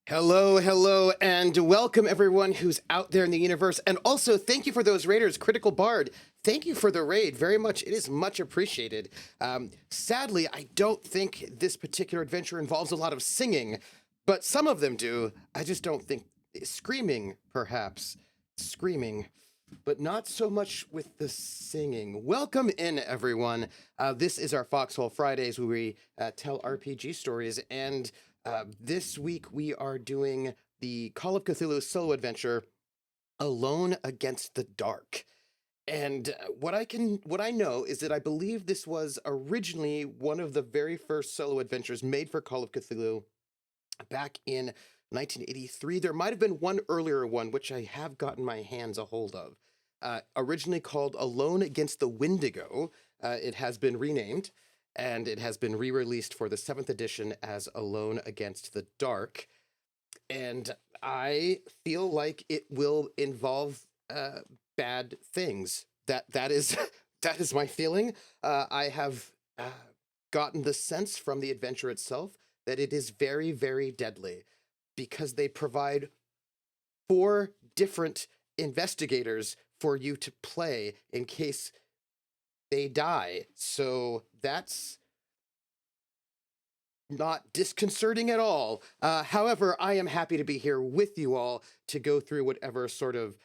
Hello, hello, and welcome everyone who's out there in the universe. And also, thank you for those raiders, Critical Bard. Thank you for the raid very much. It is much appreciated. Sadly, I don't think this particular adventure involves a lot of singing, but some of them do. I just don't think screaming, perhaps. Screaming, but not so much with the singing. Welcome in, everyone. This is our Foxhole Fridays where we tell RPG stories, and this week we are doing the Call of Cthulhu solo adventure, Alone Against the Dark. And what I know is that I believe this was originally one of the very first solo adventures made for Call of Cthulhu back in 1983. There might have been one earlier one, which I have gotten my hands a hold of. Originally called Alone Against the Wendigo, it has been renamed, and it has been re-released for the 7th edition as Alone Against the Dark. And I feel like it will involve bad things. That is that is my feeling. I have gotten the sense from the adventure itself that it is very, very deadly, because they provide 4 different investigators for you to play in case they die. So that's not disconcerting at all. However, I am happy to be here with you all to go through whatever sort of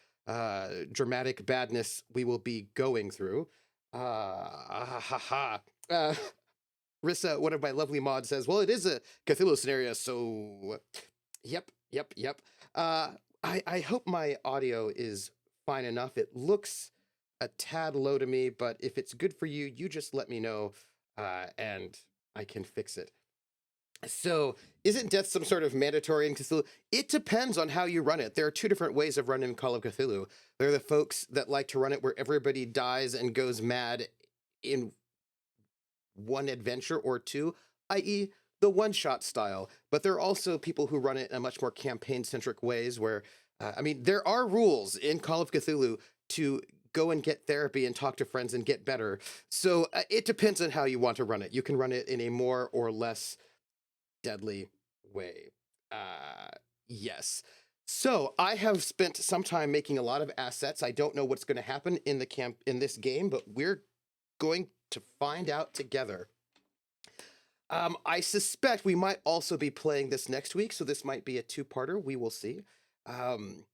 dramatic badness we will be going through. Rissa, one of my lovely mods, says, well, it is a Cthulhu scenario, so yep. I hope my audio is fine enough. It looks a tad low to me, but if it's good for you, you just let me know, and I can fix it. So, isn't death some sort of mandatory in Cthulhu? It depends on how you run it. There are 2 different ways of running Call of Cthulhu. There are the folks that like to run it where everybody dies and goes mad in one adventure or 2, i.e., the one-shot style. But there are also people who run it in a much more campaign-centric ways where, there are rules in Call of Cthulhu to go and get therapy and talk to friends and get better. So it depends on how you want to run it. You can run it in a more or less deadly way. Yes. So I have spent some time making a lot of assets. I don't know what's going to happen in this game, but we're going to find out together. I suspect we might also be playing this next week, so this might be a 2-parter. We will see. I'm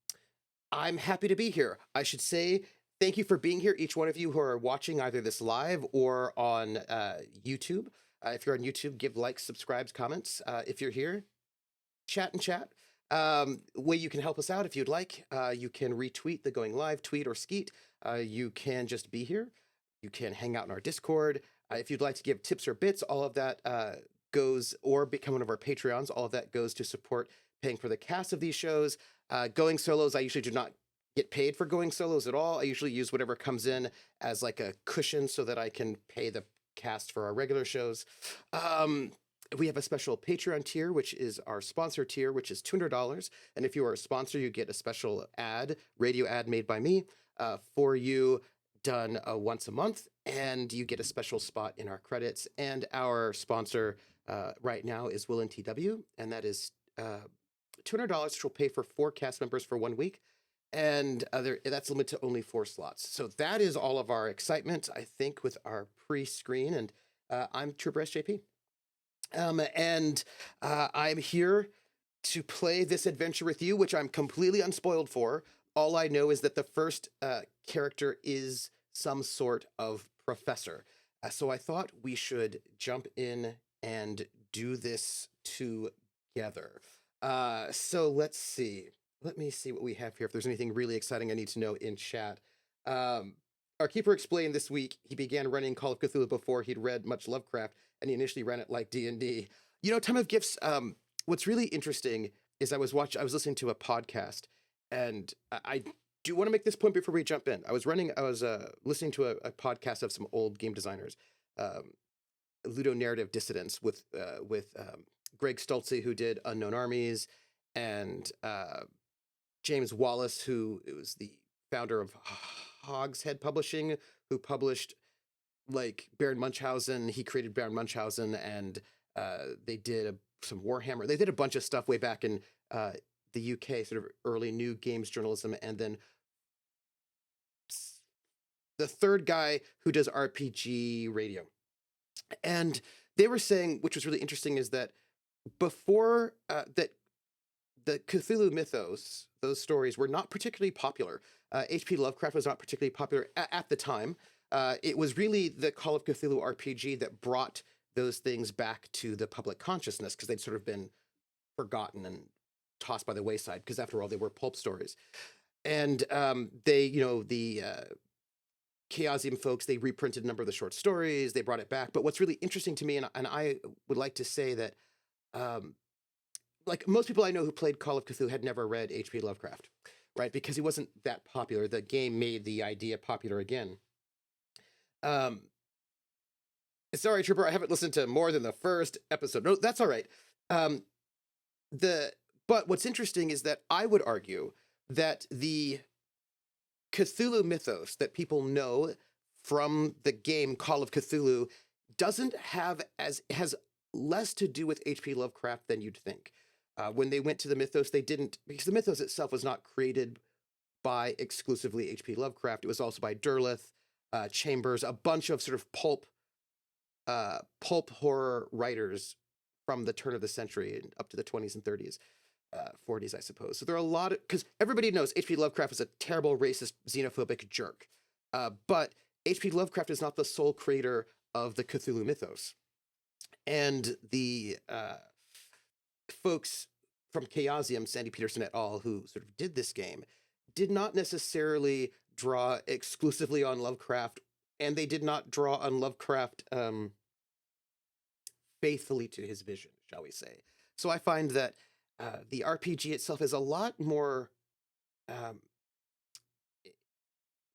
happy to be here. I should say thank you for being here, each one of you who are watching either this live or on YouTube. If you're on YouTube, give likes, subscribes, comments. If you're here, chat and chat. Way you can help us out if you'd like. You can retweet the going live tweet or skeet. You can just be here. You can hang out in our Discord. If you'd like to give tips or bits, all of that goes, or become one of our Patreons, all of that goes to support paying for the cast of these shows. Going solos, I usually do not get paid for going solos at all. I usually use whatever comes in as like a cushion so that I can pay the cast for our regular shows. We have a special Patreon tier, which is our sponsor tier, which is $200. And if you are a sponsor, you get a special radio ad made by me for you, done once a month, and you get a special spot in our credits. And our sponsor right now is Will and TW, and that is $200, which will pay for 4 cast members for 1 week. And that's limited to only 4 slots. So that is all of our excitement, I think, with our pre-screen. And I'm troopersjp. And I'm here to play this adventure with you, which I'm completely unspoiled for. All I know is that the first character is some sort of professor. So I thought we should jump in and do this together. So let's see. Let me see what we have here. If there's anything really exciting I need to know in chat. Our keeper explained this week he began running Call of Cthulhu before he'd read much Lovecraft, and he initially ran it like D&D. You know, Time of Gifts, what's really interesting is I was listening to a podcast, and I do want to make this point before we jump in. I was listening to a podcast of some old game designers, ludonarrative dissidents with Greg Stolze, who did Unknown Armies, and James Wallace, who was the founder of Hogshead Publishing, who published like Baron Munchausen. He created Baron Munchausen, and they did some Warhammer. They did a bunch of stuff way back in uh, the UK, sort of early new games journalism, and then the third guy who does RPG radio. And they were saying, which was really interesting, is that before that the Cthulhu mythos, those stories were not particularly popular. H.P. Lovecraft was not particularly popular at the time. It was really the Call of Cthulhu RPG that brought those things back to the public consciousness, because they'd sort of been forgotten and tossed by the wayside, because after all, they were pulp stories. And they, the Chaosium folks, they reprinted a number of the short stories, they brought it back. But what's really interesting to me, and I would like to say that, like most people I know who played Call of Cthulhu had never read H.P. Lovecraft, right? Because he wasn't that popular. The game made the idea popular again. Sorry, Trooper, I haven't listened to more than the first episode. No, that's all right. But what's interesting is that I would argue that the Cthulhu mythos that people know from the game Call of Cthulhu has less to do with H.P. Lovecraft than you'd think. When they went to the mythos, they didn't, because the mythos itself was not created by exclusively H.P. Lovecraft. It was also by Derleth, Chambers, a bunch of sort of pulp horror writers from the turn of the century and up to the 20s and 30s. 40s, I suppose. So there are a lot of, because everybody knows H.P. Lovecraft is a terrible, racist, xenophobic jerk. But H.P. Lovecraft is not the sole creator of the Cthulhu mythos. And the folks from Chaosium, Sandy Peterson et al., who sort of did this game, did not necessarily draw exclusively on Lovecraft, and they did not draw on Lovecraft faithfully to his vision, shall we say. So I find that the RPG itself is a lot more,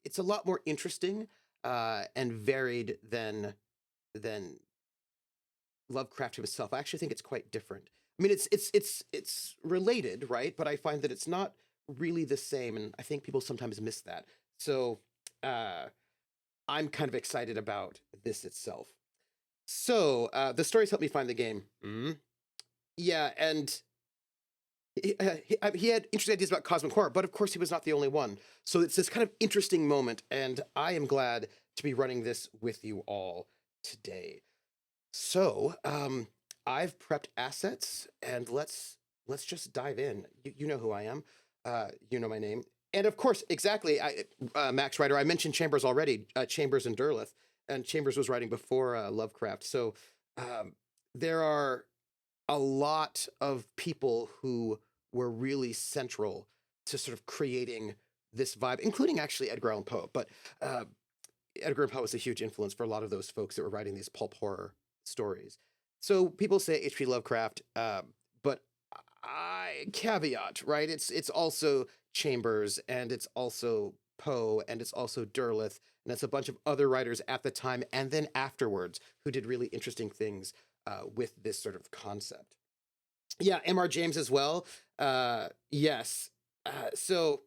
it's a lot more interesting and varied than Lovecraft himself. I actually think it's quite different. I mean, it's related, right? But I find that it's not really the same, and I think people sometimes miss that. So I'm kind of excited about this itself. So the stories helped me find the game. Yeah, and he had interesting ideas about cosmic horror, but of course he was not the only one. So it's this kind of interesting moment, and I am glad to be running this with you all today. So I've prepped assets, and let's just dive in. You know who I am. You know my name. And of course, exactly, Max Writer, I mentioned Chambers already, Chambers and Derleth, and Chambers was writing before Lovecraft. So there are a lot of people who were really central to sort of creating this vibe, including actually Edgar Allan Poe. But Edgar Allan Poe was a huge influence for a lot of those folks that were writing these pulp horror stories. So people say H.P. Lovecraft, but I caveat, right? It's also Chambers, and it's also Poe, and it's also Derleth, and it's a bunch of other writers at the time and then afterwards who did really interesting things with this sort of concept. Yeah, M.R. James as well. Yes. So,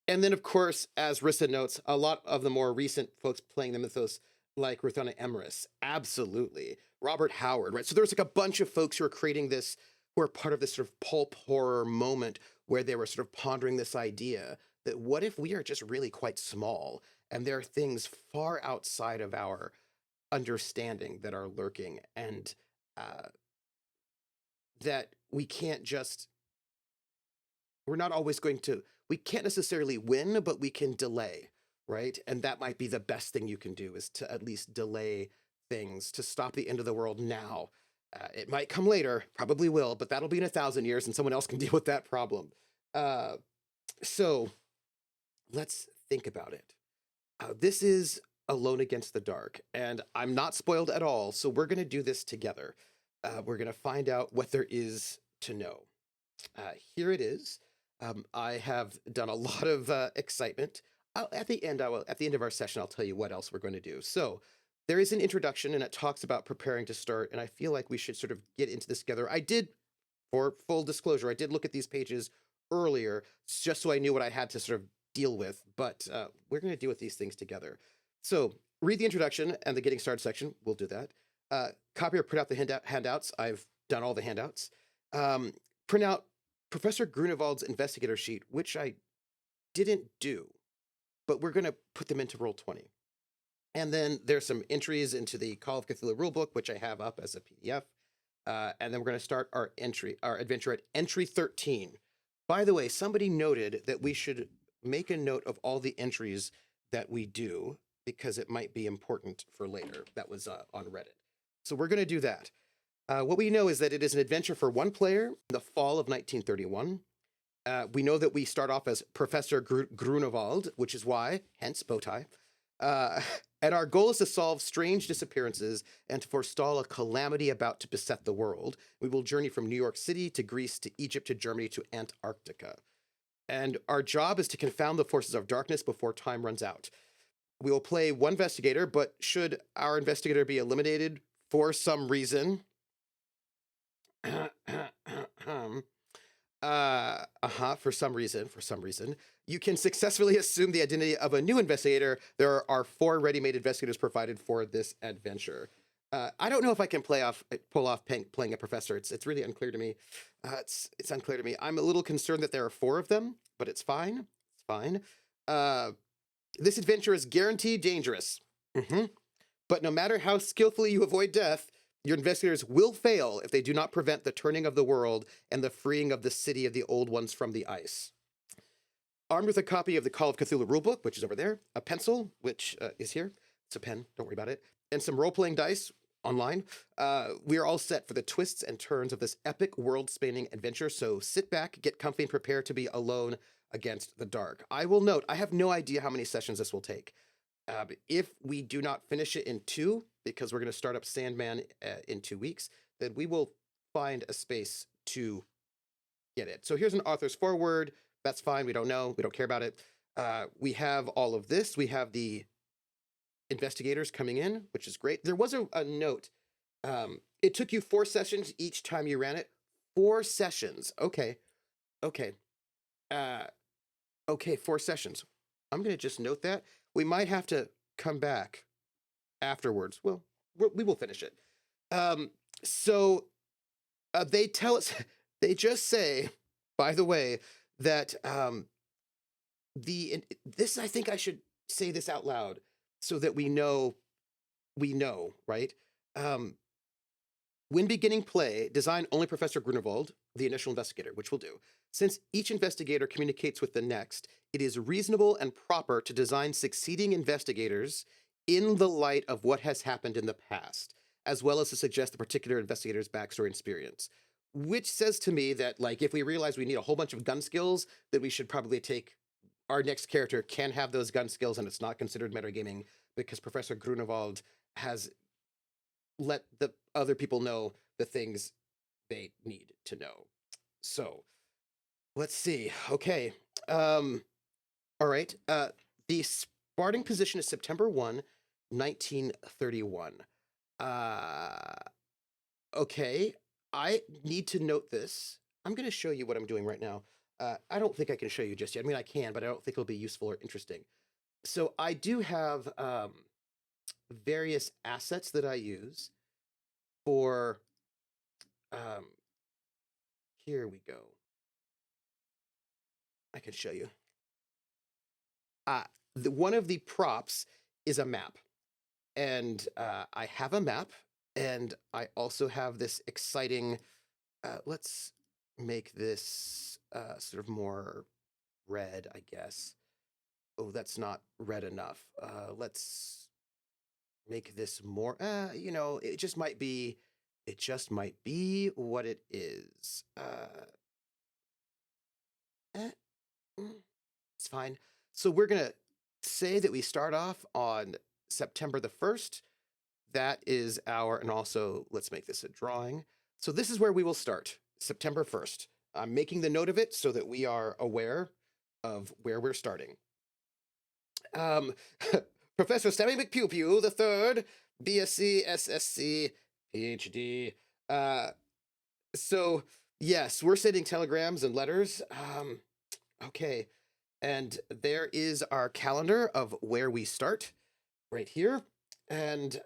and then of course, as Rissa notes, a lot of the more recent folks playing the mythos, like Ruthana Emrys, absolutely. Robert Howard, right? So there's like a bunch of folks who are creating this, who are part of this sort of pulp horror moment where they were sort of pondering this idea that what if we are just really quite small and there are things far outside of our understanding that are lurking, and that we can't just, we're not always going to, we can't necessarily win, but we can delay, right? And that might be the best thing you can do, is to at least delay things, to stop the end of the world now. It might come later, probably will, but that'll be in 1,000 years and someone else can deal with that problem. So let's think about it. This is Alone Against the Dark, and I'm not spoiled at all, so we're going to do this together. We're going to find out what there is to know. Here it is. I have done a lot of excitement. At the end of our session, I'll tell you what else we're going to do. So there is an introduction, and it talks about preparing to start, and I feel like we should sort of get into this together. I did, for full disclosure, I did look at these pages earlier, just so I knew what I had to sort of deal with, but we're going to deal with these things together. So read the introduction and the getting started section. We'll do that. Copy or print out the handouts. I've done all the handouts. Print out Professor Grunewald's investigator sheet, which I didn't do, but we're going to put them into Roll20. And then there's some entries into the Call of Cthulhu rulebook, which I have up as a PDF. And then we're going to start our adventure at entry 13. By the way, somebody noted that we should make a note of all the entries that we do because it might be important for later. That was on Reddit. So we're going to do that. What we know is that it is an adventure for one player in the fall of 1931. We know that we start off as Professor Grunewald, which is why, hence bow tie. And our goal is to solve strange disappearances and to forestall a calamity about to beset the world. We will journey from New York City to Greece to Egypt to Germany to Antarctica. And our job is to confound the forces of darkness before time runs out. We will play one investigator, but should our investigator be eliminated for some reason, for some reason, you can successfully assume the identity of a new investigator. There are 4 ready-made investigators provided for this adventure. I don't know if I can pull off playing a professor. It's really unclear to me. It's unclear to me. I'm a little concerned that there are 4 of them, but it's fine. It's fine. This adventure is guaranteed dangerous. But no matter how skillfully you avoid death, your investigators will fail if they do not prevent the turning of the world and the freeing of the city of the old ones from the ice. Armed with a copy of the Call of Cthulhu rulebook, which is over there, a pencil, which is here, it's a pen, don't worry about it, and some role-playing dice online, we are all set for the twists and turns of this epic world-spanning adventure, so sit back, get comfy, and prepare to be alone against the dark. I will note, I have no idea how many sessions this will take. If we do not finish it in 2, because we're going to start up Sandman in 2 weeks, then we will find a space to get it. So here's an author's foreword. That's fine. We don't know. We don't care about it. We have all of this. We have the investigators coming in, which is great. There was a note. It took you 4 sessions each time you ran it. 4 sessions. Okay. Okay. 4 sessions. I'm going to just note that. We might have to come back afterwards. Well, we will finish it. So they tell us, they just say, by the way, that this, I think I should say this out loud so that we know, right? When beginning play, design only Professor Grunewald, the initial investigator, which we'll do. Since each investigator communicates with the next, it is reasonable and proper to design succeeding investigators in the light of what has happened in the past, as well as to suggest the particular investigator's backstory and experience. Which says to me that, like, if we realize we need a whole bunch of gun skills, then we should probably take our next character can have those gun skills, and it's not considered metagaming because Professor Grunewald has let the other people know the things they need to know. So let's see. Okay. All right. The starting position is September 1, 1931. Okay. I need to note this. I'm going to show you what I'm doing right now. I don't think I can show you just yet. I mean, I can, but I don't think it'll be useful or interesting. So I do have various assets that I use for, here we go. I can show you. One of the props is a map. And I have a map, and I also have this exciting, let's make this sort of more red, I guess. Oh, that's not red enough. Let's make this more, it just might be what it is. It's fine. So we're going to say that we start off on September the 1st. That is and also let's make this a drawing. So this is where we will start, September 1st. I'm making the note of it so that we are aware of where we're starting. Professor Sammy McPew the third, BSc, SSC, PhD. So yes, we're sending telegrams and letters. Okay. And there is our calendar of where we start right here. And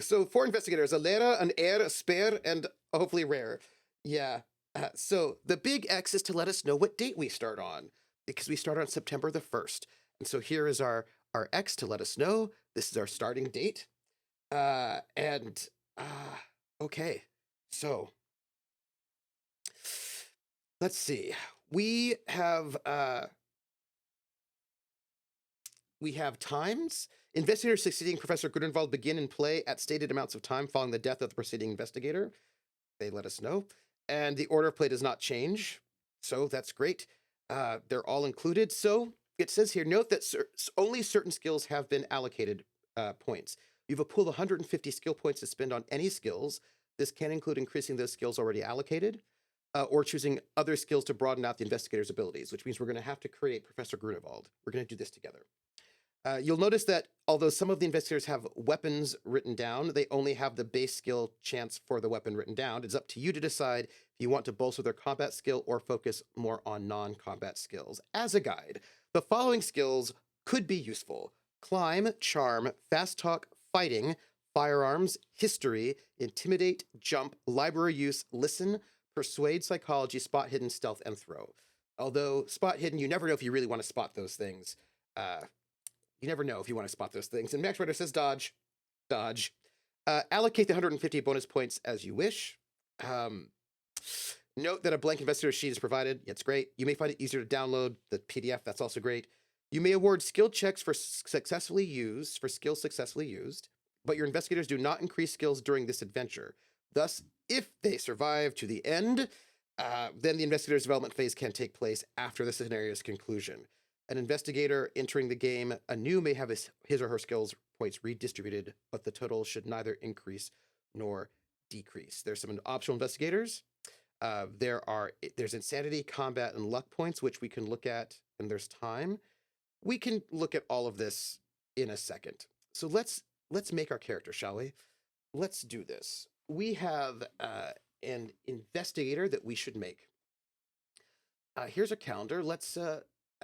so 4 investigators, a Lera, an Air, a Spare, and hopefully Rare. Yeah. So the big X is to let us know what date we start on, because we start on September the 1st. And so here is our X to let us know this is our starting date. And okay, so let's see. We have times. Investigators succeeding Professor Grunewald begin and play at stated amounts of time following the death of the preceding investigator. They let us know. And the order of play does not change. So that's great. They're all included. So it says here, note that only certain skills have been allocated points. You have a pool of 150 skill points to spend on any skills. This can include increasing those skills already allocated, or choosing other skills to broaden out the investigator's abilities, which means we're going to have to create Professor Grunewald. We're going to do this together. You'll notice that although some of the investigators have weapons written down, they only have the base skill chance for the weapon written down. It's up to you to decide if you want to bolster their combat skill or focus more on non-combat skills. As a guide, the following skills could be useful: climb, charm, fast talk, fighting, firearms, history, intimidate, jump, library use, listen, persuade, psychology, spot hidden, stealth, and throw. Although spot hidden, you never know if you really want to spot those things. You never know if you want to spot those things. And Max Rider says dodge. Dodge. Allocate the 150 bonus points as you wish. Note that a blank investigator sheet is provided. It's great. You may find it easier to download the PDF. That's also great. You may award skill checks for skills successfully used, but your investigators do not increase skills during this adventure. Thus, if they survive to the end, then the investigator's development phase can take place after the scenario's conclusion. An investigator entering the game anew may have his or her skills points redistributed, but the total should neither increase nor decrease. There's some optional investigators. There's insanity, combat, and luck points, which we can look at, and there's time. We can look at all of this in a second. So let's make our character, shall we? Let's do this. We have an investigator that we should make. Here's a calendar.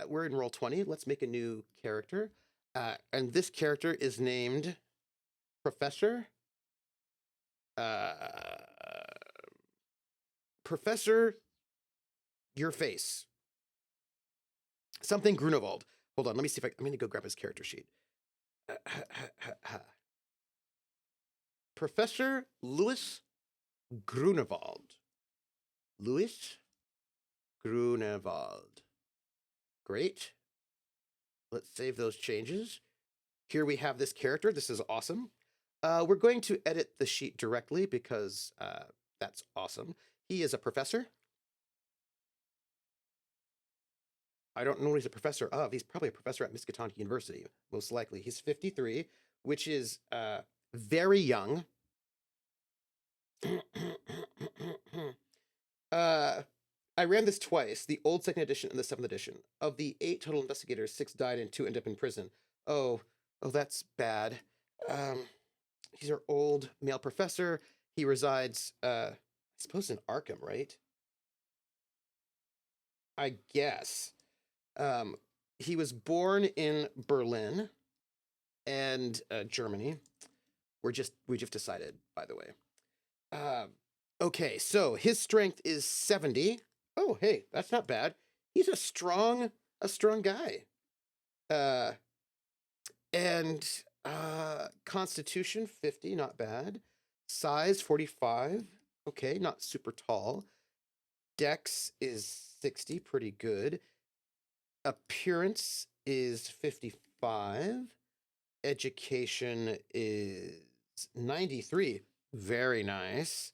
We're in roll 20. Let's make a new character. And this character is named Professor Your Face. Something Grunewald. Hold on, let me see if I'm going to go grab his character sheet. Professor Louis Grunewald. Louis Grunewald. Great. Let's save those changes. Here we have this character. This is awesome. We're going to edit the sheet directly because that's awesome. He is a professor. I don't know what he's a professor of. He's probably a professor at Miskatonic University, most likely. He's 53, which is very young. I ran this twice, the old 2nd edition and the 7th edition. Of the 8 total investigators, 6 died and 2 ended up in prison. Oh, that's bad. He's our old male professor. He resides, I suppose in Arkham, right? I guess. He was born in Berlin and Germany. We just decided, by the way. Okay, so his strength is 70. Oh, hey, that's not bad. He's a strong guy. And Constitution 50, not bad. Size 45. Okay, not super tall. Dex is 60, pretty good. Appearance is 55. Education is 93. Very nice.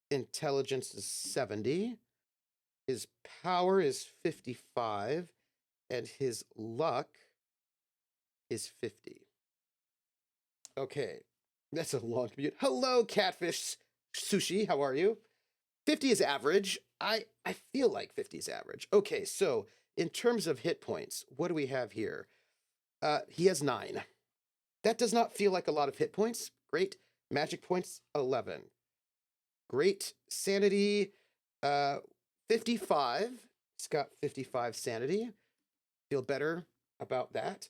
Intelligence is 70. His power is 55. And his luck is 50. Okay, that's a long commute. Hello, Catfish Sushi. How are you? 50 is average. I feel like 50 is average. Okay, so in terms of hit points, what do we have here? He has 9. That does not feel like a lot of hit points. Great. Magic points, 11. Great. Sanity, 55. He's got 55 sanity. Feel better about that.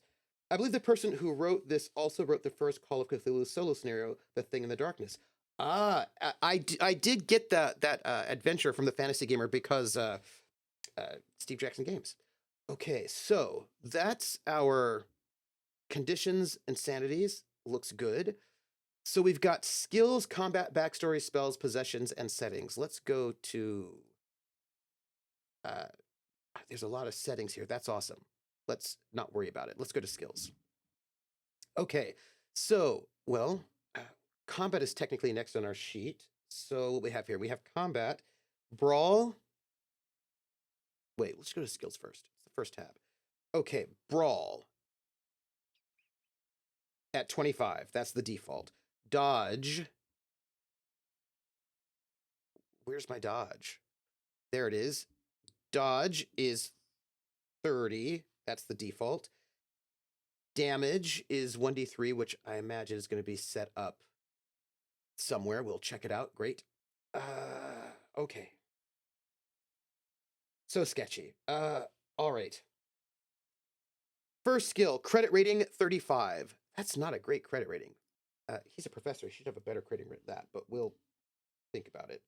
I believe the person who wrote this also wrote the first Call of Cthulhu solo scenario, The Thing in the Darkness. I did get that adventure from the Fantasy Gamer because Steve Jackson Games. Okay, so that's our conditions and sanities. Looks good. So we've got skills, combat, backstory, spells, possessions, and settings. Let's go to. Uh, there's a lot of settings here. That's awesome. Let's not worry about it. Let's go to skills. Okay, so, well, combat is technically next on our sheet. So what we have here, we have combat, brawl. Wait, let's go to skills first. It's the first tab. Okay, brawl at 25. That's the default. Dodge. Where's my dodge? There it is. Dodge is 30. That's the default. Damage is 1d3, which I imagine is going to be set up somewhere. We'll check it out. Great. Okay. So sketchy. All right. First skill, credit rating 35. That's not a great credit rating. He's a professor. He should have a better credit rating than that, but we'll think about it.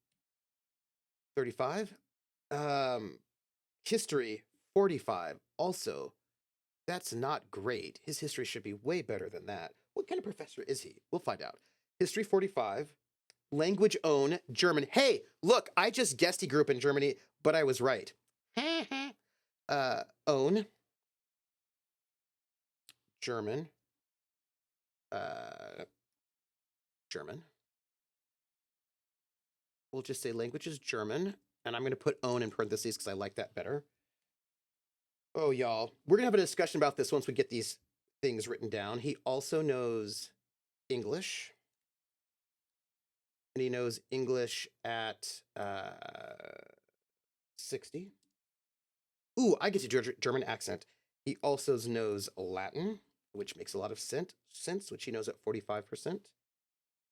35. History 45. Also, that's not great. His history should be way better than that. What kind of professor is he? We'll find out. History 45. Language own, German. Hey, look, I just guessed he grew up in Germany, but I was right. Own, German. German. We'll just say language is German, and I'm going to put own in parentheses because I like that better. Oh, y'all, we're going to have a discussion about this once we get these things written down. He also knows English, and he knows English at 60. Ooh, I get to German accent. He also knows Latin, which makes a lot of sense, which he knows at 45%.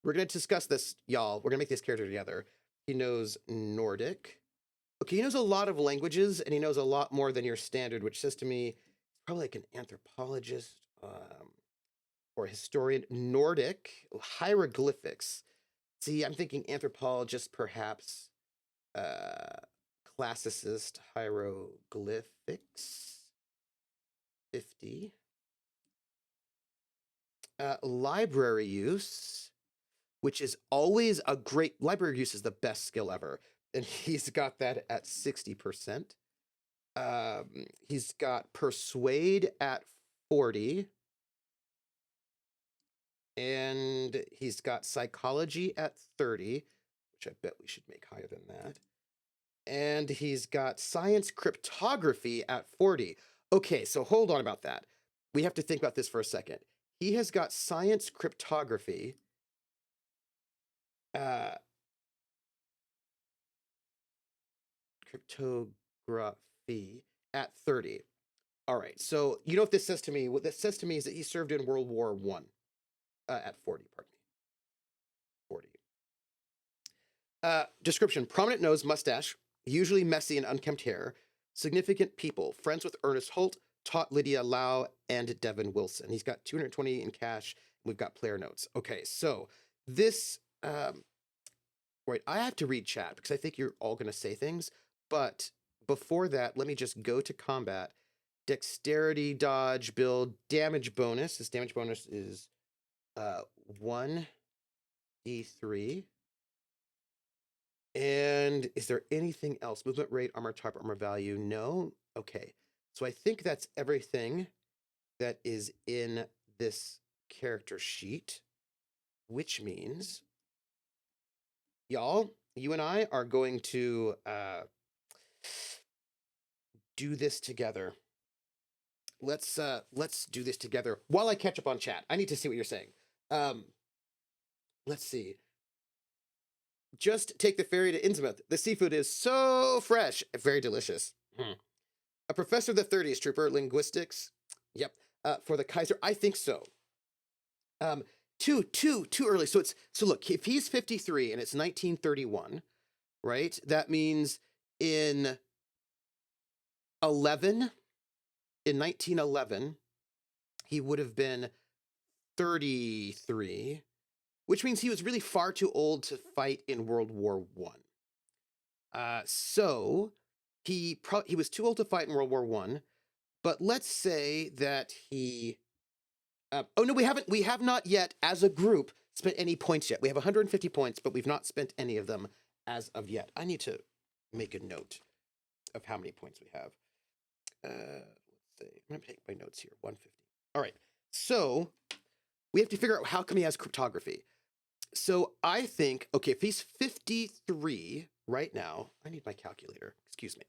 We're going to discuss this, y'all. We're going to make this character together. He knows Nordic. Okay, he knows a lot of languages, and he knows a lot more than your standard, which says to me, he's probably like an anthropologist or a historian. Nordic, hieroglyphics. See, I'm thinking anthropologist, perhaps classicist, hieroglyphics. 50. Library use, which is always a great, library use is the best skill ever. And he's got that at 60%. He's got persuade at 40. And he's got psychology at 30, which I bet we should make higher than that. And he's got science cryptography at 40. Okay, so hold on about that. We have to think about this for a second. He has got science cryptography. Cryptography at 30. All right, so you know what this says to me? What this says to me is that he served in World War I at 40, pardon me. 40. Description, prominent nose, mustache, usually messy and unkempt hair, significant people, friends with Ernest Holt, taught Lydia Lau, and Devin Wilson. He's got 220 in cash. We've got player notes. Okay, so this, right, I have to read chat because I think you're all going to say things. But before that, let me just go to combat. Dexterity, dodge, build, damage bonus. This damage bonus is 1d3. And is there anything else? Movement rate, armor type, armor value? No? Okay. So I think that's everything that is in this character sheet, which means, y'all, you and I are going to do this together. Let's do this together while I catch up on chat. I need to see what you're saying. Let's see. Just take the ferry to Innsmouth. The seafood is so fresh, very delicious. A professor of the 30s, trooper, linguistics. Yep. For the Kaiser, I think so. Too early. So look, if he's 53 and it's 1931, right? That means in 1911, he would have been 33. which means he was really far too old to fight in World War One. So he was too old to fight in World War One. But let's say that he. Oh no, we have not yet, as a group, spent any points yet. We have 150 points, but we've not spent any of them as of yet. I need to make a note of how many points we have. Let's see. I'm gonna take my notes here. 150. All right. So we have to figure out how come he has cryptography. So I think, okay, if he's 53 right now, I need my calculator. Excuse me.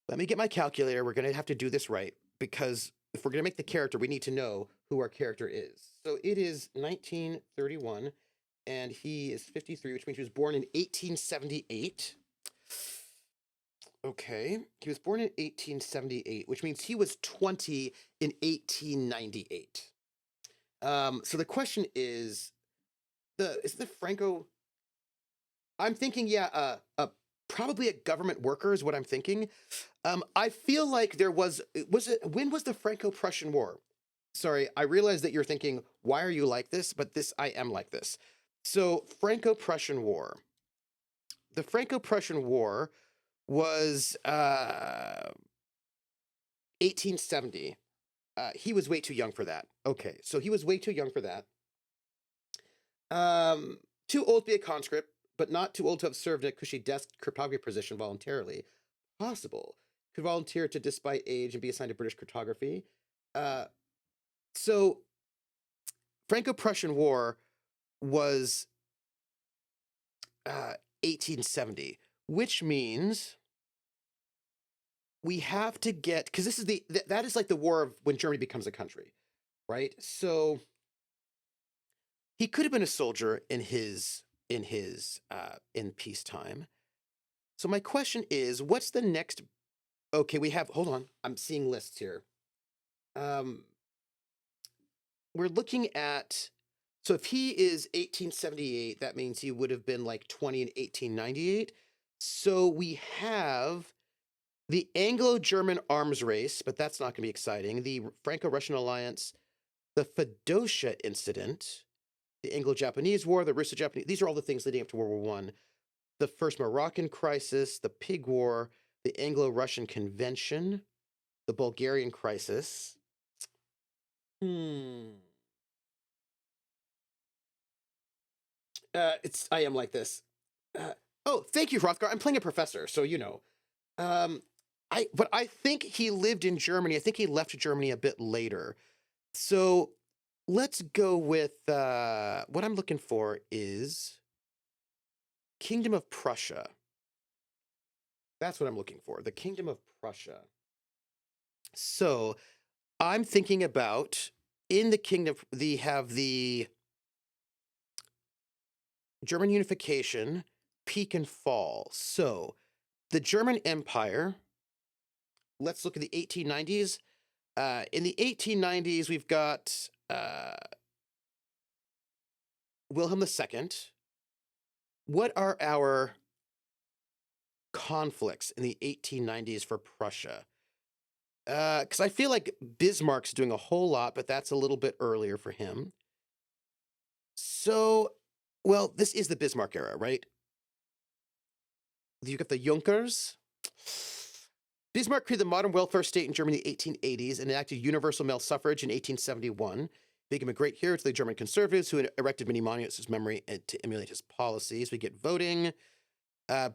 Let me get my calculator. We're gonna have to do this right, because if we're gonna make the character, we need to know who our character is. So it is 1931, and he is 53, which means he was born in 1878. Okay, he was born in 1878, which means he was 20 in 1898. So the question is the Franco? I'm thinking, yeah, probably a government worker is what I'm thinking. I feel like there was when was the Franco-Prussian War? Sorry, I realize that you're thinking, why are you like this? But I am like this. So Franco-Prussian War. The Franco-Prussian War was 1870. He was way too young for that. Okay, so he was way too young for that. Too old to be a conscript, but not too old to have served in a cushy desk cryptography position voluntarily. Possible. Could volunteer to, despite age, and be assigned to British cryptography. So Franco-Prussian War was 1870, which means we have to get, because this is that is like the war of when Germany becomes a country, right? So he could have been a soldier in peacetime. So my question is, what's the next? Okay, we have. Hold on, I'm seeing lists here. We're looking at. So if he is 1878, that means he would have been like 20 in 1898. So we have the Anglo-German arms race, but that's not going to be exciting. The Franco-Russian alliance, the Fedosia incident, the Anglo-Japanese War, the Russo-Japanese. These are all the things leading up to World War I. The first Moroccan crisis, the Pig War, the Anglo-Russian Convention, the Bulgarian crisis. I am like this. Oh, thank you, Hrothgar. I'm playing a professor, so you know. But I think he lived in Germany. I think he left Germany a bit later. So let's go with what I'm looking for is Kingdom of Prussia. That's what I'm looking for. The Kingdom of Prussia. So I'm thinking about in the kingdom, they have the German unification, peak and fall. So the German Empire, let's look at the 1890s. In the 1890s, we've got Wilhelm II. What are our conflicts in the 1890s for Prussia? Because I feel like Bismarck's doing a whole lot, but that's a little bit earlier for him. So, well, this is the Bismarck era, right? You've got the Junkers. Bismarck created the modern welfare state in Germany in the 1880s and enacted universal male suffrage in 1871. Became a great hero to the German conservatives who erected many monuments to his memory and to emulate his policies. We get voting.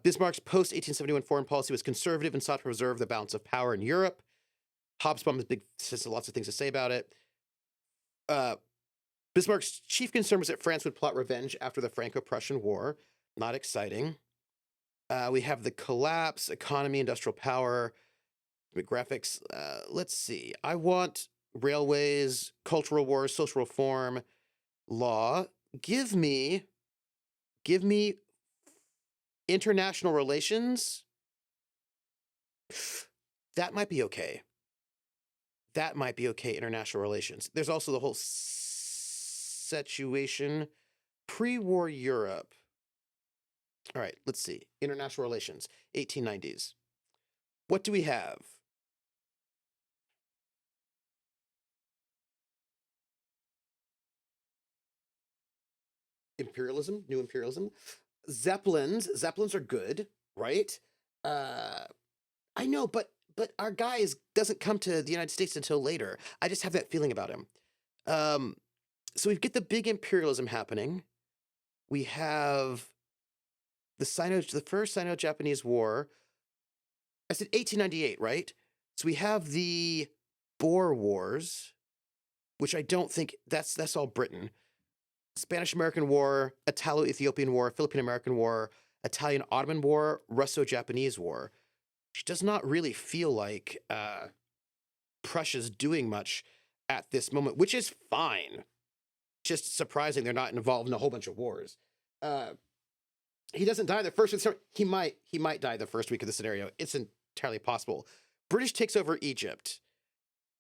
Bismarck's post-1871 foreign policy was conservative and sought to preserve the balance of power in Europe. Hobsbawm has lots of things to say about it. Bismarck's chief concern was that France would plot revenge after the Franco-Prussian War. Not exciting. We have the collapse, economy, industrial power, demographics. Let's see. I want railways, cultural wars, social reform, law. Give me international relations. That might be okay. That might be okay, international relations. There's also the whole situation, pre-war Europe. All right, let's see. International relations, 1890s. What do we have? imperialism, new imperialism. Zeppelins are good, right? Uh, I know, but our guy doesn't come to the United States until later. I just have that feeling about him. Um, so we get the big imperialism happening. We have the first Sino-Japanese War. I said 1898, right? So we have the Boer Wars, which I don't think that's all Britain. Spanish-American War, Italo-Ethiopian War, Philippine-American War, Italian-Ottoman War, Russo-Japanese War. Which does not really feel like Prussia's doing much at this moment, which is fine. Just surprising they're not involved in a whole bunch of wars. He doesn't die the first week. He might die the first week of the scenario. It's entirely possible. British takes over Egypt.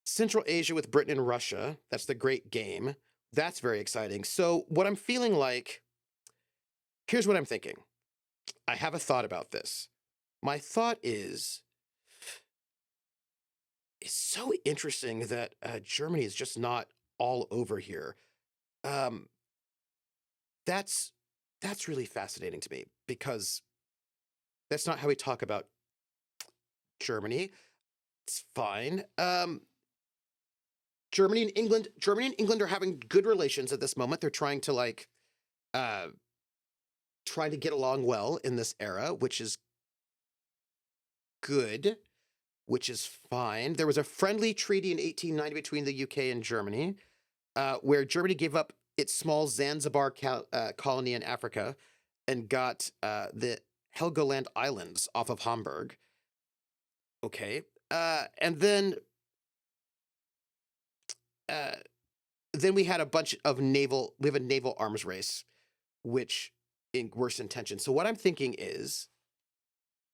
Central Asia with Britain and Russia. That's the Great Game. That's very exciting. So what I'm feeling like, here's what I'm thinking. I have a thought about this. My thought is, it's so interesting that Germany is just not all over here. That's really fascinating to me because that's not how we talk about Germany. It's fine. Germany and England are having good relations at this moment. They're trying to trying to get along well in this era, which is good, which is fine. There was a friendly treaty in 1890 between the UK and Germany, where Germany gave up its small Zanzibar colony in Africa and got the Helgoland Islands off of Hamburg. Okay. And then we had a naval arms race, which in worse intention. So what I'm thinking is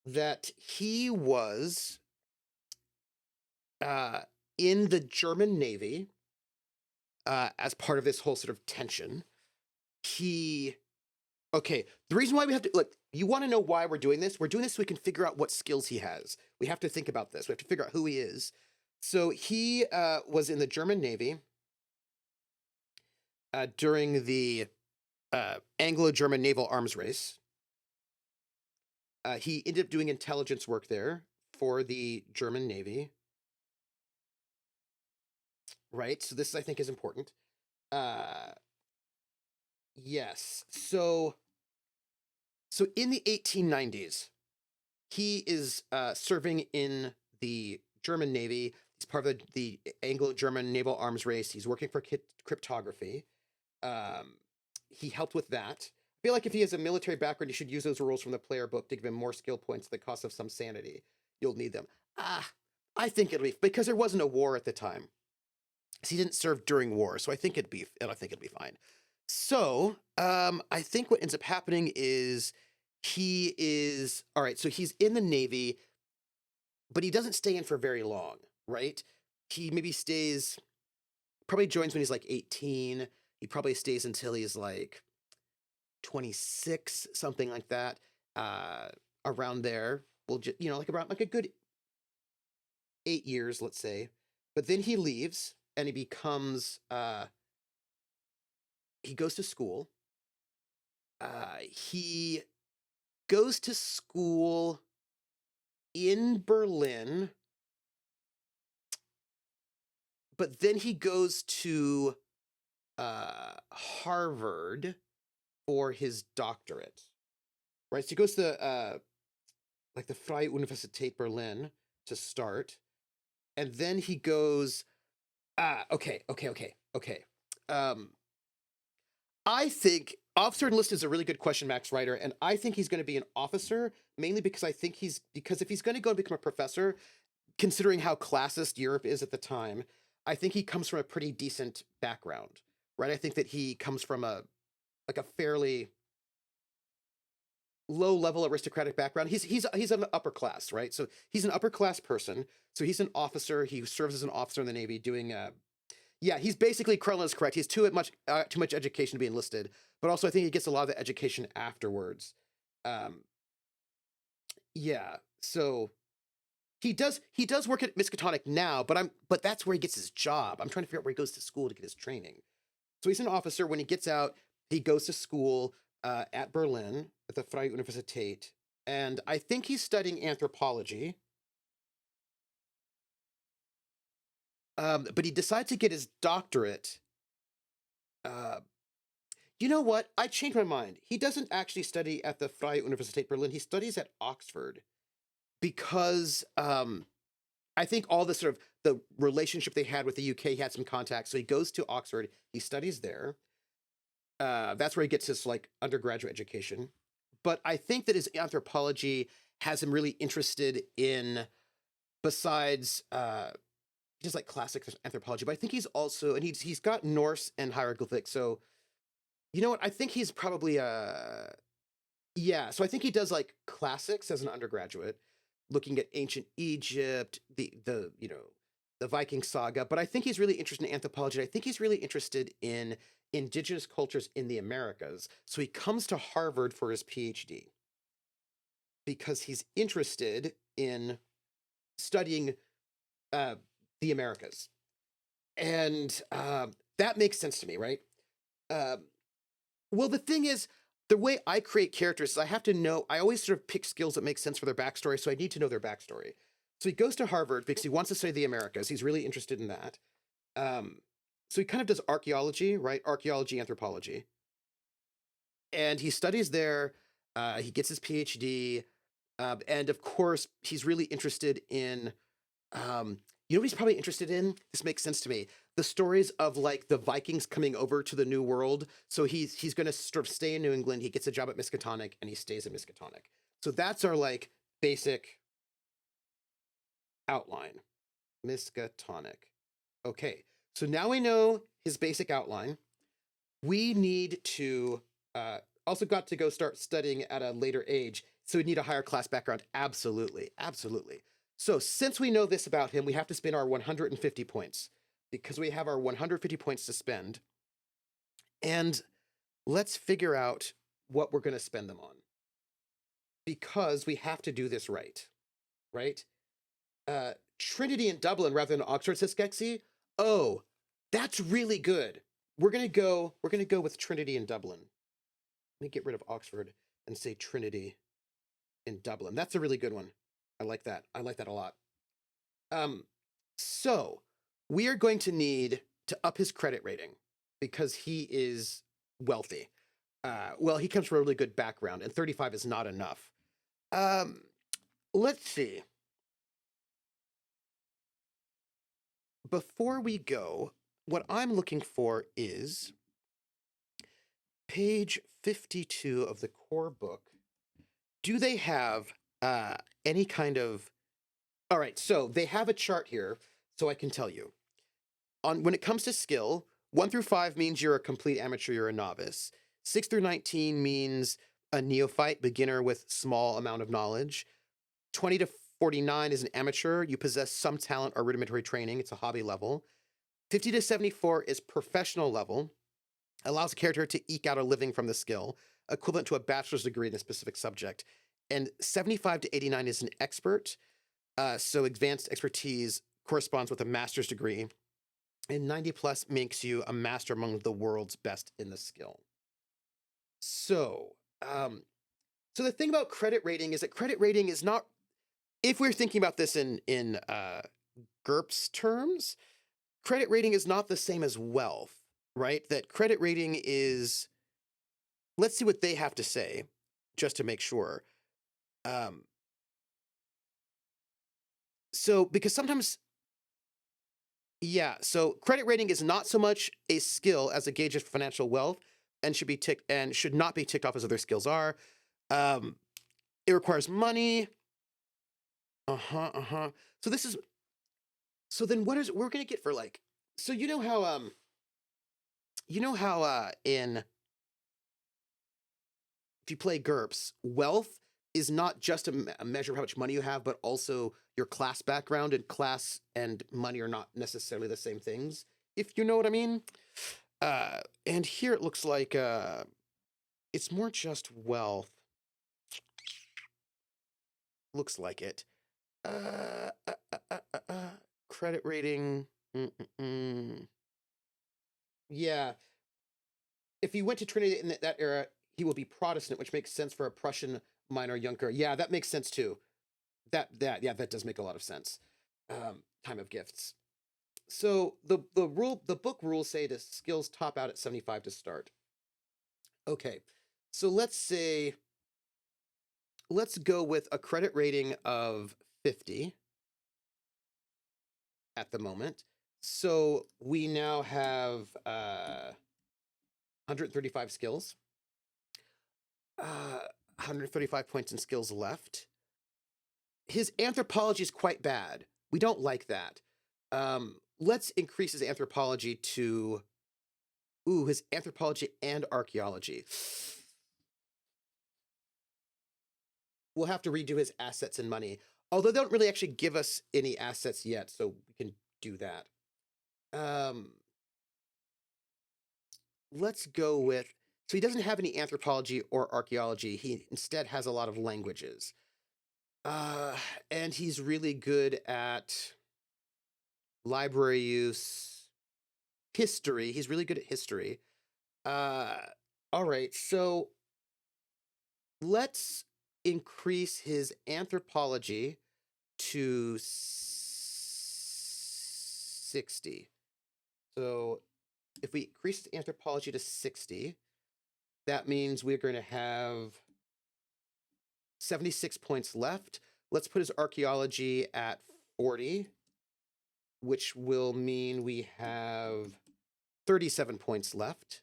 that he was in the German Navy as part of this whole sort of tension. Okay, the reason why we have to, look, you want to know why we're doing this? We're doing this so we can figure out what skills he has. We have to think about this. We have to figure out who he is. So he was in the German Navy during the Anglo-German naval arms race. He ended up doing intelligence work there for the German Navy. Right, so this I think is important. Yes, so in the 1890s, he is serving in the German Navy. He's part of the Anglo-German naval arms race. He's working for cryptography. He helped with that. I feel like if he has a military background, you should use those rules from the player book to give him more skill points at the cost of some sanity. You'll need them. I think it'll be, because there wasn't a war at the time. So he didn't serve during war, so I think it'd be fine. So I think what ends up happening is all right. So he's in the Navy, but he doesn't stay in for very long, right? He maybe probably joins when he's like 18. He probably stays until he's like 26, something like that. Around there, around like a good 8 years, let's say. But then he leaves. And he becomes, he goes to school. He goes to school in Berlin, but then he goes to Harvard for his doctorate, right? So he goes to the Freie Universität Berlin to start, and then he goes. Okay. I think officer enlisted is a really good question, Max Ryder, and I think he's going to be an officer, mainly because if he's going to go and become a professor, considering how classist Europe is at the time, I think he comes from a pretty decent background, right? I think that he comes from a fairly low-level aristocratic background. He's an upper class, right? So he's an upper class person. So he's an officer. He serves as an officer in the Navy doing he's basically, Krellin is correct. He's too much education to be enlisted, but also I think he gets a lot of the education afterwards. So he does work at Miskatonic now, but that's where he gets his job. I'm trying to figure out where he goes to school to get his training. So he's an officer. When he gets out, He goes to school at Berlin at the Freie Universität, and I think he's studying anthropology. But he decides to get his doctorate. Uh, you know what? I changed my mind. He doesn't actually study at the Freie Universität Berlin. He studies at Oxford because I think all the sort of the relationship they had with the UK, he had some contacts. So he goes to Oxford. He studies there. That's where he gets his like undergraduate education. But I think that his anthropology has him really interested in, besides just like classic anthropology, but I think he's also, and he's got Norse and hieroglyphic. So you know what? I think he's probably yeah. So I think he does like classics as an undergraduate, looking at ancient Egypt, the the Viking saga. But I think he's really interested in anthropology. I think he's really interested in indigenous cultures in the Americas. So he comes to Harvard for his PhD because he's interested in studying uh, the Americas, and that makes sense to me, right? Um, well, the thing is, the way I create characters is I have to know. I always sort of pick skills that make sense for their backstory, so I need to know their backstory. So he goes to Harvard because he wants to study the Americas. He's really interested in that. Um, so he kind of does archaeology, right? Archaeology, anthropology, and he studies there. He gets his PhD, and of course, he's really interested in you know what he's probably interested in? This makes sense to me. The stories of like the Vikings coming over to the New World. So he's going to sort of stay in New England. He gets a job at Miskatonic, and he stays at Miskatonic. So that's our like basic outline. Miskatonic. Okay. So now we know his basic outline. We need to also got to go start studying at a later age. So we need a higher class background. Absolutely. Absolutely. So since we know this about him, we have to spend our 150 points because we have our 150 points to spend. And let's figure out what we're going to spend them on because we have to do this right, right? Trinity in Dublin rather than Oxford, says Skexy. Oh, that's really good. We're gonna go with Trinity in Dublin. Let me get rid of Oxford and say Trinity in Dublin. That's a really good one. I like that. I like that a lot. Um, so we are going to need to up his credit rating because he is wealthy. Well, he comes from a really good background, and 35 is not enough. Um, let's see. Before we go, what I'm looking for is page 52 of the core book. Do they have any kind of. All right, so they have a chart here, so I can tell you. On when it comes to skill, 1 through 5 means you're a complete amateur, you're a novice. 6 through 19 means a neophyte, beginner with small amount of knowledge. 20 to 49 is an amateur, you possess some talent or rudimentary training, it's a hobby level. 50 to 74 is professional level, allows a character to eke out a living from the skill, equivalent to a bachelor's degree in a specific subject. And 75 to 89 is an expert, so advanced expertise corresponds with a master's degree. And 90 plus makes you a master among the world's best in the skill. So, so the thing about credit rating is that credit rating is not, if we're thinking about this in GURPS terms, credit rating is not the same as wealth, right? That credit rating is, let's see what they have to say, just to make sure. So because sometimes, yeah, so credit rating is not so much a skill as a gauge of financial wealth, and should be ticked and should not be ticked off as other skills are. It requires money. So this is, so then what is we're gonna get for like, so in if you play GURPS, wealth is not just a measure of how much money you have, but also your class background, and class and money are not necessarily the same things, if you know what I mean. And here it looks like it's more just wealth. Looks like it. Uh, uh, uh, uh, uh, uh, Credit rating. Yeah. if he went to Trinity in that era, he will be Protestant, which makes sense for a Prussian minor Junker. Yeah, that makes sense too. That does make a lot of sense. Time of gifts. So the book rules say the skills top out at 75 to start. Okay, so let's go with a credit rating of 50 at the moment. So we now have 135 skills, 135 points in skills left. His anthropology is quite bad. We don't like that. Let's increase his anthropology to, his anthropology and archaeology. We'll have to redo his assets and money, although they don't really actually give us any assets yet, so we can do that. Let's go with, so he doesn't have any anthropology or archaeology. He instead has a lot of languages. And he's really good at library use, history. He's really good at history. All right, so let's increase his anthropology to 60. So if we increase anthropology to 60, that means we're going to have 76 points left. Let's put his archaeology at 40, which will mean we have 37 points left.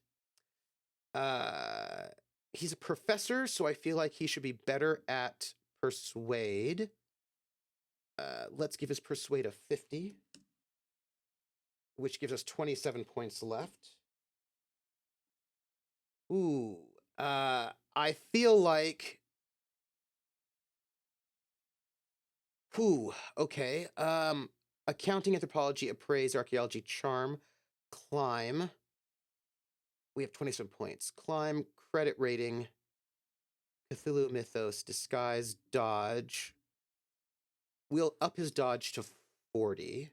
He's a professor, so I feel like he should be better at persuade. Let's give his persuade a 50, which gives us 27 points left. Ooh, I feel like, okay. Accounting, anthropology, appraise, archaeology, charm, climb. We have 27 points. Climb, credit rating, Cthulhu mythos, disguise, dodge. We'll up his dodge to 40.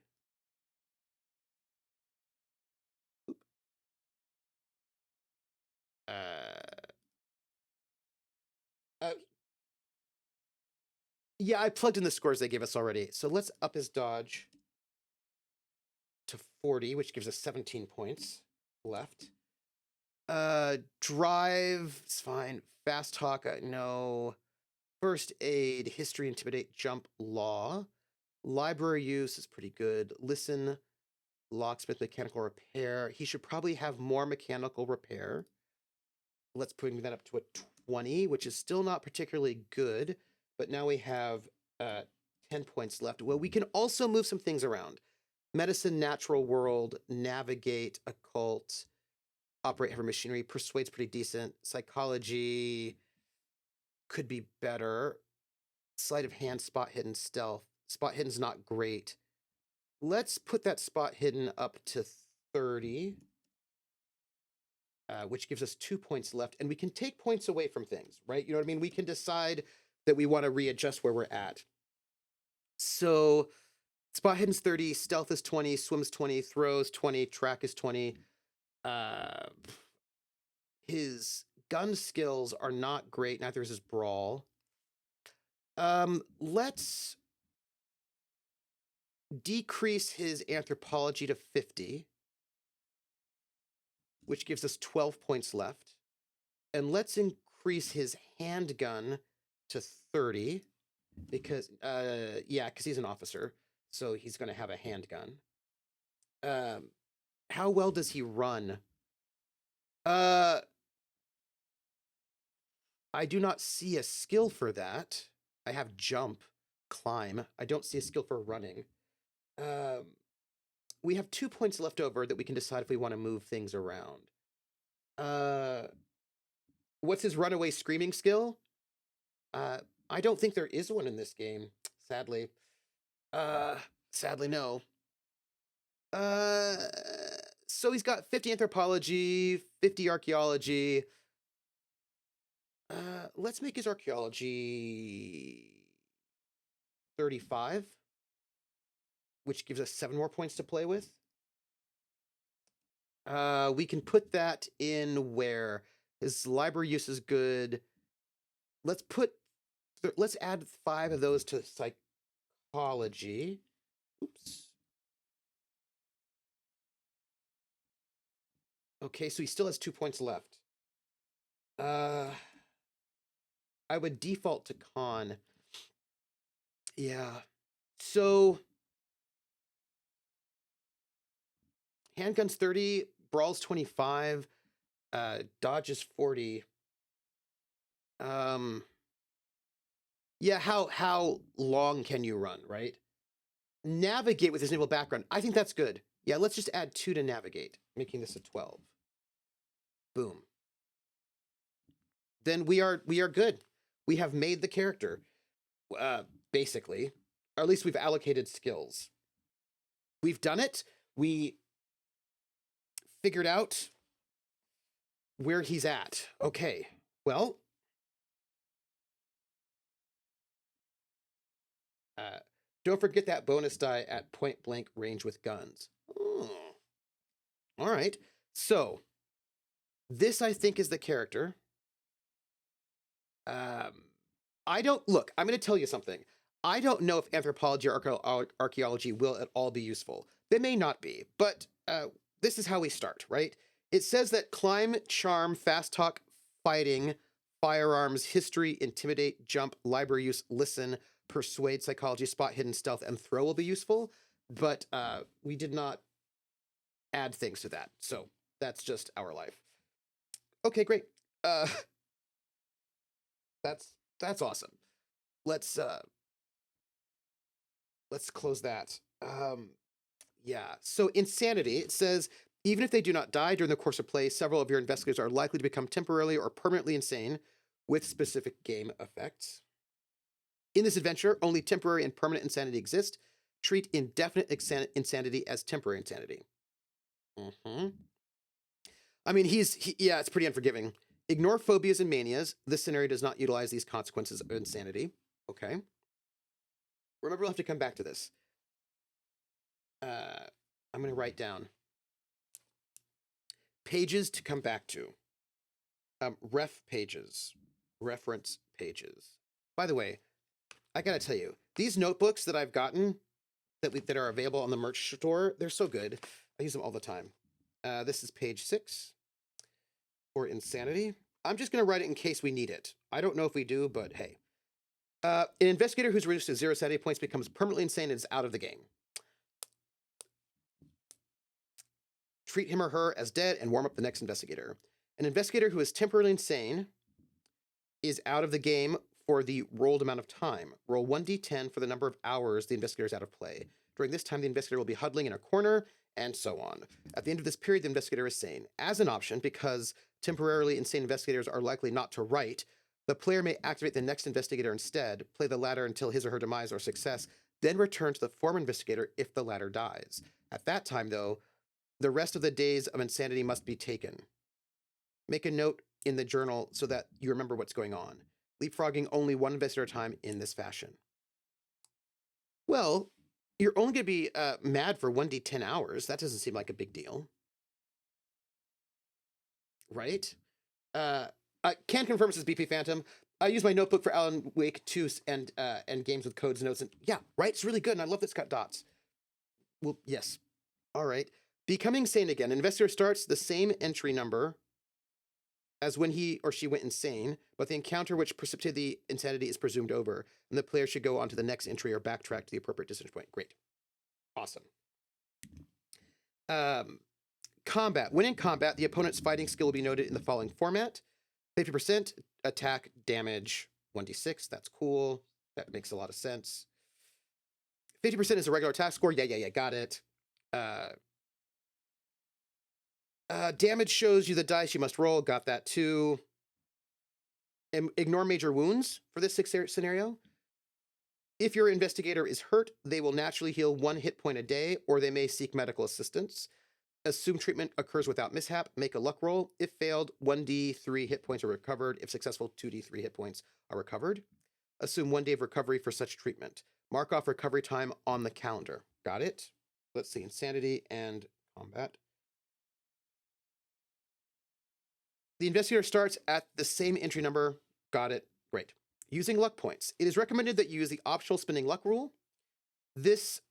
Uh, uh, yeah, I plugged in the scores they gave us already. So let's up his dodge to 40, which gives us 17 points left. Drive, it's fine. Fast talk, no. First aid, history, intimidate, jump, law. Library use is pretty good. Listen, locksmith, mechanical repair. He should probably have more mechanical repair. Let's bring that up to a 20, which is still not particularly good, but now we have 10 points left. Well, we can also move some things around. Medicine, natural world, navigate, occult, operate heavy machinery, persuade's pretty decent. Psychology could be better. Sleight of hand, spot hidden, stealth. Spot hidden's not great. Let's put that spot hidden up to 30, which gives us 2 points left. And we can take points away from things, right? You know what I mean? We can decide that we want to readjust where we're at. So spot hidden's 30, stealth is 20, swims 20, throws 20, track is 20. His gun skills are not great. Neither is his brawl. Let's decrease his anthropology to 50, which gives us 12 points left. And let's increase his handgun to 30 because, because he's an officer. So he's going to have a handgun. How well does he run? I do not see a skill for that. I have jump, climb. I don't see a skill for running. We have 2 points left over that we can decide if we want to move things around. What's his runaway screaming skill? I don't think there is one in this game, sadly. Sadly, no. So he's got 50 anthropology, 50 archaeology. Let's make his archaeology 35, which gives us 7 more points to play with. We can put that in where his library use is good. Let's put, let's add 5 of those to psychology. Oops. Okay, so he still has 2 points left. I would default to con. Yeah. So handguns 30, brawls 25, dodge is 40. Yeah, how long can you run, right? Navigate with his naval background. I think that's good. Yeah, let's just add 2 to navigate, making this a 12. Boom. Then we are good. We have made the character, basically, or at least we've allocated skills. We've done it. We figured out where he's at. Okay, well, don't forget that bonus die at point blank range with guns. Oh. All right, so this I think is the character. I don't look. I'm going to tell you something. I don't know if anthropology or archaeology will at all be useful. They may not be, but this is how we start, right? It says that climb, charm, fast talk, fighting, firearms, history, intimidate, jump, library use, listen, persuade, psychology, spot, hidden, stealth, and throw will be useful. But we did not add things to that, so that's just our life. Okay, great. That's awesome. Let's close that. Yeah. So insanity, it says, even if they do not die during the course of play, several of your investigators are likely to become temporarily or permanently insane with specific game effects. In this adventure, only temporary and permanent insanity exist. Treat indefinite insanity as temporary insanity. I mean, yeah, it's pretty unforgiving. Ignore phobias and manias. This scenario does not utilize these consequences of insanity. Okay. Remember, we'll have to come back to this. I'm going to write down pages to come back to. Ref pages, reference pages. By the way, I gotta tell you, these notebooks that I've gotten that are available on the merch store, they're so good. I use them all the time. This is page 6 for insanity. I'm just gonna write it in case we need it. I don't know if we do, but hey. An investigator who's reduced to 0 sanity points becomes permanently insane and is out of the game. Treat him or her as dead and warm up the next investigator. An investigator who is temporarily insane is out of the game for the rolled amount of time. Roll 1d10 for the number of hours the investigator is out of play. During this time, the investigator will be huddling in a corner, and so on. At the end of this period, the investigator is sane. As an option, because temporarily insane investigators are likely not to write, the player may activate the next investigator instead, play the latter until his or her demise or success, then return to the former investigator if the latter dies. At that time, though, the rest of the days of insanity must be taken. Make a note in the journal so that you remember what's going on. Leapfrogging only one investigator at a time in this fashion. Well, you're only going to be mad for 1d10 hours. That doesn't seem like a big deal. Right? I can confirm this is BP Phantom. I use my notebook for Alan Wake 2 and games with codes, notes, and yeah, right? It's really good, and I love that it's got dots. Well, yes. All right. Becoming sane again. An investigator starts the same entry number as when he or she went insane, but the encounter which precipitated the insanity is presumed over, and the player should go on to the next entry or backtrack to the appropriate distance point. Great. Awesome. Combat. When in combat, the opponent's fighting skill will be noted in the following format. 50% attack, damage, 1d6. That's cool. That makes a lot of sense. 50% is a regular attack score. Yeah, got it. Damage shows you the dice you must roll. Got that too. Ignore major wounds for this scenario. If your investigator is hurt, they will naturally heal 1 hit point a day, or they may seek medical assistance. Assume treatment occurs without mishap. Make a luck roll. If failed, 1d3 hit points are recovered. If successful, 2d3 hit points are recovered. Assume 1 day of recovery for such treatment. Mark off recovery time on the calendar. Got it? Let's see. Insanity and combat. The investigator starts at the same entry number. Got it. Great. Using luck points. It is recommended that you use the optional spending luck rule. This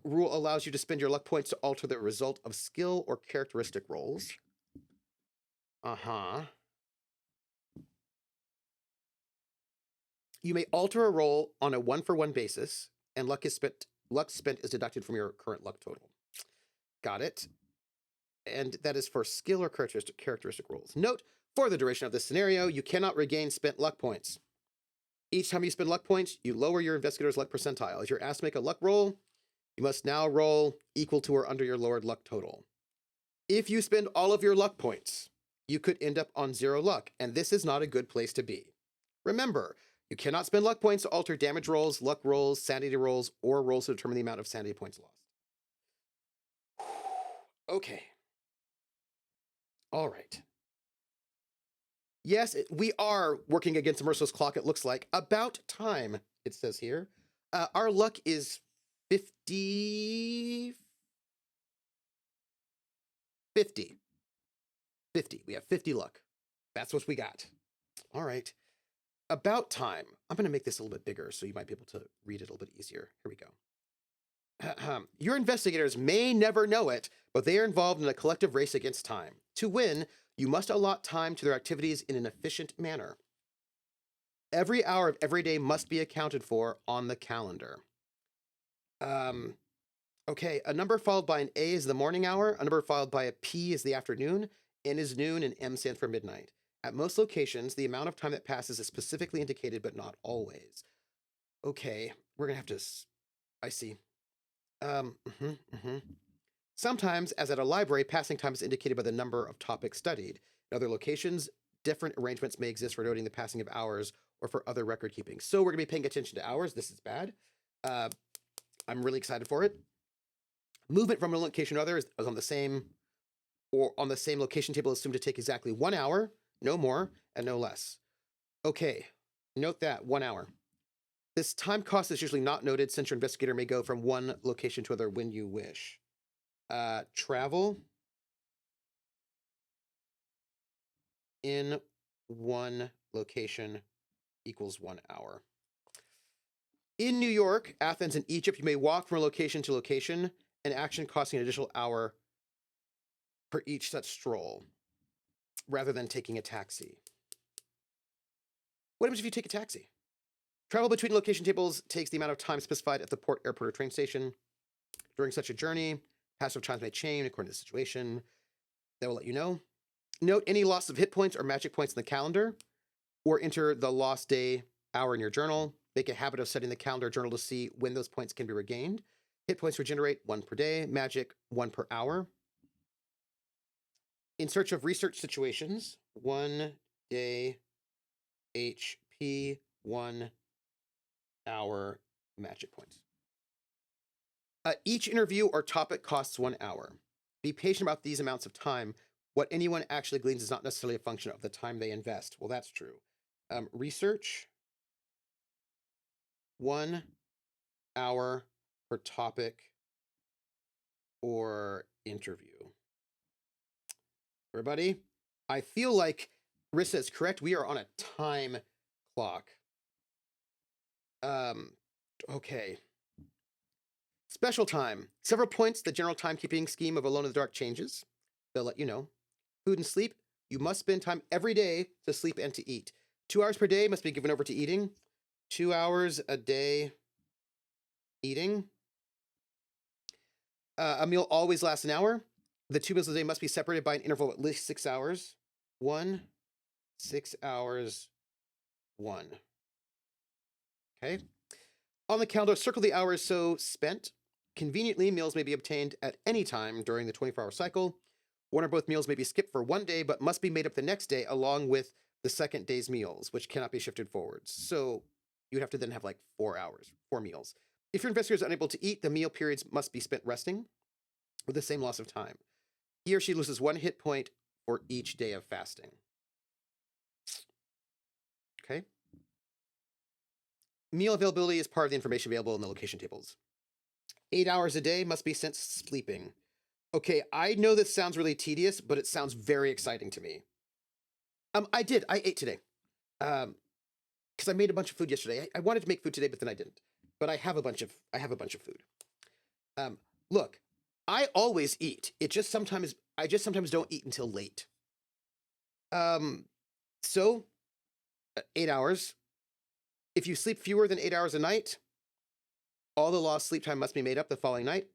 rule allows you to spend your luck points to alter the result of skill or characteristic rolls. You may alter a roll on a 1-for-1 basis, and luck spent is deducted from your current luck total. Got it. And that is for skill or characteristic rolls. Note, for the duration of this scenario, you cannot regain spent luck points. Each time you spend luck points, you lower your investigator's luck percentile. If you're asked to make a luck roll, you must now roll equal to or under your lowered luck total. If you spend all of your luck points, you could end up on 0 luck, and this is not a good place to be. Remember, you cannot spend luck points to alter damage rolls, luck rolls, sanity rolls, or rolls to determine the amount of sanity points lost. Okay. All right. Yes, we are working against a merciless clock, it looks like. About time, it says here. Our luck is 50. We have 50 luck. That's what we got. All right. About time. I'm going to make this a little bit bigger so you might be able to read it a little bit easier. Here we go. Your investigators may never know it, but they are involved in a collective race against time. To win, you must allot time to their activities in an efficient manner. Every hour of every day must be accounted for on the calendar. Okay, a number followed by an A is the morning hour, a number followed by a P is the afternoon, N is noon, and M stands for midnight. At most locations, the amount of time that passes is specifically indicated, but not always. Okay, we're gonna have to, I see. Sometimes, as at a library, passing time is indicated by the number of topics studied. In other locations, different arrangements may exist for noting the passing of hours or for other record keeping. So we're gonna be paying attention to hours. This is bad. I'm really excited for it. Movement from one location to another is on the same location table assumed to take exactly 1 hour, no more and no less. Okay, note that 1 hour. This time cost is usually not noted since your investigator may go from one location to another when you wish. Travel in one location equals 1 hour. In New York, Athens, and Egypt, you may walk from location to location, an action costing an additional hour per each such stroll, rather than taking a taxi. What happens if you take a taxi? Travel between location tables takes the amount of time specified at the port, airport, or train station. During such a journey, passive times may change according to the situation. That will let you know. Note any loss of hit points or magic points in the calendar, or enter the lost day hour in your journal. Make a habit of setting the calendar journal to see when those points can be regained. Hit points regenerate 1 per day, magic 1 per hour. In search of research situations, 1 day HP, 1 hour magic points. Each interview or topic costs 1 hour. Be patient about these amounts of time. What anyone actually gleans is not necessarily a function of the time they invest. Well, that's true. Research, 1 hour per topic or interview. Everybody, I feel like Rissa is correct. We are on a time clock. Okay. Special time. Several points, the general timekeeping scheme of Alone in the Dark changes. They'll let you know. Food and sleep. You must spend time every day to sleep and to eat. 2 hours per day must be given over to eating. 2 hours a day eating. A meal always lasts an hour. The 2 meals a day must be separated by an interval of at least 6 hours. 1, 6 hours, 1. Okay. On the calendar, circle the hours so spent. Conveniently, meals may be obtained at any time during the 24-hour cycle. One or both meals may be skipped for 1 day, but must be made up the next day along with the second day's meals, which cannot be shifted forwards. So you'd have to then have like 4 hours, 4 meals. If your investigator is unable to eat, the meal periods must be spent resting with the same loss of time. He or she loses 1 hit point for each day of fasting. Okay. Meal availability is part of the information available in the location tables. 8 hours a day must be spent sleeping. Okay, I know this sounds really tedious, but it sounds very exciting to me. I did. I ate today. Because I made a bunch of food yesterday. I wanted to make food today, but then I didn't. But I have a bunch of food. Look, I always eat. I just sometimes don't eat until late. So 8 hours. If you sleep fewer than 8 hours a night, all the lost sleep time must be made up the following night.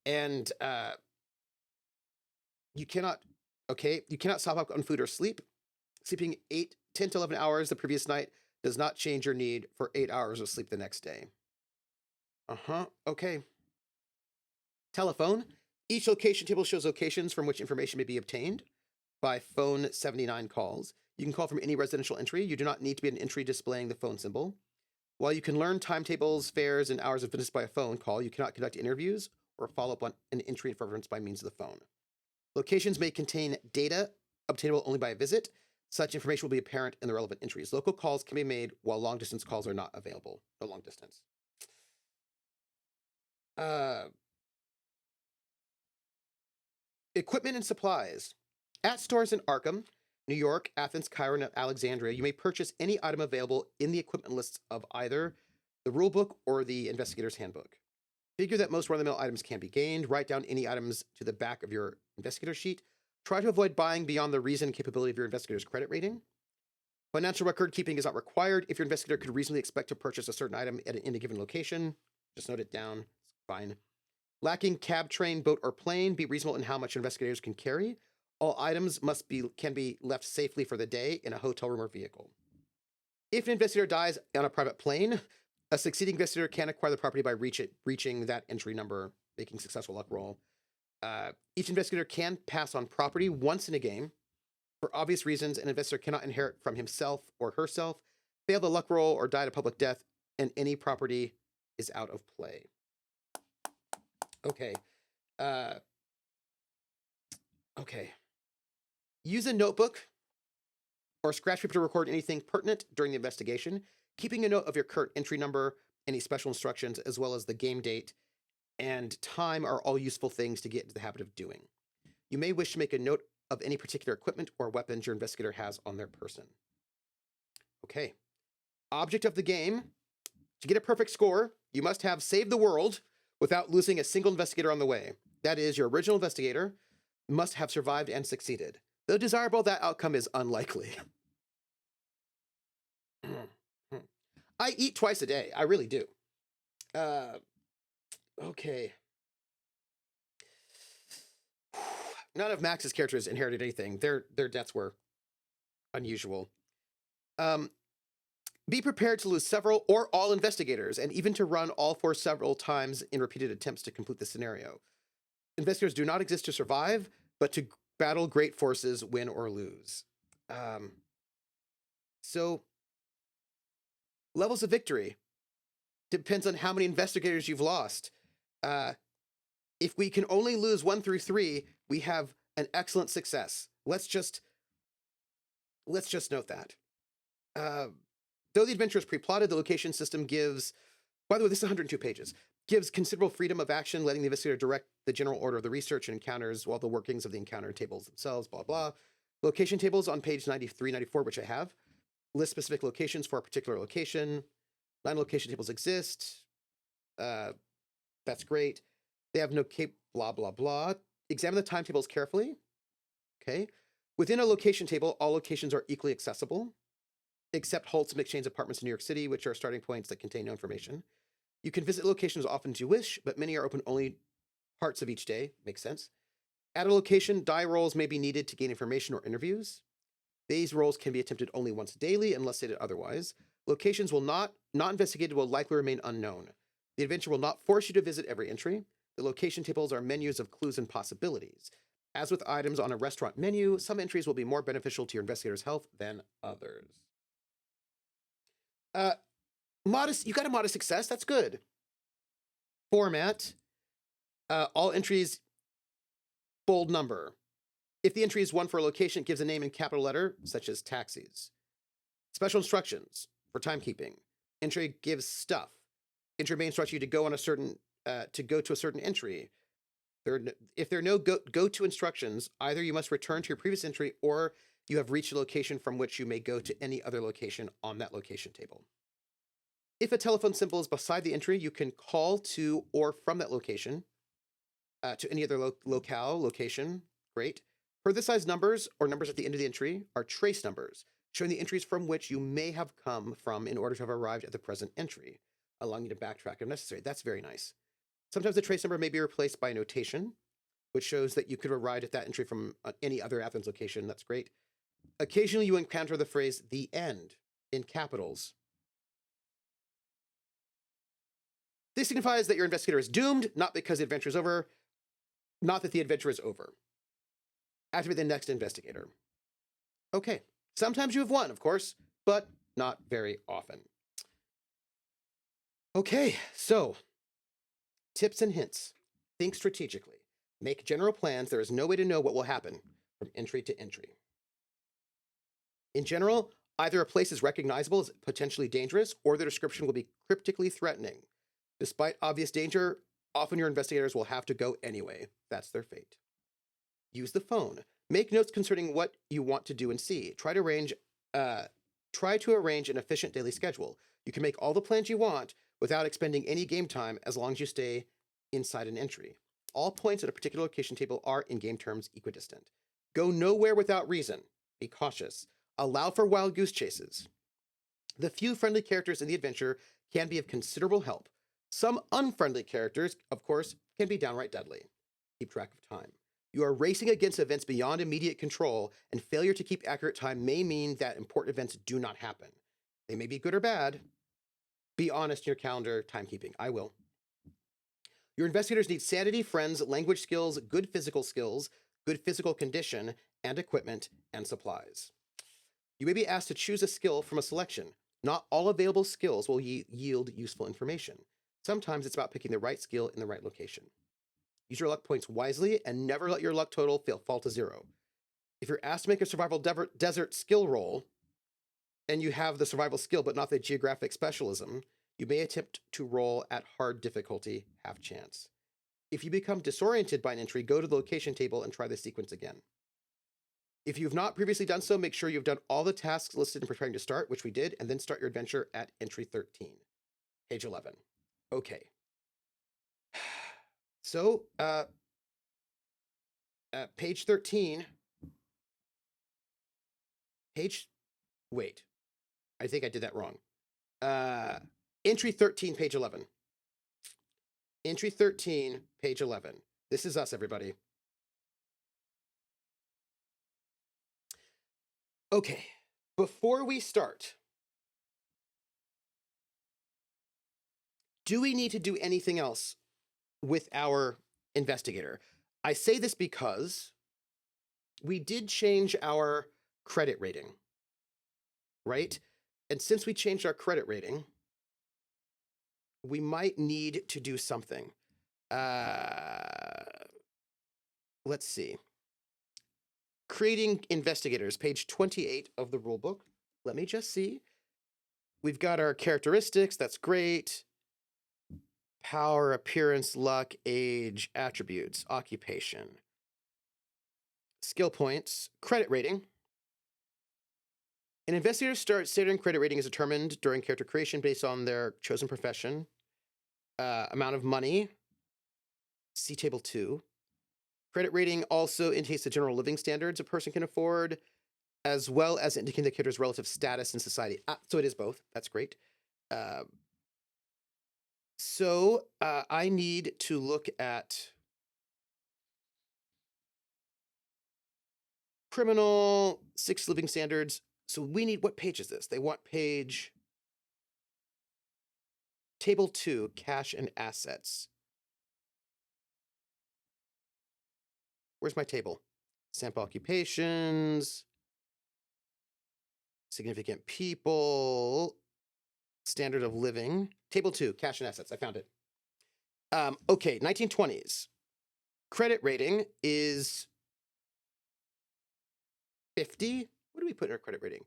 And you cannot stop up on food or sleep. Sleeping 10 to 11 hours the previous night does not change your need for 8 hours of sleep the next day. Okay. Telephone. Each location table shows locations from which information may be obtained by phone 79 calls. You can call from any residential entry. You do not need to be an entry displaying the phone symbol. While you can learn timetables, fares, and hours of business by a phone call, you cannot conduct interviews or follow up on an entry for reference by means of the phone. Locations may contain data obtainable only by a visit. Such information will be apparent in the relevant entries. Local calls can be made while long-distance calls are not available. No long distance. Equipment and supplies. At stores in Arkham, New York, Athens, Cairo, and Alexandria, you may purchase any item available in the equipment lists of either the rulebook or the investigator's handbook. Figure that most run-of-the-mill items can be gained. Write down any items to the back of your investigator sheet. Try to avoid buying beyond the reason and capability of your investigator's credit rating. Financial record keeping is not required. If your investigator could reasonably expect to purchase a certain item in a given location, just note it down. It's fine. Lacking cab, train, boat, or plane, be reasonable in how much investigators can carry. All items can be left safely for the day in a hotel room or vehicle. If an investigator dies on a private plane, a succeeding investigator can acquire the property by reaching that entry number, making successful luck roll. Each investigator can pass on property once in a game. For obvious reasons, an investigator cannot inherit from himself or herself, fail the luck roll, or die a public death, and any property is out of play. Okay. Okay. Use a notebook or scratch paper to record anything pertinent during the investigation. Keeping a note of your current entry number, any special instructions, as well as the game date and time are all useful things to get into the habit of doing. You may wish to make a note of any particular equipment or weapons your investigator has on their person. Okay. Object of the game. To get a perfect score, you must have saved the world without losing a single investigator on the way. That is, your original investigator must have survived and succeeded. Though desirable, that outcome is unlikely. I eat twice a day. I really do. Okay. None of Max's characters inherited anything. Their deaths were unusual. Be prepared to lose several or all investigators, and even to run all four several times in repeated attempts to complete the scenario. Investigators do not exist to survive, but to battle great forces, win or lose. So, levels of victory depends on how many investigators you've lost. If we can only lose 1 through 3, we have an excellent success. Let's just note that. Though the adventure is pre-plotted, the location system gives, by the way, this is 102 pages, gives considerable freedom of action, letting the investigator direct the general order of the research and encounters while the workings of the encounter tables themselves, blah, blah. Location tables on page 93, 94, which I have, list specific locations for a particular location. 9 location tables exist. That's great. They have no cape, blah, blah, blah. Examine the timetables carefully. Okay. Within a location table, all locations are equally accessible, except Holt's and McShane's apartments in New York City, which are starting points that contain no information. You can visit locations as often as you wish, but many are open only parts of each day. Makes sense. At a location, die rolls may be needed to gain information or interviews. These rolls can be attempted only once daily, unless stated otherwise. Locations not investigated will likely remain unknown. The adventure will not force you to visit every entry. The location tables are menus of clues and possibilities. As with items on a restaurant menu, some entries will be more beneficial to your investigator's health than others. You got a modest success. That's good. Format. All entries, bold number. If the entry is one for a location, it gives a name in capital letter, such as taxis. Special instructions for timekeeping. Entry gives stuff. Entry may instruct you to go on to a certain entry. If there are no go-to instructions, either you must return to your previous entry or you have reached a location from which you may go to any other location on that location table. If a telephone symbol is beside the entry, you can call to or from that location to any other location. Great. Further-sized numbers or numbers at the end of the entry are trace numbers, showing the entries from which you may have come from in order to have arrived at the present entry, allowing you to backtrack if necessary. That's very nice. Sometimes the trace number may be replaced by a notation, which shows that you could have arrived at that entry from any other Athens location. That's great. Occasionally, you encounter the phrase "the end" in capitals. This signifies that your investigator is doomed, not because the adventure is over, not that the adventure is over. Activate the next investigator. Okay, sometimes you have won, of course, but not very often. Okay, so tips and hints. Think strategically. Make general plans. There is no way to know what will happen from entry to entry. In general, either a place is recognizable as potentially dangerous or the description will be cryptically threatening. Despite obvious danger, often your investigators will have to go anyway. That's their fate. Use the phone. Make notes concerning what you want to do and see. Try to arrange an efficient daily schedule. You can make all the plans you want without expending any game time as long as you stay inside an entry. All points at a particular location table are, in game terms, equidistant. Go nowhere without reason. Be cautious. Allow for wild goose chases. The few friendly characters in the adventure can be of considerable help. Some unfriendly characters, of course, can be downright deadly. Keep track of time. You are racing against events beyond immediate control, and failure to keep accurate time may mean that important events do not happen. They may be good or bad. Be honest in your calendar timekeeping. I will. Your investigators need sanity, friends, language skills, good physical condition, and equipment and supplies. You may be asked to choose a skill from a selection. Not all available skills will yield useful information. Sometimes it's about picking the right skill in the right location. Use your luck points wisely and never let your luck total fall to 0. If you're asked to make a survival desert skill roll, and you have the survival skill but not the geographic specialism, you may attempt to roll at hard difficulty, half chance. If you become disoriented by an entry, go to the location table and try the sequence again. If you've not previously done so, make sure you've done all the tasks listed in preparing to start, which we did, and then start your adventure at entry 13, page 11. Okay. So, page 13, wait, I think I did that wrong. Entry 13, page 11. Entry 13, page 11. This is us, everybody. Okay, before we start, do we need to do anything else with our investigator? I say this because we did change our credit rating, right? And since we changed our credit rating, we might need to do something. Let's see. Creating investigators, page 28 of the rulebook. Let me just see. We've got our characteristics. That's great. Power, appearance, luck, age, attributes, occupation. Skill points, credit rating. An investigator's standard credit rating is determined during character creation based on their chosen profession, amount of money, see table 2. Credit rating also indicates the general living standards a person can afford, as well as indicating the character's relative status in society. So it is both. That's great. So I need to look at criminal, 6 living standards. So we need, what page is this? They want table 2, cash and assets. Where's my table? Sample occupations, significant people, standard of living. Table 2, cash and assets. I found it. Okay, 1920s. Credit rating is 50. What do we put in our credit rating?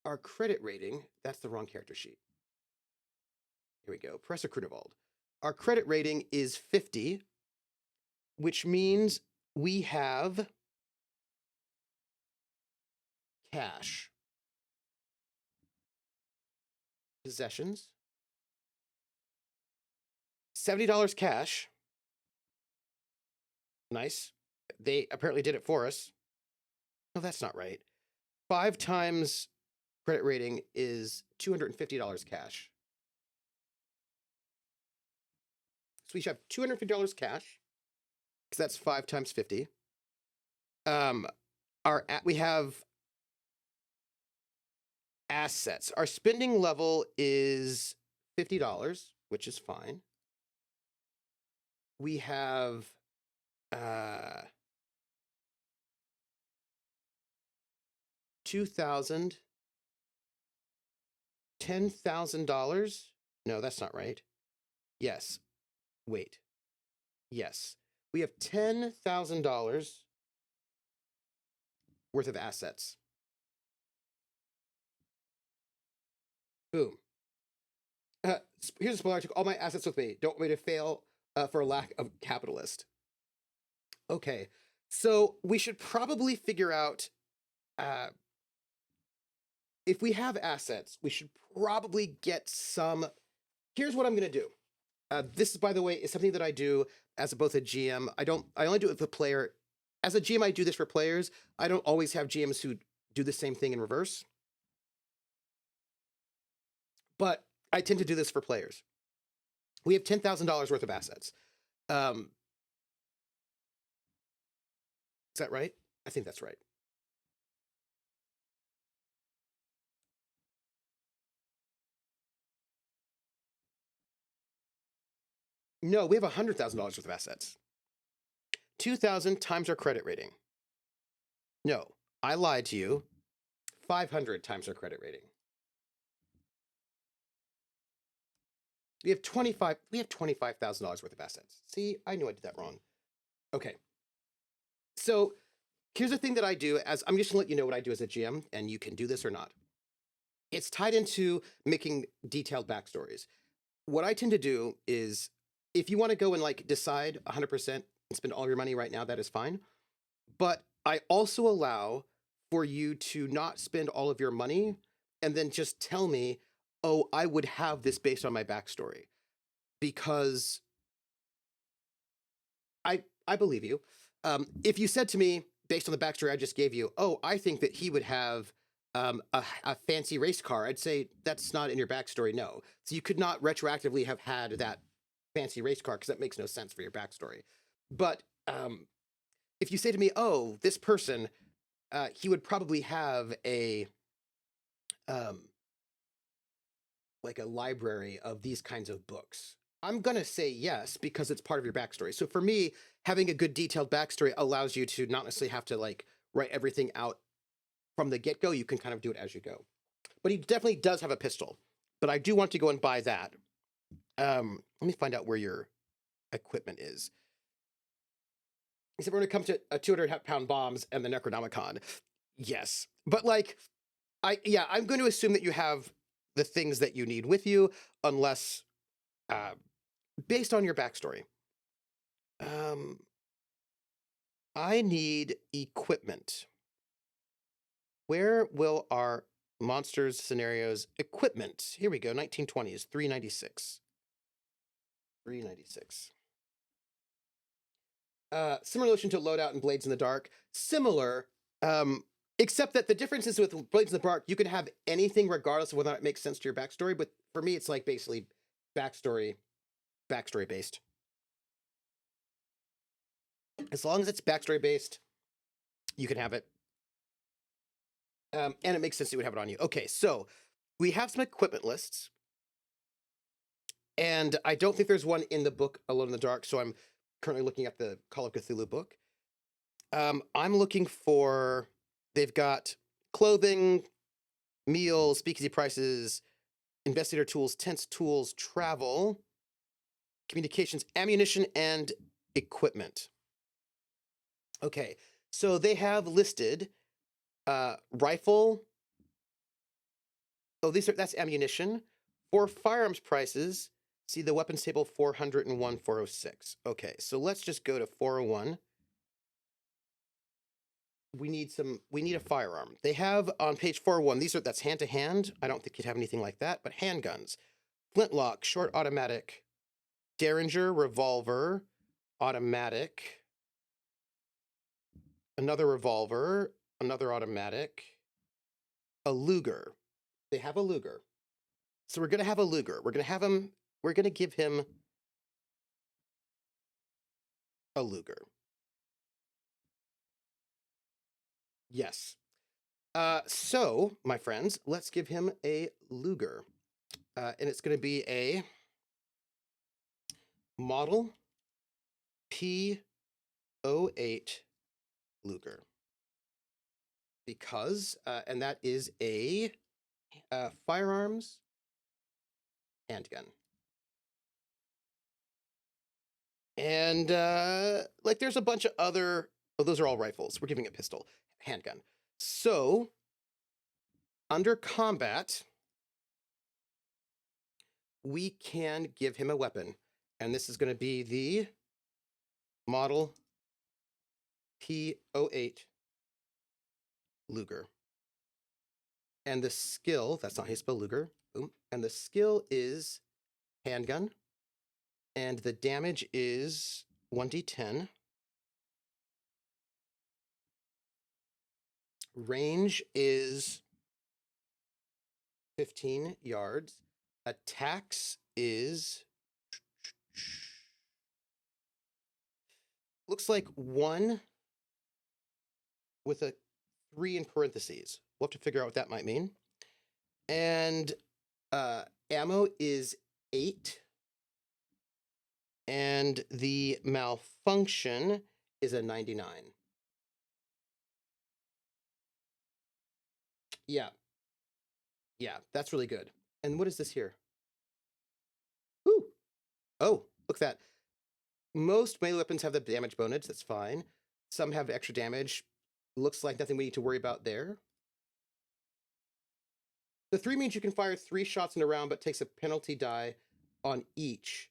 Our credit rating, that's the wrong character sheet. Here we go, Professor Grunewald. Our credit rating is 50, which means we have cash. Possessions. $70 cash. Nice. They apparently did it for us. No, that's not right. 5 times credit rating is $250 cash. So we should have $250 cash, because that's 5 times 50. We have assets. Our spending level is $50, which is fine. We have 2,000, $10,000. No, that's not right. Yes. Wait. Yes. We have $10,000 worth of assets. Boom. Here's a spoiler. I took all my assets with me. Don't want me to fail for a lack of capitalist. Okay. So we should probably figure out if we have assets, we should probably get some. Here's what I'm going to do. This, by the way, is something that I do as both a GM. I only do it with the player. As a GM, I do this for players. I don't always have GMs who do the same thing in reverse. But I tend to do this for players. We have $10,000 worth of assets. Is that right? I think that's right. No, we have $100,000 worth of assets. 2,000 times our credit rating. No, I lied to you. 500 times our credit rating. We have $25,000 worth of assets. See, I knew I did that wrong. Okay. So here's the thing that I do as I'm just gonna let you know what I do as a GM, and you can do this or not. It's tied into making detailed backstories. What I tend to do is if you want to go and like decide 100% and spend all your money right now, that is fine. But I also allow for you to not spend all of your money and then just tell me, oh, I would have this based on my backstory. Because I believe you. If you said to me, based on the backstory I just gave you, oh, I think that he would have a fancy race car, I'd say that's not in your backstory, no. So you could not retroactively have had that fancy race car because that makes no sense for your backstory. But if you say to me, oh, this person, he would probably have a like a library of these kinds of books. I'm going to say yes because it's part of your backstory. So for me, having a good detailed backstory allows you to not necessarily have to like write everything out from the get-go. You can kind of do it as you go. But he definitely does have a pistol. But I do want to go and buy that. Let me find out where your equipment is. Except we're going to come to a 200-pound bombs and the Necronomicon. Yes. But like, I'm going to assume that you have the things that you need with you, unless based on your backstory. I need equipment. Where will our monsters scenarios equipment? Here we go. 1920s, 396. 396. Similar notion to loadout and Blades in the Dark. Similar, except that the difference is with Blades in the Dark, you can have anything regardless of whether or not it makes sense to your backstory. But for me, it's like basically backstory based. As long as it's backstory based, you can have it. And it makes sense you would have it on you. Okay, so we have some equipment lists. And I don't think there's one in the book Alone in the Dark, so I'm currently looking at the Call of Cthulhu book. I'm looking for, they've got clothing, meals, speakeasy prices, investigator tools, tents, tools, travel, communications, ammunition, and equipment. Okay, so they have listed rifle. Oh, that's ammunition. For firearms prices, see the weapons table 401, 406. Okay, so let's just go to 401. we need a firearm. They have on page 401, that's hand to hand. I don't think you'd have anything like that, but handguns, flintlock, short automatic, Derringer revolver, automatic, another revolver, another automatic, a Luger. They have a Luger. So we're going to have a Luger. We're going to give him a Luger. Yes. So, my friends, let's give him a Luger. And it's going to be a model P08 Luger. Because, and that is a firearms handgun. And like there's a bunch of other, oh, those are all rifles. We're giving a pistol, handgun. So under combat, we can give him a weapon. And this is going to be the model P08 Luger. And the skill, that's not how you spell Luger, boom. And the skill is handgun. And the damage is 1d10. Range is 15 yards. Attacks is, looks like 1 with a 3 in parentheses. We'll have to figure out what that might mean. And ammo is 8. And the malfunction is a 99. Yeah. Yeah, that's really good. And what is this here? Ooh. Oh, look at that. Most melee weapons have the damage bonus. That's fine. Some have extra damage. Looks like nothing we need to worry about there. The 3 means you can fire 3 shots in a round, but takes a penalty die on each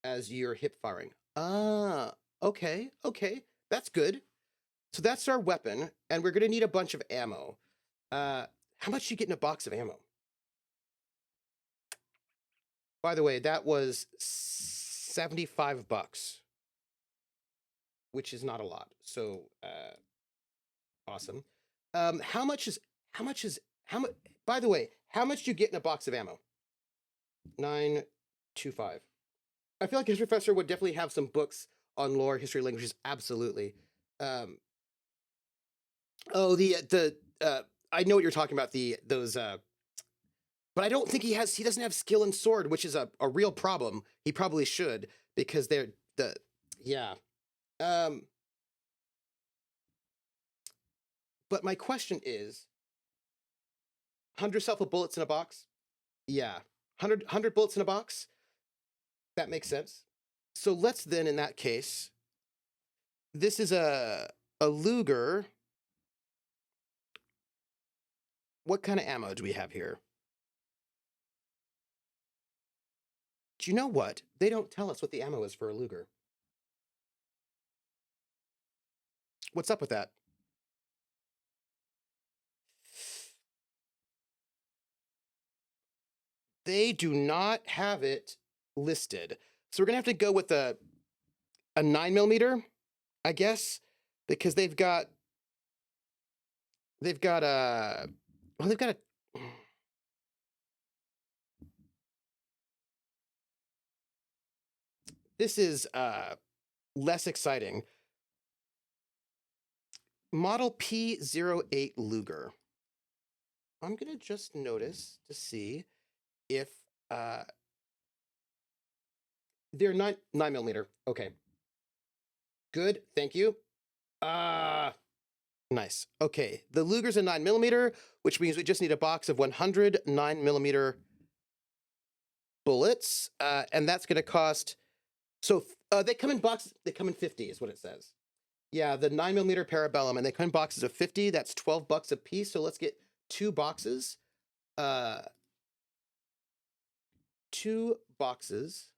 as you're hip firing. Ah, okay, okay. That's good. So that's our weapon, and we're going to need a bunch of ammo. How much do you get in a box of ammo? By the way, that was $75, which is not a lot. So, awesome. How much, by the way, how much do you get in a box of ammo? 925. I feel like his professor would definitely have some books on lore, history, languages. Absolutely. Oh, I know what you're talking about. Those, but I don't think he doesn't have skill in sword, which is a real problem. He probably should, because yeah. But my question is, 100 self bullets in a box? Yeah. 100 bullets in a box? That makes sense. So let's then, in that case, this is a Luger. What kind of ammo do we have here? Do you know what? They don't tell us what the ammo is for a Luger. What's up with that? They do not have it listed. So we're going to have to go with a 9mm, I guess, because they've got a, well, they've got a, this is less exciting. Model P08 Luger. I'm going to just notice to see if they're 9mm. Okay. Good. Thank you. Nice. Okay. The Luger's a 9mm, which means we just need a box of 100 9mm bullets. And that's going to cost, so they come in boxes, they come in 50 is what it says. Yeah, the 9mm Parabellum, and they come in boxes of 50. That's $12 a piece. So let's get 2 boxes. 2 boxes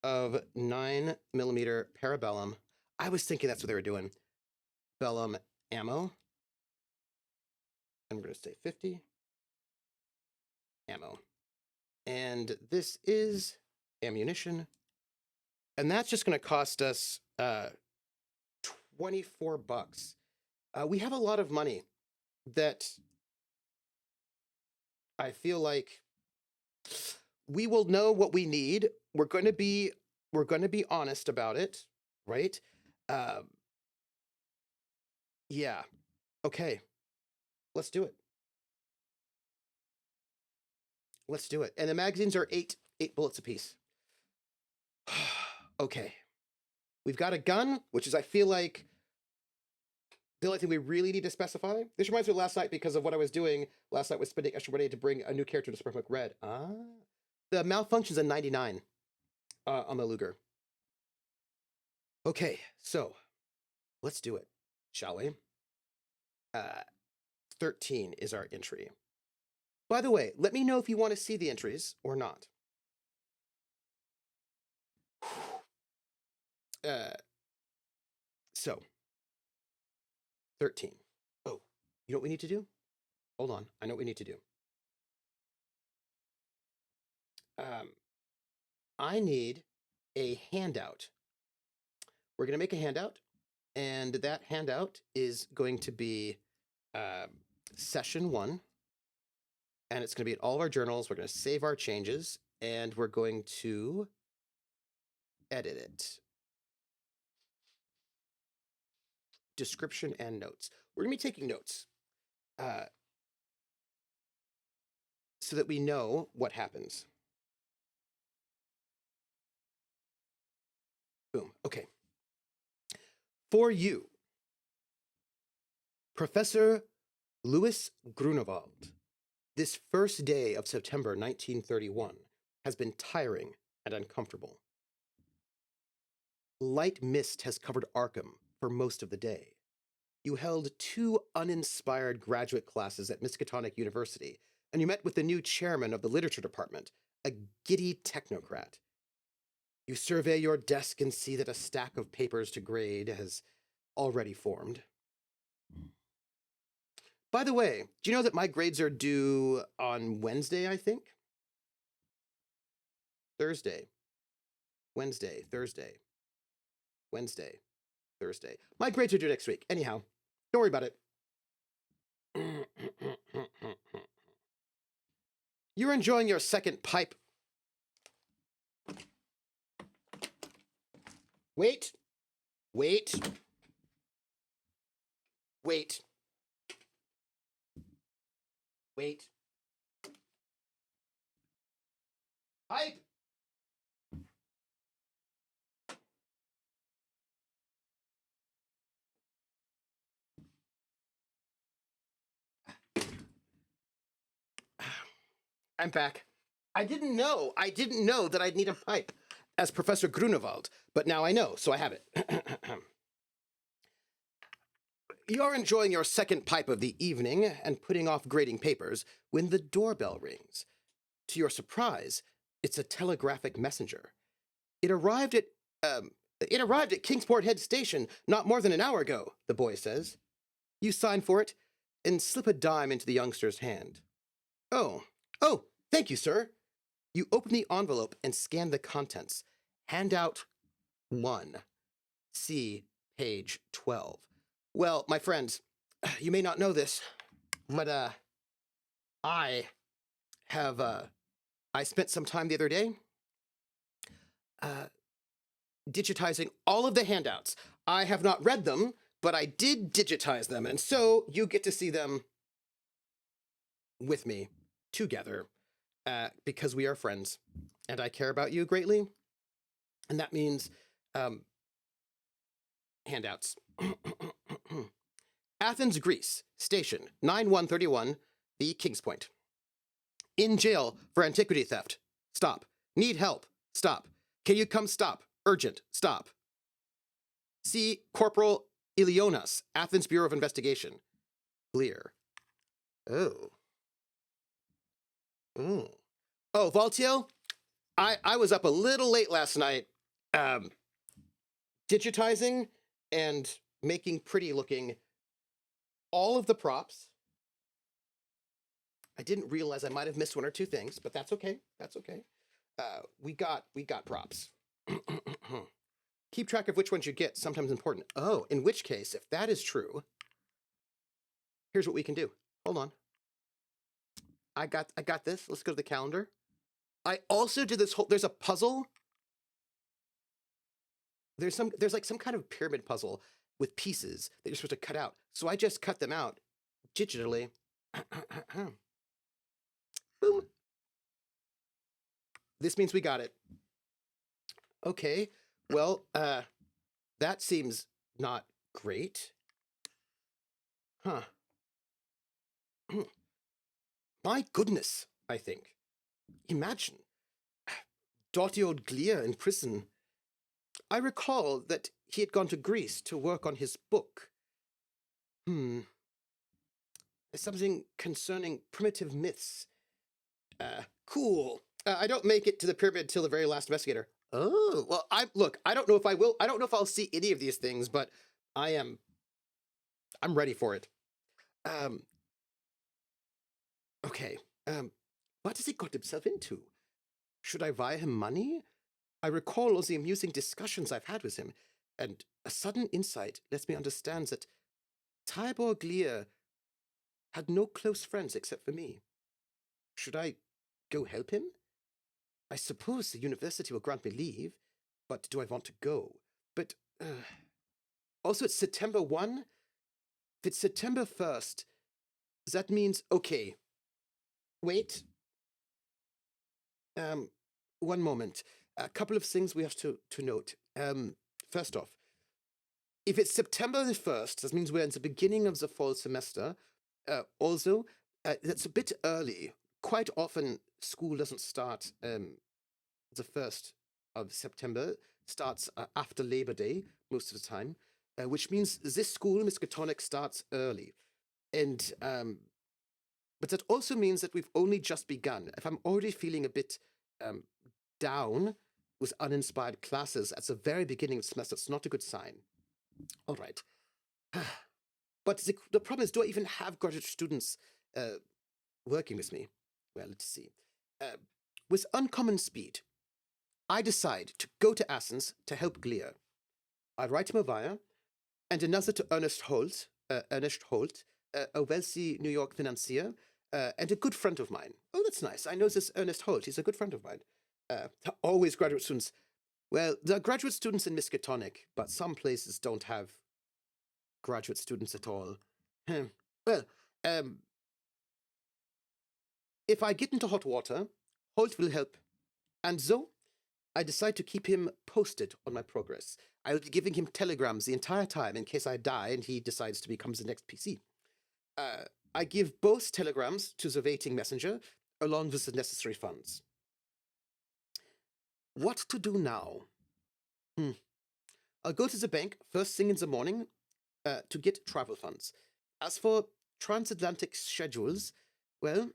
of 9mm Parabellum. I was thinking that's what they were doing. Vellum ammo. And we're going to say 50. Ammo. And this is ammunition. And that's just going to cost us 24 bucks. We have a lot of money that I feel like we will know what we need. We're going to be honest about it, right? Yeah. Okay. Let's do it. Let's do it. And the magazines are eight bullets apiece. Okay. We've got a gun, which is, I feel like the only thing we really need to specify. This reminds me of last night because of what I was doing last night was spending extra money to bring a new character to Superbook Red. The malfunction's a 99 on the Luger. Okay, so let's do it, shall we? 13 is our entry. By the way, let me know if you want to see the entries or not. So 13. Oh, you know what we need to do? Hold on, I know what we need to do. I need a handout. We're going to make a handout, and that handout is going to be session 1, and it's going to be in all of our journals. We're going to save our changes, and we're going to edit it. Description and notes. We're going to be taking notes so that we know what happens. Boom. Okay. For you, Professor Louis Grunewald, this first day of September 1931 has been tiring and uncomfortable. Light mist has covered Arkham for most of the day. You held 2 uninspired graduate classes at Miskatonic University, and you met with the new chairman of the literature department, a giddy technocrat. You survey your desk and see that a stack of papers to grade has already formed. By the way, do you know that my grades are due on Wednesday, I think? Thursday. Wednesday, Thursday. Wednesday, Thursday. My grades are due next week. Anyhow, don't worry about it. You're enjoying your second pipe. Wait. Wait. Wait. Wait. Pipe. I'm back. I didn't know that I'd need a pipe as Professor Grunewald, but now I know, so I have it. You're enjoying your second pipe of the evening and putting off grading papers when the doorbell rings. To your surprise, it's a telegraphic messenger. It arrived at Kingsport Head Station not more than an hour ago, the boy says. You sign for it and slip a dime into the youngster's hand. Oh, thank you, sir. You open the envelope and scan the contents. Handout 1. See page 12. Well, my friends, you may not know this, but I spent some time the other day digitizing all of the handouts. I have not read them, but I did digitize them, and so you get to see them with me together because we are friends, and I care about you greatly, and that means handouts. Athens, Greece, station 9131, the King's Point. In jail for antiquity theft. Stop. Need help. Stop. Can you come stop? Urgent. Stop. See Corporal Ilionas, Athens Bureau of Investigation. Clear. Oh. Oh, Valtiel, I was up a little late last night digitizing and making pretty looking all of the props. I didn't realize I might have missed one or two things, but that's okay. That's okay. We got props. Keep track of which ones you get, sometimes important. Oh, in which case, if that is true, here's what we can do. Hold on. I got this. Let's go to the calendar. I also did this whole, there's a puzzle. There's like some kind of pyramid puzzle with pieces that you're supposed to cut out. So I just cut them out digitally. Boom. This means we got it. Okay. Well, that seems not great. Huh. My goodness, I think. Imagine. Dirty old Glia in prison. I recall that he had gone to Greece to work on his book. There's something concerning primitive myths. Cool. I don't make it to the pyramid till the very last investigator. Oh, well, I don't know if I will. I don't know if I'll see any of these things, but I'm ready for it. Okay. What has he got himself into? Should I wire him money? I recall all the amusing discussions I've had with him, and a sudden insight lets me understand that Tibor Glia had no close friends except for me. Should I go help him? I suppose the university will grant me leave, but do I want to go? But, also it's September 1? If it's September 1st, that means, okay, wait. One moment. A couple of things we have to note. First off, if it's September the 1st, that means we're in the beginning of the fall semester. Also, that's a bit early. Quite often, school doesn't start the 1st of September, starts after Labor Day most of the time, which means this school, Miskatonic, starts early. And, but that also means that we've only just begun. If I'm already feeling a bit down with uninspired classes at the very beginning of the semester, it's not a good sign. All right. But the problem is, do I even have graduate students working with me? Well, let's see. With uncommon speed, I decide to go to Athens to help Glia. I write him a wire, and another to Ernest Holt, a wealthy New York financier, and a good friend of mine. Oh, that's nice. I know this Ernest Holt. He's a good friend of mine. Always graduate students. Well, there are graduate students in Miskatonic, but some places don't have graduate students at all. Well, if I get into hot water, Holt will help. And so, I decide to keep him posted on my progress. I will be giving him telegrams the entire time in case I die and he decides to become the next PC. I give both telegrams to the waiting messenger, along with the necessary funds. What to do now? I'll go to the bank first thing in the morning to get travel funds. As for transatlantic schedules, well,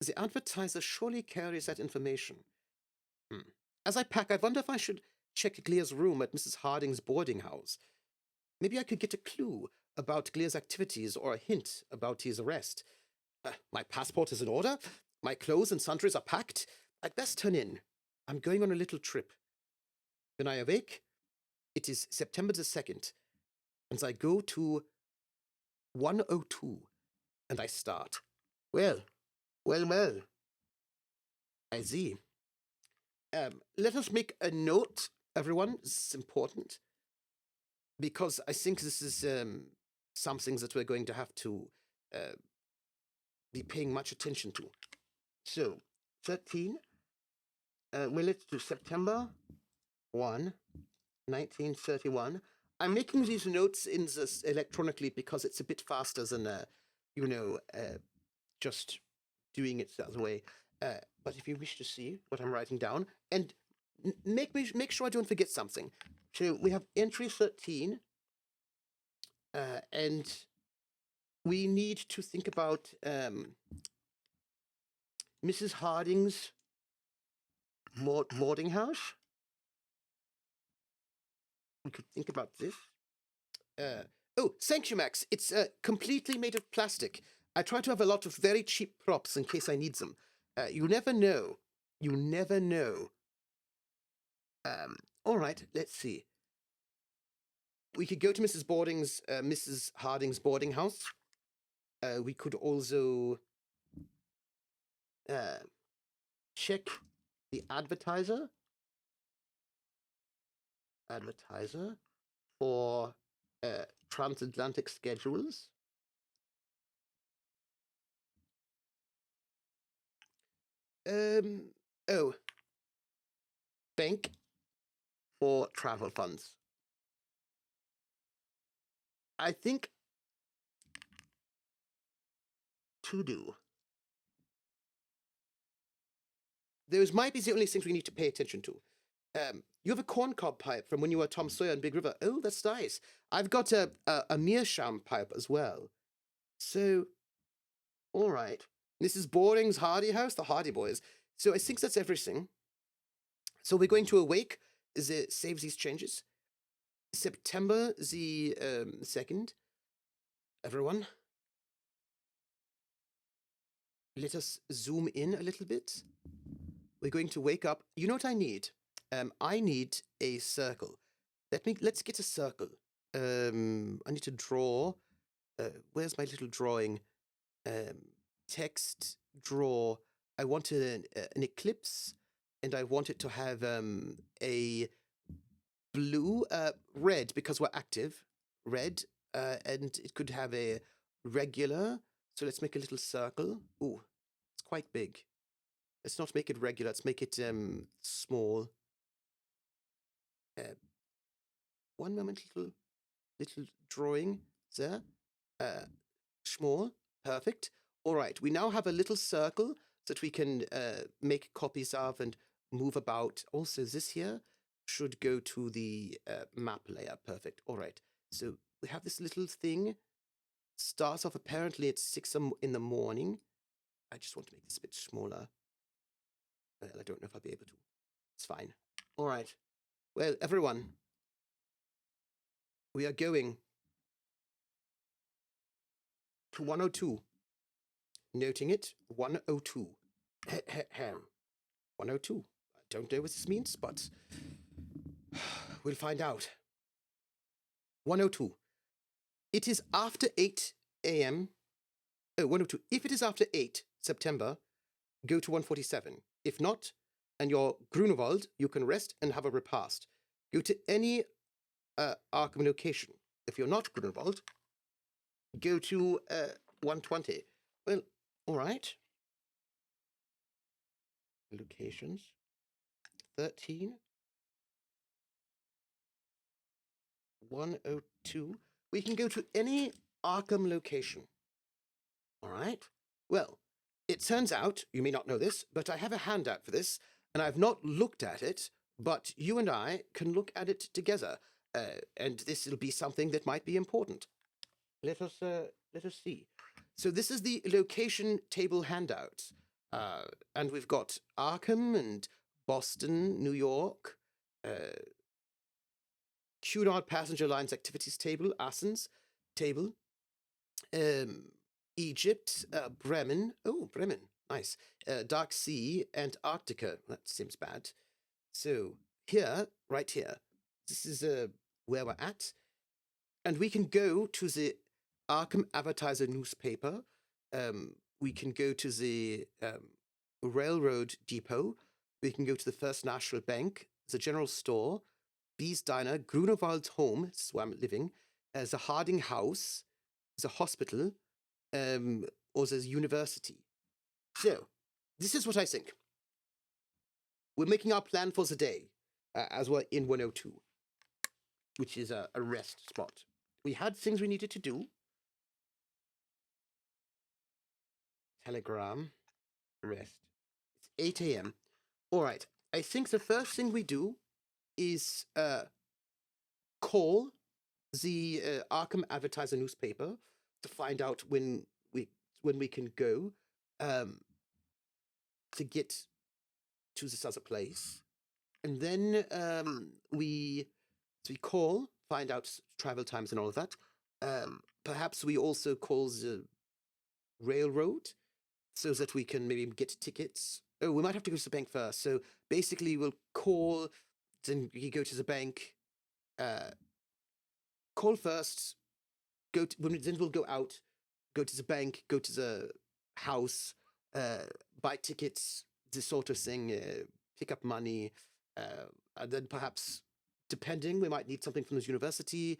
the advertiser surely carries that information. As I pack, I wonder if I should check Glia's room at Mrs. Harding's boarding house. Maybe I could get a clue about Glia's activities or a hint about his arrest. My passport is in order. My clothes and sundries are packed. I'd best turn in. I'm going on a little trip. When I awake, it is September the 2nd, and I go to 102, and I start. Well. I see. Let us make a note, everyone. This is important, because I think this is something that we're going to have to be paying much attention to. So, 13, well, let's do September 1, 1931. I'm making these notes in this electronically because it's a bit faster than, just doing it the other way. But if you wish to see what I'm writing down, and make sure I don't forget something. So we have entry 13, and we need to think about Mrs. Harding's boarding house. We could think about this. Oh, thank you, Max. It's completely made of plastic. I try to have a lot of very cheap props in case I need them. You never know. You never know. All right, let's see. We could go to Mrs. Harding's boarding house. We could also check the advertiser for transatlantic schedules. Oh, bank for travel funds. I think to do. Those might be the only things we need to pay attention to. You have a corncob pipe from when you were Tom Sawyer in Big River. Oh, that's nice. I've got a meerschaum pipe as well. So, all right. This is Boring's Hardy House, the Hardy Boys. So I think that's everything. So we're going to awake. Save these changes. September the 2nd. Everyone, let us zoom in a little bit. We're going to wake up. You know what I need? I need a circle. Let's get a circle. I need to draw. Where's my little drawing? Text, draw. I want an eclipse, and I want it to have a blue, red, because we're active, red, and it could have a regular. So let's make a little circle. Ooh, it's quite big. Let's not make it regular. Let's make it small. One moment, little drawing there. Small, perfect. All right, we now have a little circle that we can make copies of and move about. Also, this here should go to the map layer. Perfect. All right, so we have this little thing. Starts off apparently at 6 in the morning. I just want to make this a bit smaller. I don't know if I'll be able to. It's fine. All right. Well, everyone, we are going to 102. Noting it, 102. 102. I don't know what this means, but we'll find out. 102. It is after 8 a.m. Oh, 102. If it is after 8 September, go to 147. If not, and you're Grunewald, you can rest and have a repast. Go to any Arkham location. If you're not Grunewald, go to 120. Well, all right. Locations. 13. 102. We can go to any Arkham location. All right. Well, it turns out, you may not know this, but I have a handout for this, and I've not looked at it, but you and I can look at it together, and this will be something that might be important. Let us see. So this is the location table handout, and we've got Arkham and Boston, New York, Cunard Passenger Lines Activities Table, Athens Table, Egypt, Bremen. Oh, Bremen, nice. Dark Sea, Antarctica. That seems bad. So here, right here, this is where we're at. And we can go to the Arkham Advertiser newspaper. We can go to the railroad depot. We can go to the First National Bank, the general store, Bee's Diner, Grunewald's home, this is where I'm living, the Harding House, the hospital, or the university. So, this is what I think. We're making our plan for the day, as we're in 102, which is a rest spot. We had things we needed to do. Telegram, rest. It's 8 a.m. All right, I think the first thing we do is call the Arkham Advertiser newspaper to find out when we can go to get to this other place, and then we call find out travel times and all of that. Perhaps we also call the railroad so that we can maybe get tickets. Oh, we might have to go to the bank first. So basically, we'll call, then you go to the bank, call first, then we'll go out, go to the bank, go to the house, buy tickets, this sort of thing, pick up money, and then perhaps, depending, we might need something from this university,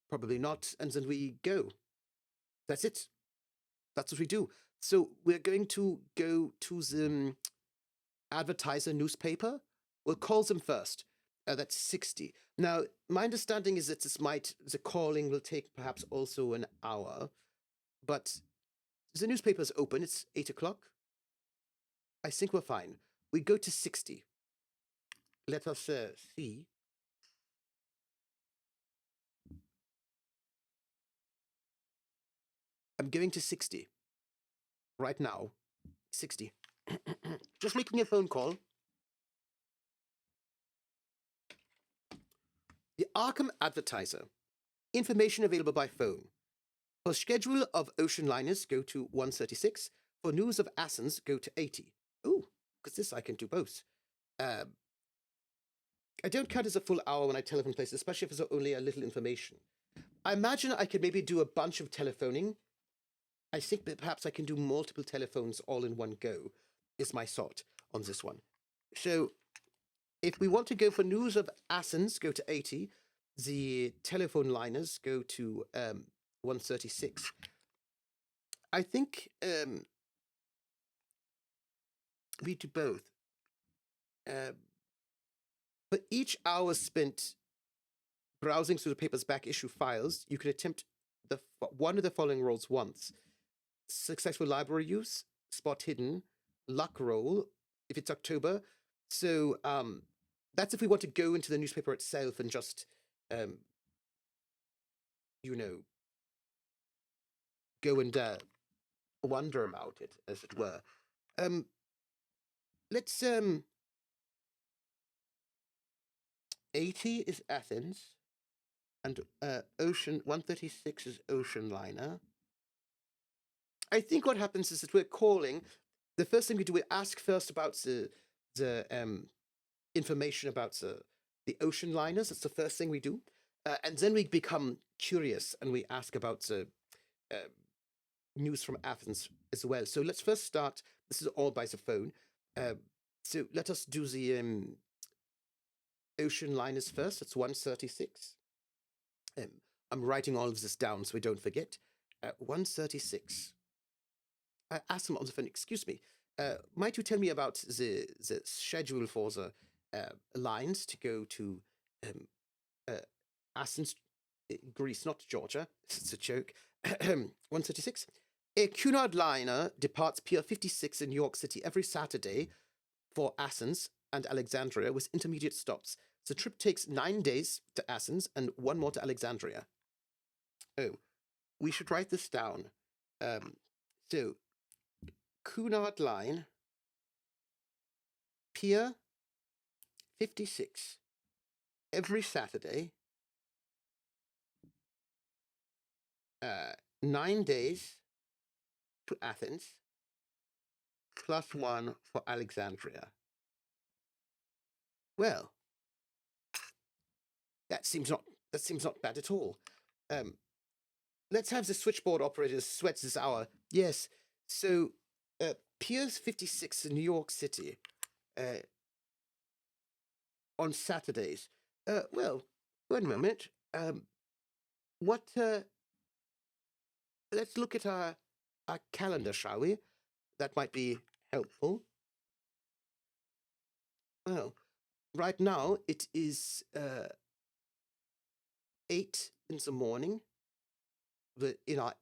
probably not, and then we go. That's it. That's what we do. So we're going to go to the advertiser newspaper. We'll call them first. That's 60. Now, my understanding is that the calling will take perhaps also an hour, but the newspaper's open. It's 8 o'clock. I think we're fine. We go to 60. Let us see. I'm going to 60. Right now. 60. Just making a phone call. The Arkham Advertiser. Information available by phone. For schedule of ocean liners, go to 136. For news of Athens, go to 80. Oh, because this I can do both. I don't count as a full hour when I telephone places, especially if it's only a little information. I imagine I could maybe do a bunch of telephoning. I think that perhaps I can do multiple telephones all in one go, is my thought on this one. So if we want to go for news of Athens, go to 80. The telephone liners go to 136. I think we do both. But each hour spent browsing through the paper's back issue files, you can attempt one of the following roles once. Successful library use, spot hidden, luck roll, if it's October. So that's if we want to go into the newspaper itself and just, go and wonder about it, as it were. Let's 80 is Athens, and ocean 136 is ocean liner. I think what happens is that we're calling. The first thing we do, we ask first about the information about the ocean liners. That's the first thing we do, and then we become curious and we ask about the news from Athens as well. So let's first start. This is all by the phone. So let us do the ocean liners first. It's 136. I'm writing all of this down so we don't forget. 136. I asked them on the phone, excuse me, might you tell me about the schedule for the lines to go to Athens, Greece, not Georgia. It's a joke. 136. A Cunard liner departs Pier 56 in New York City every Saturday for Athens and Alexandria with intermediate stops. The trip takes 9 days to Athens and 1 more to Alexandria. Oh, we should write this down. So, Cunard line, Pier 56, every Saturday, 9 days to Athens, plus 1 for Alexandria. Well, that seems not bad at all. Let's have the switchboard operators sweat this hour. Yes. So, Pier 56 in New York City, on Saturdays. Well, one moment. Let's look at our calendar, shall we? That might be helpful. Well, right now it is 8 in the morning. In our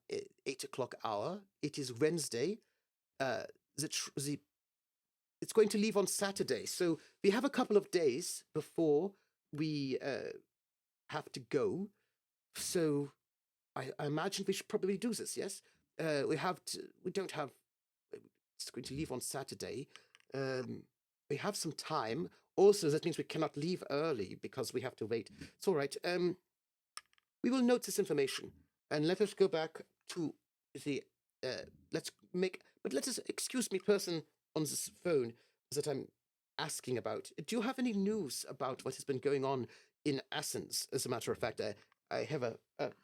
8 o'clock hour. It is Wednesday. It's going to leave on Saturday, so we have a couple of days before we have to go. So I imagine we should probably do this. Yes, we don't have. It's going to leave on Saturday. We have some time. Also, that means we cannot leave early because we have to wait. It's all right. We will note this information, and let us go back to the. Let us excuse me, person on this phone that I'm asking about. Do you have any news about what has been going on in Athens? As a matter of fact, I have a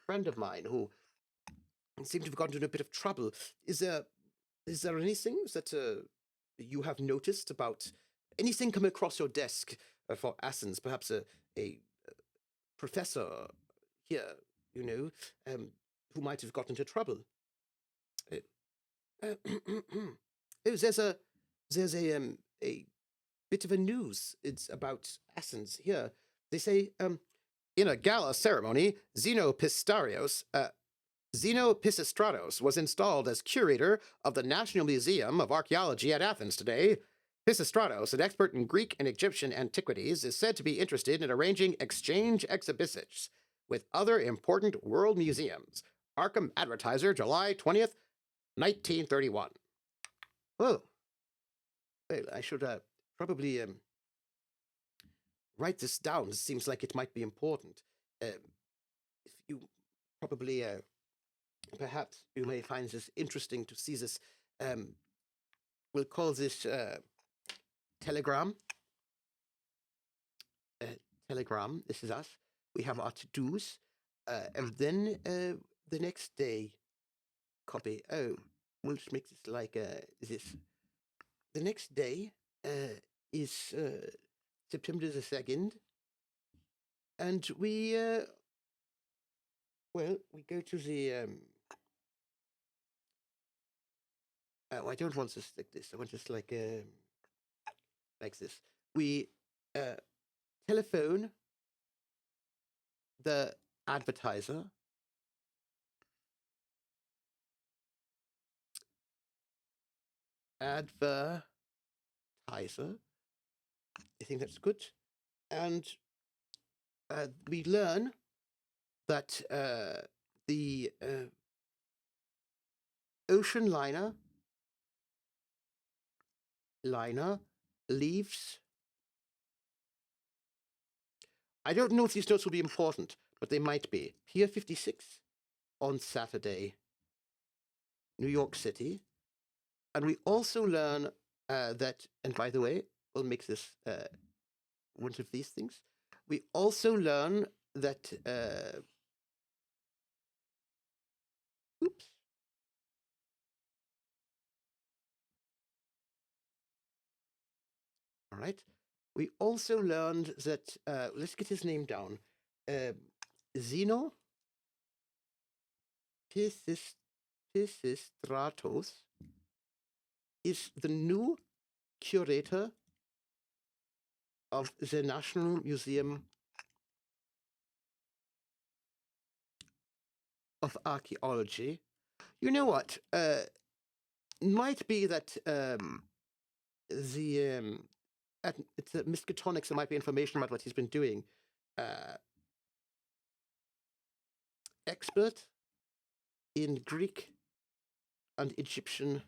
friend of mine who seemed to have gotten into a bit of trouble. Is there anything that you have noticed about anything coming across your desk for Athens? Perhaps a professor here, you know, who might have gotten into trouble. Oh, there's a bit of a news. It's about Athens here. They say in a gala ceremony, Zeno Pisistratos was installed as curator of the National Museum of Archaeology at Athens today. Pisistratos, an expert in Greek and Egyptian antiquities, is said to be interested in arranging exchange exhibitions with other important world museums. Arkham Advertiser, July 20th, 1931. Oh, well, I should probably write this down. It seems like it might be important. If you probably, perhaps you may find this interesting to see this. We'll call this telegram. Telegram. This is us. We have our to-dos, and then the next day, copy. Oh, we'll just make this like this. The next day is September the 2nd, and we go to the I don't want this like this. I want this like this. We telephone the advertiser. Advertiser. I think that's good. And we learn that the ocean liner leaves. I don't know if these notes will be important, but they might be. Pier 56 on Saturday, New York City. And we also learn that, and by the way, we'll make this one of these things. We also learn that, oops. All right. We also learned that, let's get his name down. Zeno Pisistratos is the new curator of the National Museum of Archaeology. You know what? Might be that it's Miskatonics. There might be information about what he's been doing. Expert in Greek and Egyptian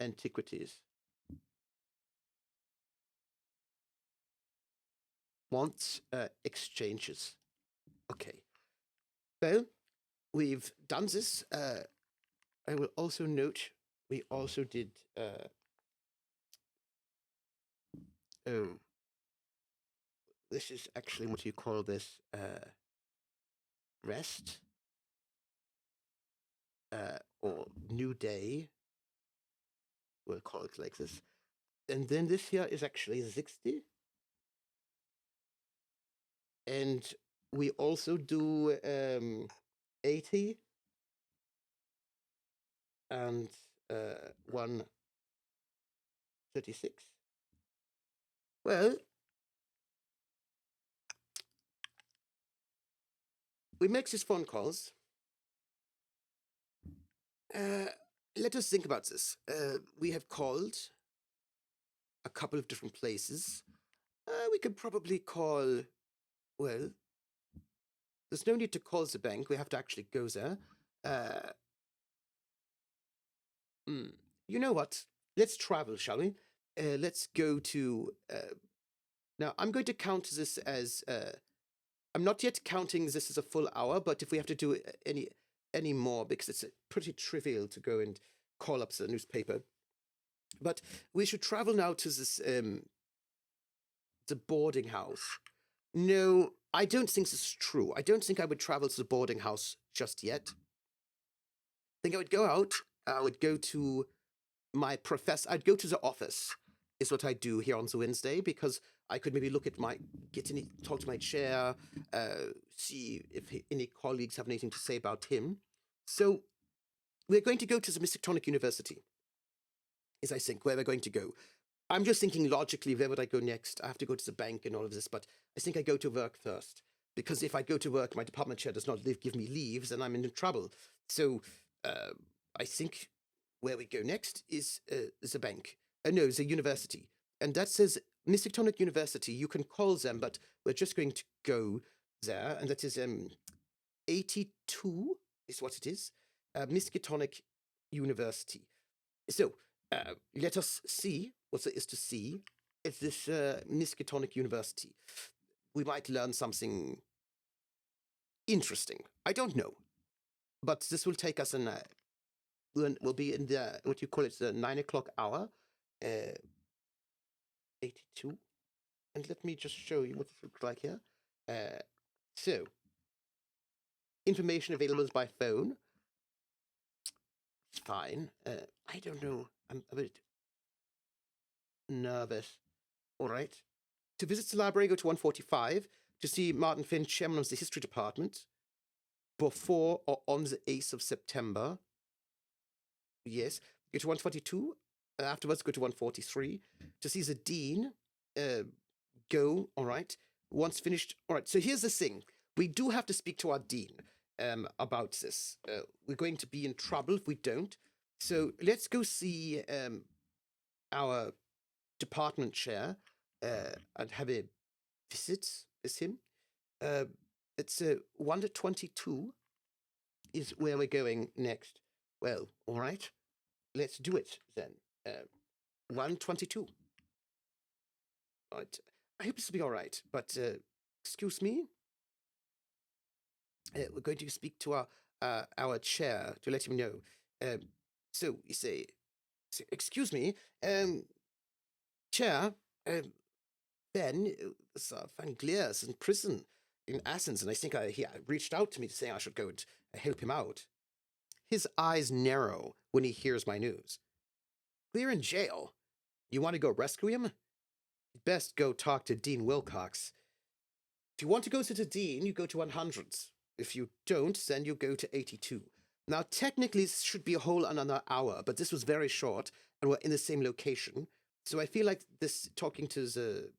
antiquities. Wants exchanges. Okay. Well, we've done this. I will also note we also did. Oh, this is actually what you call this rest or new day. We'll call it like this. And then this here is actually 60. And we also do 80 and 136. Well, we make these phone calls. Let us think about this. We have called a couple of different places. We could probably call, well, there's no need to call the bank. We have to actually go there. You know what? Let's travel, shall we? Let's go to... now, I'm going to count this as I'm not yet counting this as a full hour, but if we have to do any more, because it's pretty trivial to go and call up the newspaper. But we should travel now to this the boarding house. No, I don't think this is true. I don't think I would travel to the boarding house just yet. I think I would go out. I would go to my professor. I'd go to the office, is what I do here on the Wednesday, because I could maybe look at talk to my chair, see if any colleagues have anything to say about him. So we're going to go to the Miskatonic University, is I think where we're going to go. I'm just thinking logically, where would I go next? I have to go to the bank and all of this, but I think I go to work first. Because if I go to work, my department chair does not give me leaves, and I'm in trouble. So I think where we go next is the bank. No, the university. And that says Miskatonic University. You can call them, but we're just going to go there. And that is 82 is what it is. Miskatonic University. So let us see what there is to see at this Miskatonic University. We might learn something interesting. I don't know. But this will take us we'll be in the, what you call it, the 9 o'clock hour. 82. And let me just show you what it looks like here. So, information available by phone. It's fine. I don't know. I'm a bit nervous. All right. To visit the library, go to 145. To see Martin Finn, chairman of the history department, before or on the 8th of September. Yes. Go to 142. Afterwards, go to 143. To see the dean, go. All right. Once finished. All right. So here's the thing. We do have to speak to our dean about this. We're going to be in trouble if we don't. So let's go see our department chair and have a visit with him. It's 1 to 22 is where we're going next. Well, all right. Let's do it then. 122. All right. I hope this will be all right, but excuse me. We're going to speak to our chair to let him know. So you say, excuse me, chair, Ben Van Gleer is in prison in Athens, and I think he reached out to me to say I should go and help him out. His eyes narrow when he hears my news. Clear in jail? You want to go rescue him? You'd best go talk to Dean Wilcox. If you want to go to the Dean, you go to 100s. If you don't, then you go to 82. Now, technically, this should be a whole another hour, but this was very short, and we're in the same location. So I feel like this talking to the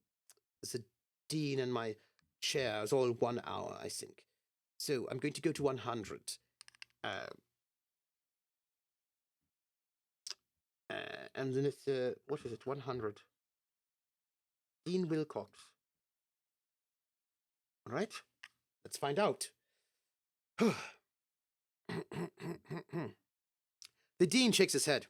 Dean and my chair is all 1 hour, I think. So I'm going to go to 100. And then it's, what is it, 100? Dean Wilcox. All right, let's find out. The Dean shakes his head.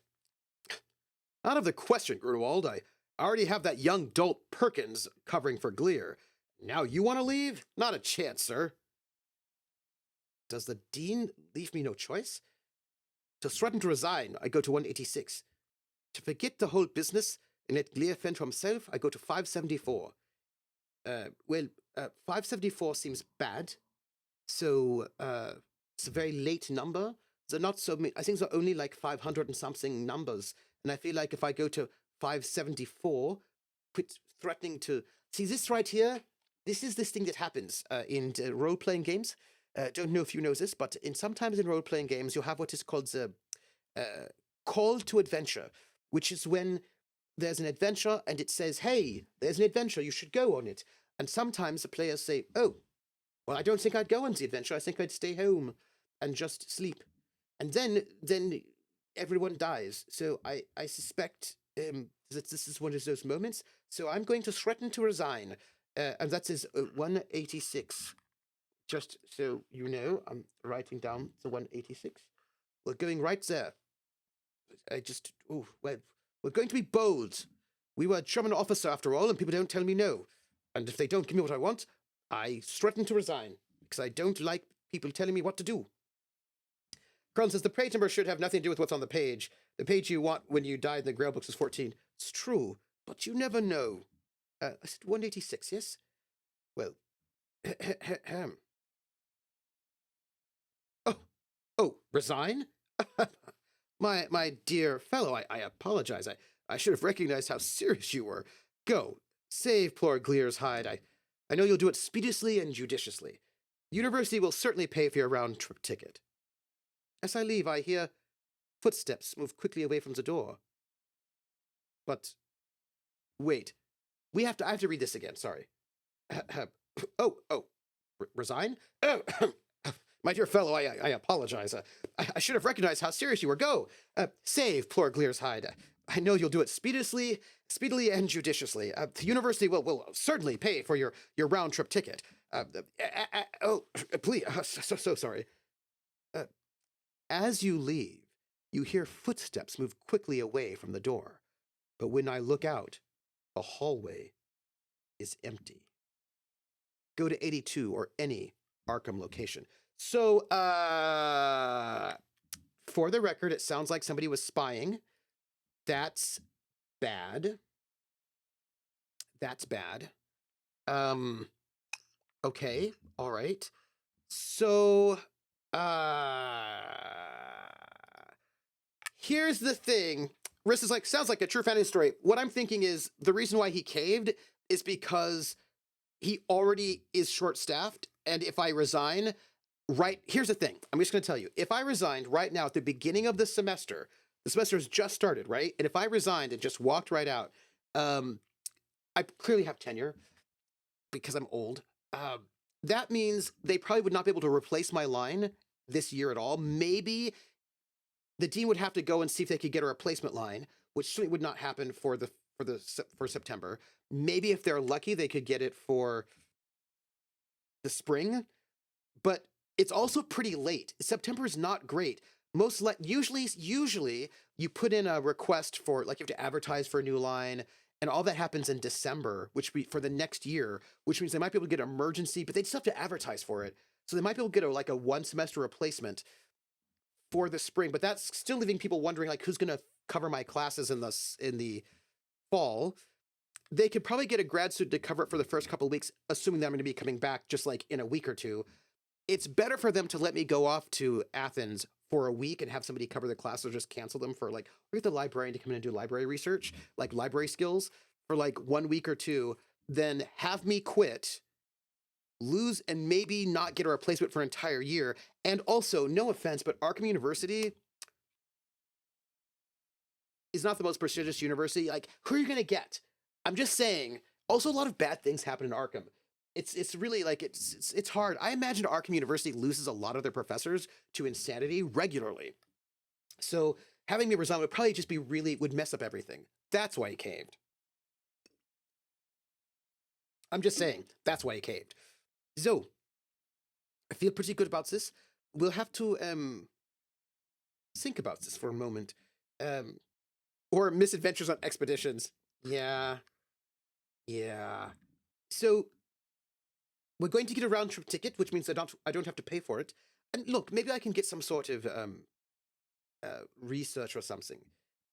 Out of the question, Grunewald. I already have that young dolt Perkins covering for Gleer. Now you want to leave? Not a chance, sir. Does the Dean leave me no choice? To threaten to resign, I go to 186. To forget the whole business and let Gleer fend for himself, I go to 574. 574 seems bad. So, it's a very late number. They're not so many. I think they're only like 500 and something numbers. And I feel like if I go to 574, quit threatening to... See, this right here, this is this thing that happens in role-playing games. Don't know if you know this, but sometimes in role-playing games, you have what is called the call to adventure, which is when there's an adventure and it says, hey, there's an adventure, you should go on it. And sometimes the players say, oh, well, I don't think I'd go on the adventure. I think I'd stay home and just sleep. And then everyone dies. So I suspect that this is one of those moments. So I'm going to threaten to resign. And that is 186. Just so you know, I'm writing down the 186. We're going right there. We're going to be bold. We were a German officer after all, and people don't tell me no. And if they don't give me what I want, I threaten to resign, because I don't like people telling me what to do. Kron says, the page number should have nothing to do with what's on the page. The page you want when you died in the Grail books is 14. It's true, but you never know. I said 186, yes? Well, oh, resign? my dear fellow, I apologize. I should have recognized how serious you were. Go, save poor Glear's hide. I know you'll do it speedily and judiciously. The university will certainly pay for your round-trip ticket. As I leave, I hear footsteps move quickly away from the door. But wait, I have to read this again. Sorry. Resign? My dear fellow, I apologize. I should have recognized how serious you were. Go, save poor Glear's hide. I know you'll do it speedily and judiciously. The university will certainly pay for your round-trip ticket. Please, so sorry. As you leave, you hear footsteps move quickly away from the door. But when I look out, the hallway is empty. Go to 82 or any Arkham location. So, for the record, it sounds like somebody was spying. That's bad. That's bad. Okay, all right. So, here's the thing. Riss is like, sounds like a true fantasy story. What I'm thinking is the reason why he caved is because he already is short-staffed, and if I resign, here's the thing. I'm just going to tell you. If I resigned right now at the beginning of the semester has just started, right? And if I resigned and just walked right out, I clearly have tenure because I'm old. That means they probably would not be able to replace my line this year at all. Maybe the dean would have to go and see if they could get a replacement line, which certainly would not happen for September. Maybe if they're lucky, they could get it for the spring, but it's also pretty late. September is not great. Usually you put in a request for, like, you have to advertise for a new line, and all that happens in December, for the next year, which means they might be able to get emergency, but they just have to advertise for it. So they might be able to get a one semester replacement for the spring, but that's still leaving people wondering, like, who's going to cover my classes in the fall. They could probably get a grad student to cover it for the first couple of weeks, assuming that I'm going to be coming back just like in a week or two. It's better for them to let me go off to Athens for a week and have somebody cover the class, or just cancel them for, like, or get the librarian to come in and do library research, like library skills, for like 1 week or two, then have me quit, lose, and maybe not get a replacement for an entire year. And also, no offense, but Arkham University is not the most prestigious university. Like, who are you going to get? I'm just saying. Also, a lot of bad things happen in Arkham. It's really, like, it's hard. I imagine Arkham University loses a lot of their professors to insanity regularly. So having me resign would probably just would mess up everything. That's why he caved. I'm just saying, that's why he caved. So, I feel pretty good about this. We'll have to think about this for a moment. Or misadventures on expeditions. Yeah. So we're going to get a round trip ticket, which means I don't have to pay for it. And look, maybe I can get some sort of research or something.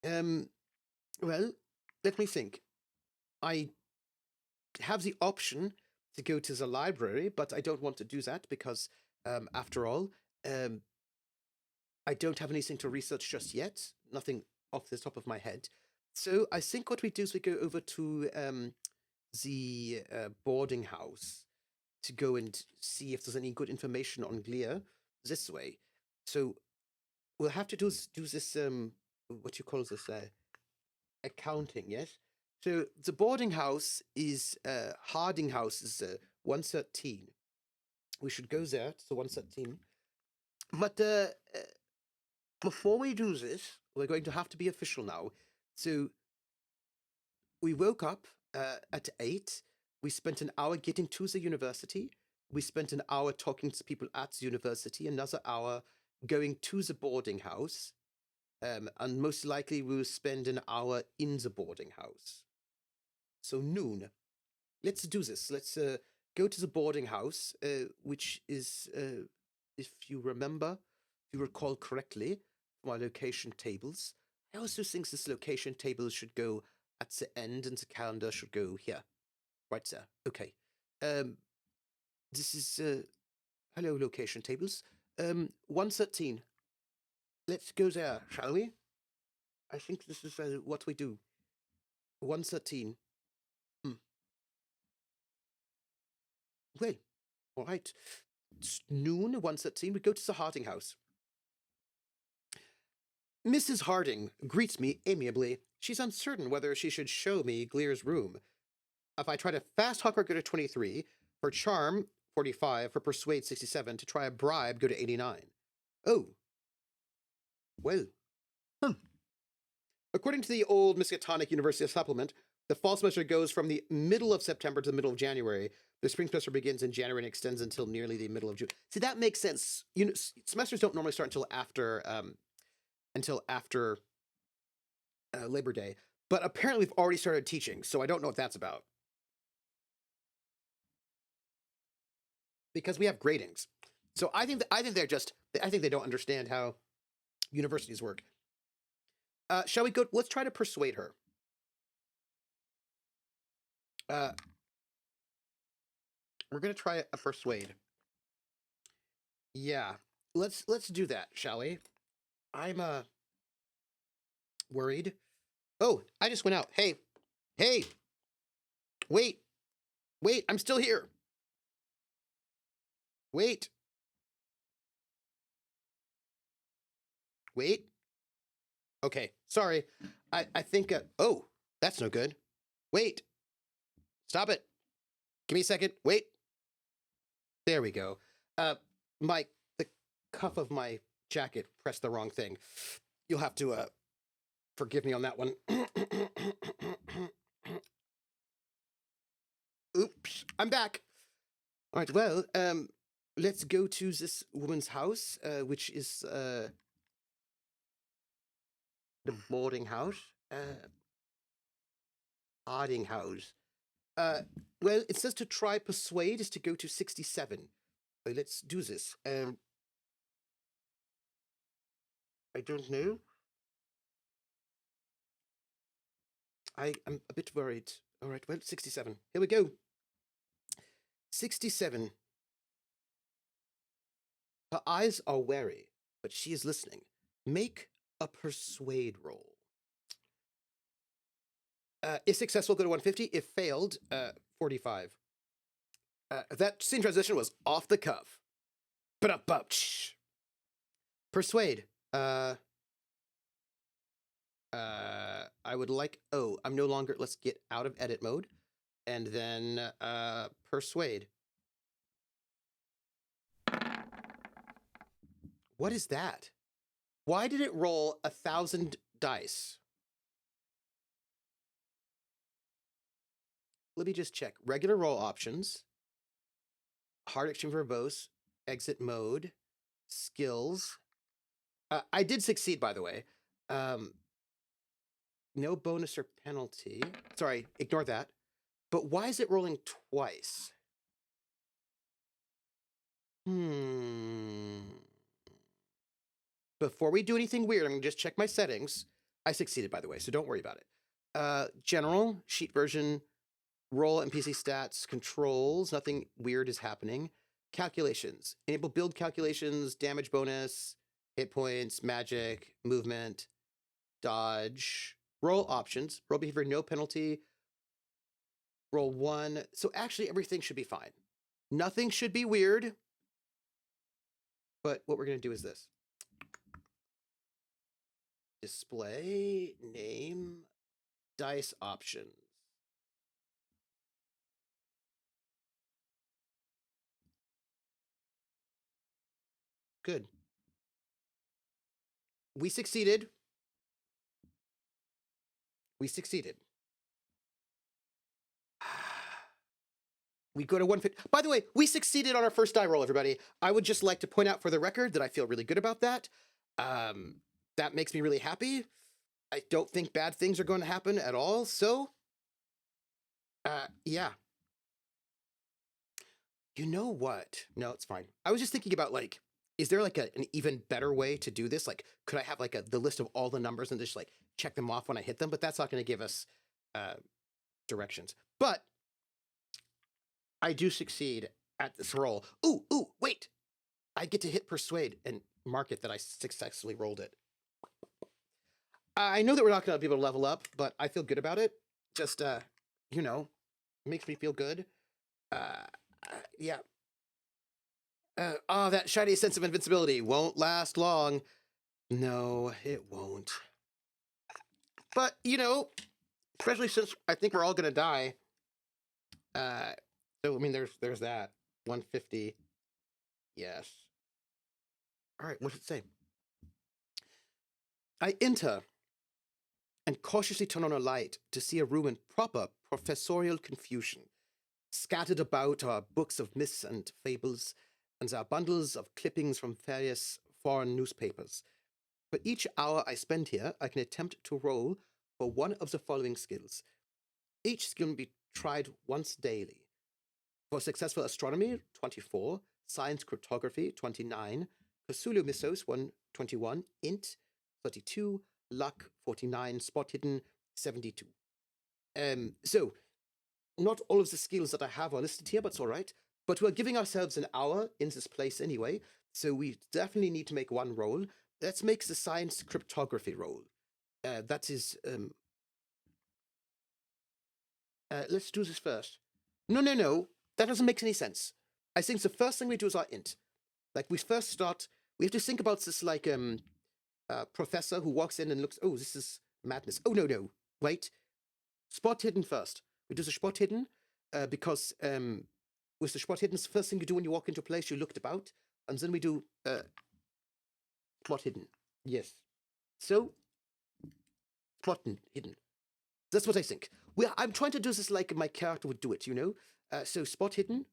Well, let me think. I have the option to go to the library, but I don't want to do that because, after all, I don't have anything to research just yet. Nothing off the top of my head. So I think what we do is we go over to the boarding house to go and see if there's any good information on Glear this way. So we'll have to do this, what you call this, accounting, yes? So the boarding house is, Harding House is 113. We should go there, to 113. But before we do this, we're going to have to be official now. So we woke up at 8. We spent an hour getting to the university. We spent an hour talking to people at the university, another hour going to the boarding house. And most likely we will spend an hour in the boarding house. So noon. Let's do this. Let's go to the boarding house, which is, if you remember, if you recall correctly, my location tables. I also think this location table should go at the end, and the calendar should go here, right there. Okay. This is hello, location tables. 113. Let's go there, shall we? I think this is what we do. 113. Well, all right. It's noon, 113. We go to the Harding house. Mrs. Harding greets me amiably. She's uncertain whether she should show me Glear's room. If I try to fast talk her, go to 23. For charm, 45. For persuade, 67. To try a bribe, go to 89. Oh. Well. According to the old Miskatonic University supplement, the fall semester goes from the middle of September to the middle of January. The spring semester begins in January and extends until nearly the middle of June. See, that makes sense. You know, semesters don't normally start until after Labor Day, but apparently we've already started teaching, so I don't know what that's about. Because we have gradings, so I think they don't understand how universities work. Shall we go? Let's try to persuade her. We're gonna try a persuade. Yeah, let's do that, shall we? I'm worried. Oh, I just went out. Hey, wait, I'm still here. Wait. Okay, sorry. I think, oh, that's no good. Wait. Stop it. Give me a second. Wait. There we go. The cuff of my jacket pressed the wrong thing. You'll have to, forgive me on that one. Oops, I'm back. All right, well, let's go to this woman's house, which is, the boarding house. Harding house. Well, it says to try persuade is to go to 67. Let's do this. I don't know. I'm a bit worried. All right, well, 67. Here we go. 67. Her eyes are wary, but she is listening. Make a persuade roll. If successful, go to 150. If failed, 45. That scene transition was off the cuff. Persuade. I would like, I'm no longer, let's get out of edit mode. And then, persuade. What is that? Why did it roll 1,000 dice? Let me just check. Regular roll options. Hard exchange verbose. Exit mode. Skills. I did succeed, by the way. No bonus or penalty. Sorry, ignore that. But why is it rolling twice? Before we do anything weird, I'm gonna just check my settings. I succeeded, by the way, so don't worry about it. General, sheet version, roll NPC stats, controls, nothing weird is happening. Calculations, enable build calculations, damage bonus, hit points, magic, movement, dodge, roll options, roll behavior, no penalty, roll 1. So actually everything should be fine. Nothing should be weird. But what we're going to do is this. Display, name, dice options. Good. We succeeded. We go to 150. By the way, we succeeded on our first die roll, everybody. I would just like to point out for the record that I feel really good about that. That makes me really happy. I don't think bad things are going to happen at all. So, yeah. You know what? No, it's fine. I was just thinking about like, is there like an even better way to do this? Like, could I have like the list of all the numbers and just like check them off when I hit them? But that's not going to give us uh, directions. But I do succeed at this roll. Ooh, wait! I get to hit persuade and mark it that I successfully rolled it. I know that we're not going to be able to level up, but I feel good about it. Just, you know, makes me feel good. Yeah. That shiny sense of invincibility won't last long. No, it won't. But, you know, especially since I think we're all going to die. So, I mean, there's that. 150. Yes. All right, what's it say? I enter and cautiously turn on a light to see a room in proper professorial confusion. Scattered about are books of myths and fables, and there are bundles of clippings from various foreign newspapers. For each hour I spend here, I can attempt to roll for one of the following skills. Each skill can be tried once daily. For successful astronomy, 24, science cryptography, 29, Cthulhu Mythos, 121, int, 32, luck, 49, spot hidden, 72. So, not all of the skills that I have are listed here, but it's all right. But we're giving ourselves an hour in this place anyway, so we definitely need to make one roll. Let's make the science cryptography roll. That is, let's do this first. No. That doesn't make any sense. I think the first thing we do is our int. Like, we first start, we have to think about this, like, professor who walks in and looks, oh, this is madness. Oh, no. Wait. Spot hidden first. We do the spot hidden, because with the spot hidden, it's the first thing you do when you walk into a place, you looked about, and then we do spot hidden. Yes. So, spot hidden. That's what I think. I'm trying to do this like my character would do it, you know? So spot hidden.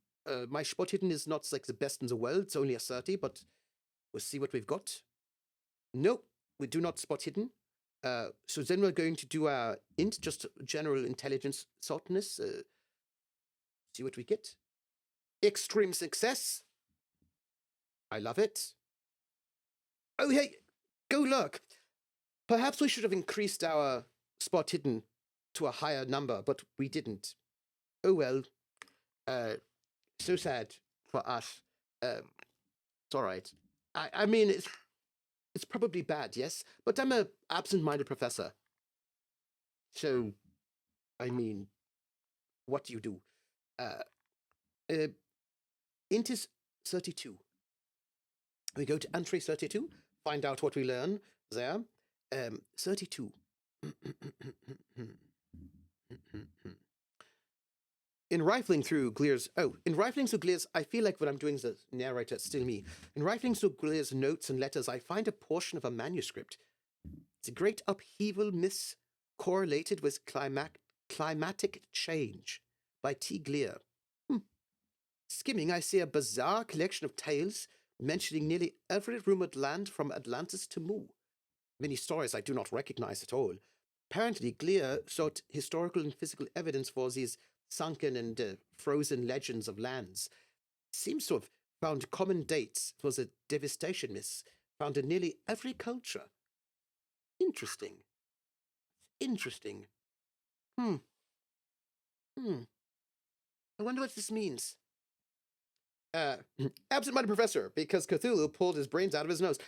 My spot hidden is not like the best in the world. It's only a 30, but we'll see what we've got. Nope, we do not spot hidden. So then we're going to do our int, just general intelligence saltness. See what we get. Extreme success. I love it. Oh, hey, go look. Perhaps we should have increased our spot hidden to a higher number, but we didn't. Oh well. So sad for us. It's all right. I mean, it's probably bad, yes, but I'm a absent-minded professor. So, I mean, what do you do? Int is 32. We go to entry 32, find out what we learn there. 32. In rifling through Glier's, I feel like when I'm doing the narrator, it's still me. In rifling through Glier's notes and letters, I find a portion of a manuscript. It's a great upheaval myth correlated with climatic change by T. Glier. Skimming, I see a bizarre collection of tales mentioning nearly every rumored land from Atlantis to Mu. Many stories I do not recognize at all. Apparently, Glier sought historical and physical evidence for these sunken and frozen legends of lands. Seems to have found common dates for the devastation myths found in nearly every culture. Interesting. I wonder what this means. Absent-minded professor, because Cthulhu pulled his brains out of his nose.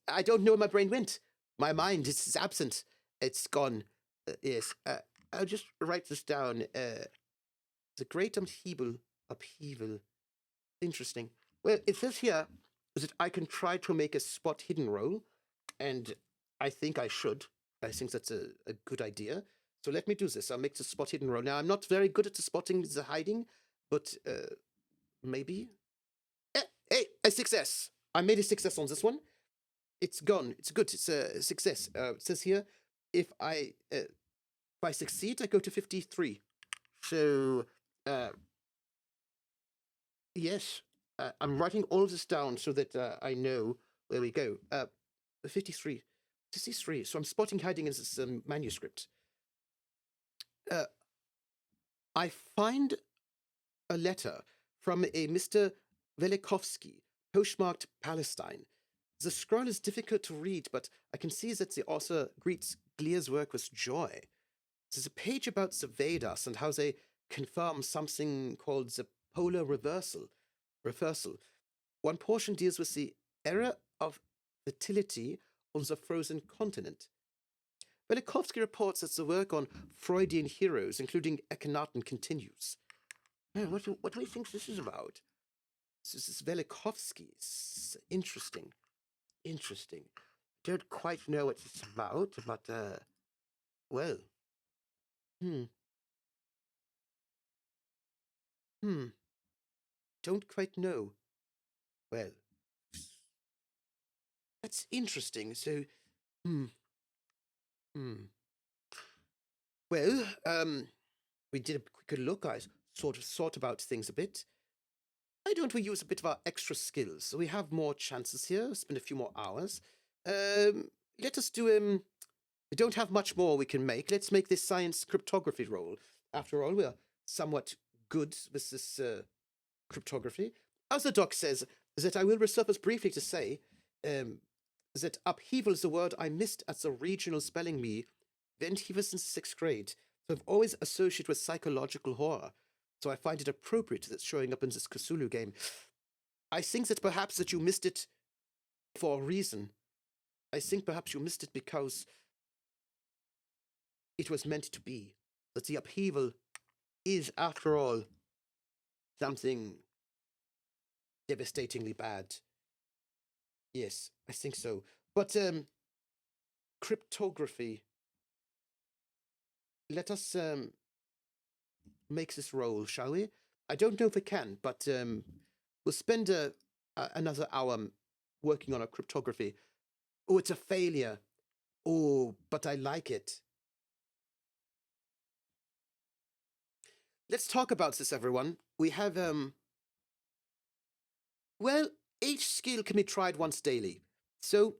I don't know where my brain went. My mind is absent. It's gone. Yes. I'll just write this down. The great upheaval. Interesting. Well, it says here that I can try to make a spot hidden roll, and I think I should. I think that's a good idea. So let me do this. I'll make the spot hidden roll. Now, I'm not very good at the spotting, the hiding, but maybe. Hey, a success. I made a success on this one. It's gone. It's good. It's a success. It says here, if I succeed, I go to 53. So, yes, I'm writing all of this down so that I know where we go. 53. 53. So I'm spotting hiding in this manuscript. I find a letter from a Mr. Velikovsky, postmarked Palestine. The scroll is difficult to read, but I can see that the author greets Glier's work with joy. There's a page about the Vedas and how they confirm something called the polar reversal. One portion deals with the era of fertility on the frozen continent. Velikovsky reports that the work on Freudian heroes, including Akhenaten, continues. What do we think this is about? This is Velikovsky. It's interesting. Don't quite know what it's about, but, well. Don't quite know. Well, that's interesting. So, well, we did a quick look. I sort of thought about things a bit. Why don't we use a bit of our extra skills? So we have more chances here, spend a few more hours. Let us do, we don't have much more we can make. Let's make this science cryptography roll. After all, we're somewhat good with this, cryptography. As the doc says, that I will resurface briefly to say, that upheaval is a word I missed at the regional spelling bee when he was in 6th grade. So I've always associated with psychological horror. So I find it appropriate that it's showing up in this Cthulhu game. I think that perhaps that you missed it for a reason. I think perhaps you missed it because it was meant to be. That the upheaval is, after all, something devastatingly bad. Yes, I think so. But, cryptography. Let us, make this roll, shall we? I don't know if we can, but, we'll spend another hour working on our cryptography. Oh, it's a failure. Oh, but I like it. Let's talk about this, everyone. We have, well, each skill can be tried once daily. So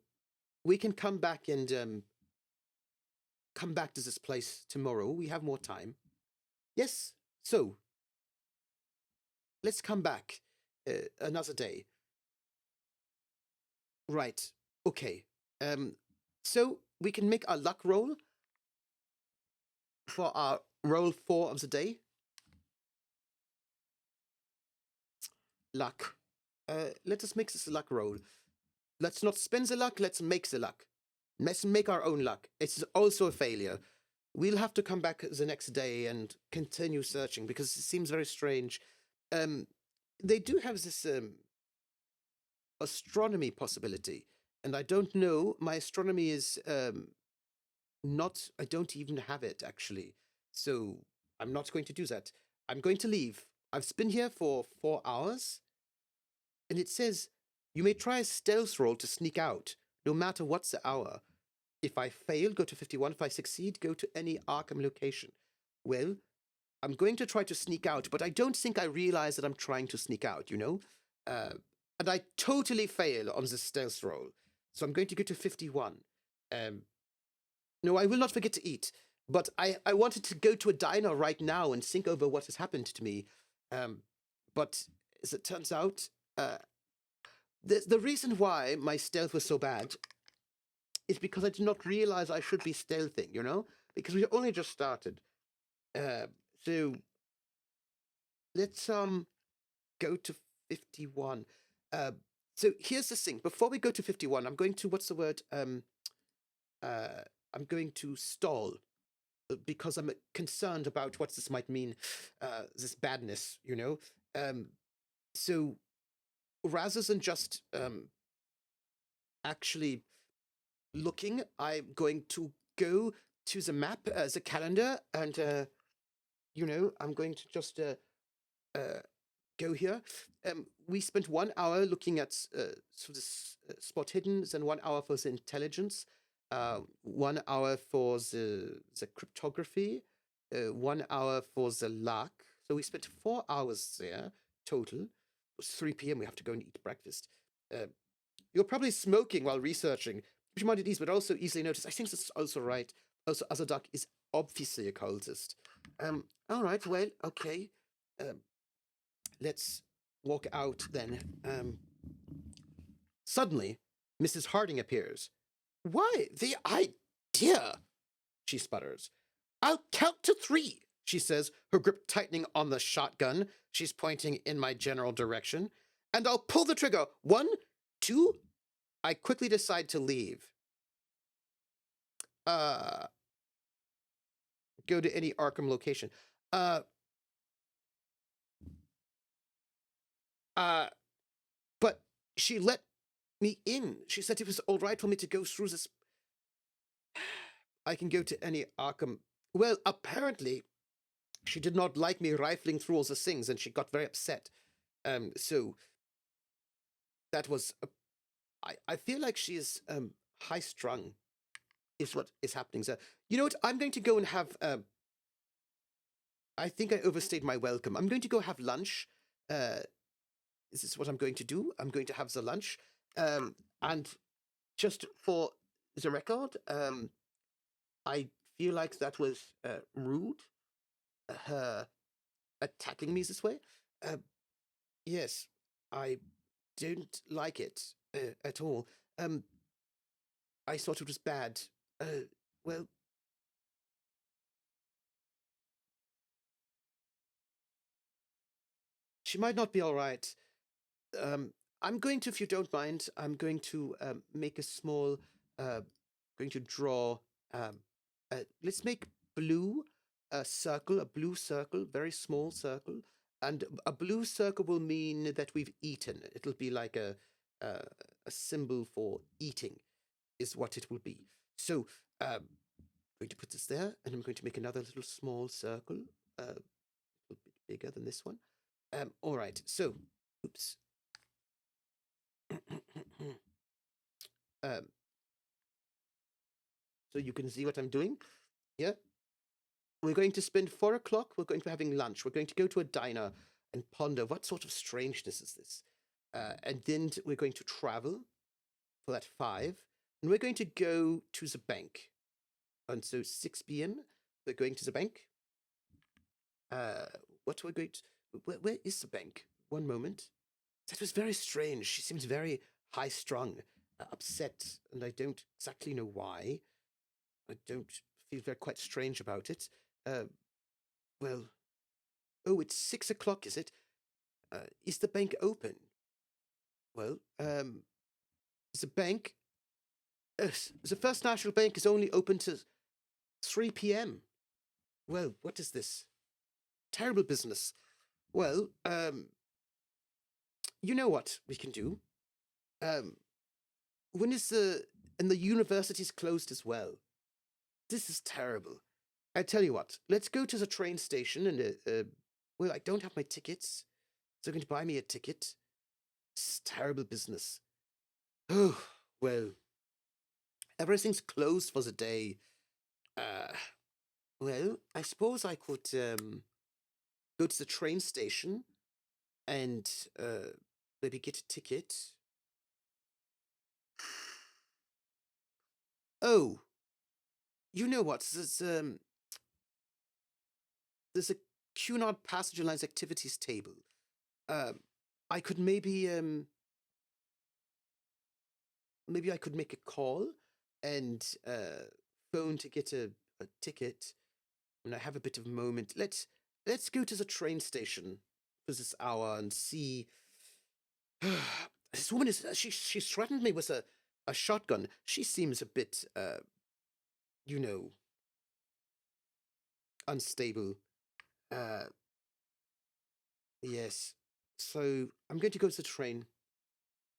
we can come back and come back to this place tomorrow. We have more time. Yes, so let's come back another day. Right, okay. So we can make our luck roll for our roll 4 of the day. Luck. Let us make this a luck roll. Let's not spend the luck, let's make the luck. Let's make our own luck. It's also a failure. We'll have to come back the next day and continue searching because it seems very strange. They do have this astronomy possibility, and I don't know. My astronomy is not. I don't even have it actually, so I'm not going to do that. I'm going to leave. I've been here for 4 hours, and it says you may try a stealth roll to sneak out, no matter what's the hour. If I fail, go to 51. If I succeed, go to any Arkham location. Well, I'm going to try to sneak out, but I don't think I realize that I'm trying to sneak out, you know? And I totally fail on the stealth roll. So I'm going to go to 51. No, I will not forget to eat. But I wanted to go to a diner right now and think over what has happened to me. But as it turns out, the reason why my stealth was so bad is because I did not realize I should be stealthing, you know? Because we only just started. So let's go to 51. So here's the thing. Before we go to 51, I'm going to, what's the word? I'm going to stall because I'm concerned about what this might mean, this badness, you know? So rather than just actually looking, I'm going to go to the map, the calendar, and, you know, I'm going to just go here. We spent 1 hour looking at sort of spot hidden, then 1 hour for the intelligence, 1 hour for the cryptography, 1 hour for the luck. So we spent 4 hours there total. It's 3 p.m. We have to go and eat breakfast. You're probably smoking while researching, which you might at ease, but also easily notice. I think that's also right. Also, Azadak is obviously a cultist. All right, well, okay. Let's walk out then. Suddenly, Mrs. Harding appears. Why, the idea, she sputters. I'll count to 3, she says, her grip tightening on the shotgun. She's pointing in my general direction. And I'll pull the trigger. 1, 2. I quickly decide to leave. Go to any Arkham location. But she let me in. She said it was all right for me to go through this. I can go to any Arkham. Well, apparently, she did not like me rifling through all the things, and she got very upset. So that was. I feel like she is high strung. Is what is happening. So you know what? I'm going to go and have. I think I overstayed my welcome. I'm going to go have lunch. This is what I'm going to do. I'm going to have the lunch. And just for the record, I feel like that was rude. Her attacking me this way. Yes, I don't like it at all. I thought it was bad. Well, she might not be all right. I'm going to, if you don't mind, I'm going to make a small, going to draw, let's make blue a circle, a blue circle, very small circle. And a blue circle will mean that we've eaten. It'll be like a symbol for eating is what it will be. So I'm going to put this there, and I'm going to make another little small circle, a little bit bigger than this one. All right, so, oops. So you can see what I'm doing here. We're going to spend 4 o'clock. We're going to be having lunch. We're going to go to a diner and ponder what sort of strangeness is this. And then we're going to travel for that 5. And we're going to go to the bank. And so 6 p.m., we're going to the bank. What we're going to... Where is the bank? One moment. That was very strange. She seems very high-strung, upset, and I don't exactly know why. I don't feel very quite strange about it. Well, oh, it's 6 o'clock, is it? Is the bank open? Well, the bank, the First National Bank is only open to 3 p.m. Well, what is this? Terrible business. Well, you know what we can do? When is and the university's closed as well. This is terrible. I tell you what, let's go to the train station and, well, I don't have my tickets. So they're going to buy me a ticket. It's terrible business. Oh, well, everything's closed for the day. Well, I suppose I could, go to the train station and, maybe get a ticket. Oh, you know what? There's a Cunard Passenger Lines activities table. I could maybe I could make a call and phone to get a ticket when I have a bit of a moment. Let's go to the train station for this hour and see. This woman is she's threatened me with a shotgun. She seems a bit you know, unstable. Yes. So I'm going to go to the train